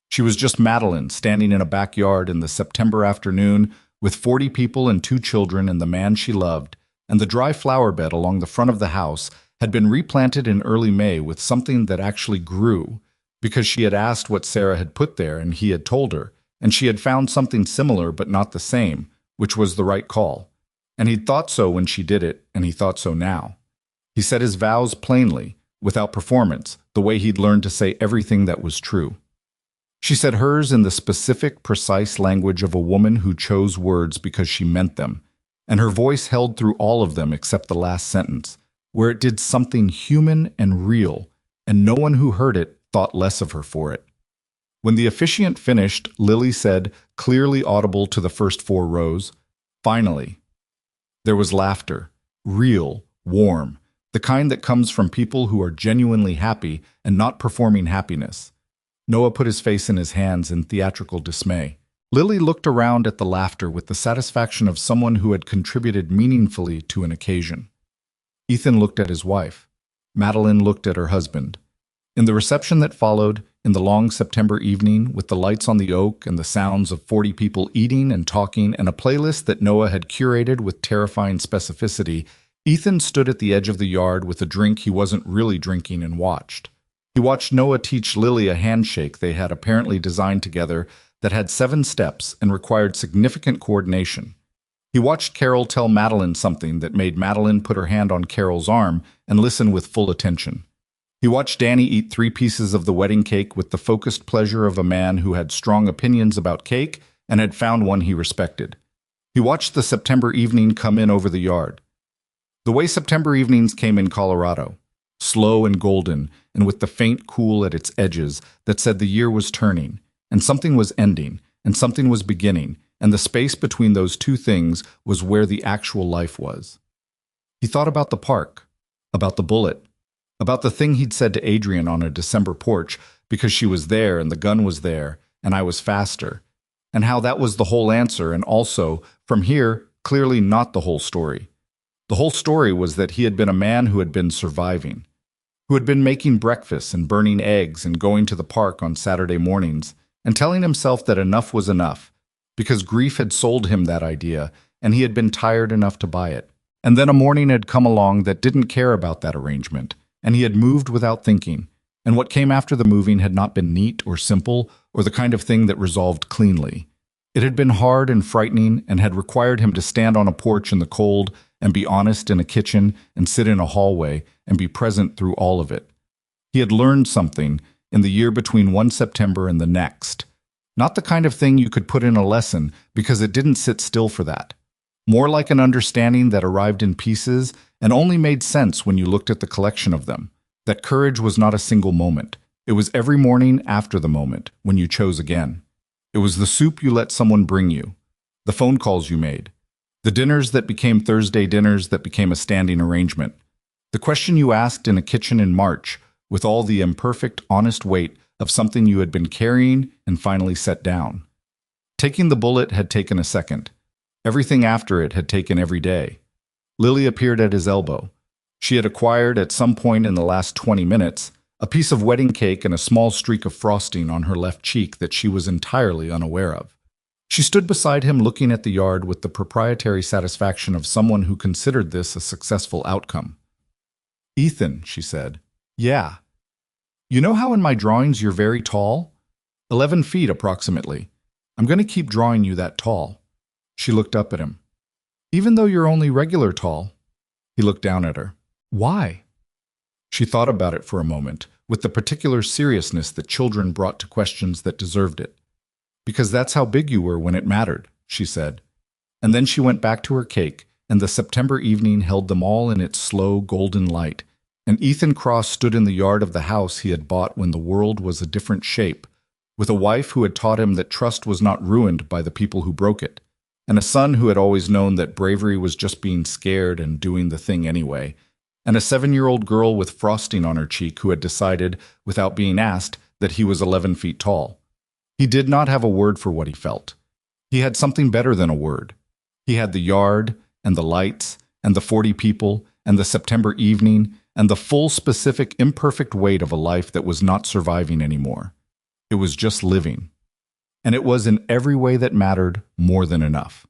She was just Madeline standing in a backyard in the September afternoon with 40 people and 2 children and the man she loved, and the dry flower bed along the front of the house had been replanted in early May with something that actually grew, because she had asked what Sarah had put there and he had told her, and she had found something similar but not the same, which was the right call. And he'd thought so when she did it, and he thought so now. He said his vows plainly, without performance, the way he'd learned to say everything that was true. She said hers in the specific, precise language of a woman who chose words because she meant them, and her voice held through all of them except the last sentence, where it did something human and real, and no one who heard it thought less of her for it. When the officiant finished, Lily said, clearly audible to the first 4 rows, "Finally." There was laughter, real, warm, the kind that comes from people who are genuinely happy and not performing happiness. Noah put his face in his hands in theatrical dismay. Lily looked around at the laughter with the satisfaction of someone who had contributed meaningfully to an occasion. Ethan looked at his wife. Madeline looked at her husband. In the reception that followed, in the long September evening, with the lights on the oak and the sounds of 40 people eating and talking and a playlist that Noah had curated with terrifying specificity, Ethan stood at the edge of the yard with a drink he wasn't really drinking and watched. He watched Noah teach Lily a handshake they had apparently designed together that had 7 steps and required significant coordination. He watched Carol tell Madeline something that made Madeline put her hand on Carol's arm and listen with full attention. He watched Danny eat 3 pieces of the wedding cake with the focused pleasure of a man who had strong opinions about cake and had found one he respected. He watched the September evening come in over the yard. The way September evenings came in Colorado, slow and golden, and with the faint cool at its edges that said the year was turning, and something was ending, and something was beginning, and the space between those 2 things was where the actual life was. He thought about the park, about the bullet, about the thing he'd said to Adrian on a December porch because she was there and the gun was there and I was faster, and how that was the whole answer, and also, from here, clearly not the whole story. The whole story was that he had been a man who had been surviving, who had been making breakfast and burning eggs and going to the park on Saturday mornings and telling himself that enough was enough, because grief had sold him that idea and he had been tired enough to buy it. And then a morning had come along that didn't care about that arrangement, and he had moved without thinking, and what came after the moving had not been neat or simple or the kind of thing that resolved cleanly. It had been hard and frightening and had required him to stand on a porch in the cold and be honest in a kitchen and sit in a hallway and be present through all of it. He had learned something in the year between one September and the next. Not the kind of thing you could put in a lesson because it didn't sit still for that. More like an understanding that arrived in pieces and only made sense when you looked at the collection of them. That courage was not a single moment. It was every morning after the moment, when you chose again. It was the soup you let someone bring you, the phone calls you made, the dinners that became Thursday dinners that became a standing arrangement, the question you asked in a kitchen in March, with all the imperfect, honest weight of something you had been carrying and finally set down. Taking the bullet had taken a second. Everything after it had taken every day. Lily appeared at his elbow. She had acquired, at some point in the last 20 minutes, a piece of wedding cake and a small streak of frosting on her left cheek that she was entirely unaware of. She stood beside him looking at the yard with the proprietary satisfaction of someone who considered this a successful outcome. "Ethan," she said. "Yeah. You know how in my drawings you're very tall? 11 feet approximately. I'm going to keep drawing you that tall." She looked up at him. Even though you're only regular tall. He looked down at her. Why? She thought about it for a moment, with the particular seriousness that children brought to questions that deserved it. Because that's how big you were when it mattered, she said. And then she went back to her cake, and the September evening held them all in its slow golden light, and Ethan Cross stood in the yard of the house he had bought when the world was a different shape, with a wife who had taught him that trust was not ruined by the people who broke it, and a son who had always known that bravery was just being scared and doing the thing anyway, and a 7-year-old girl with frosting on her cheek who had decided, without being asked, that he was 11 feet tall. He did not have a word for what he felt. He had something better than a word. He had the yard, and the lights, and the 40 people, and the September evening, and the full, specific, imperfect weight of a life that was not surviving anymore. It was just living. And it was in every way that mattered more than enough.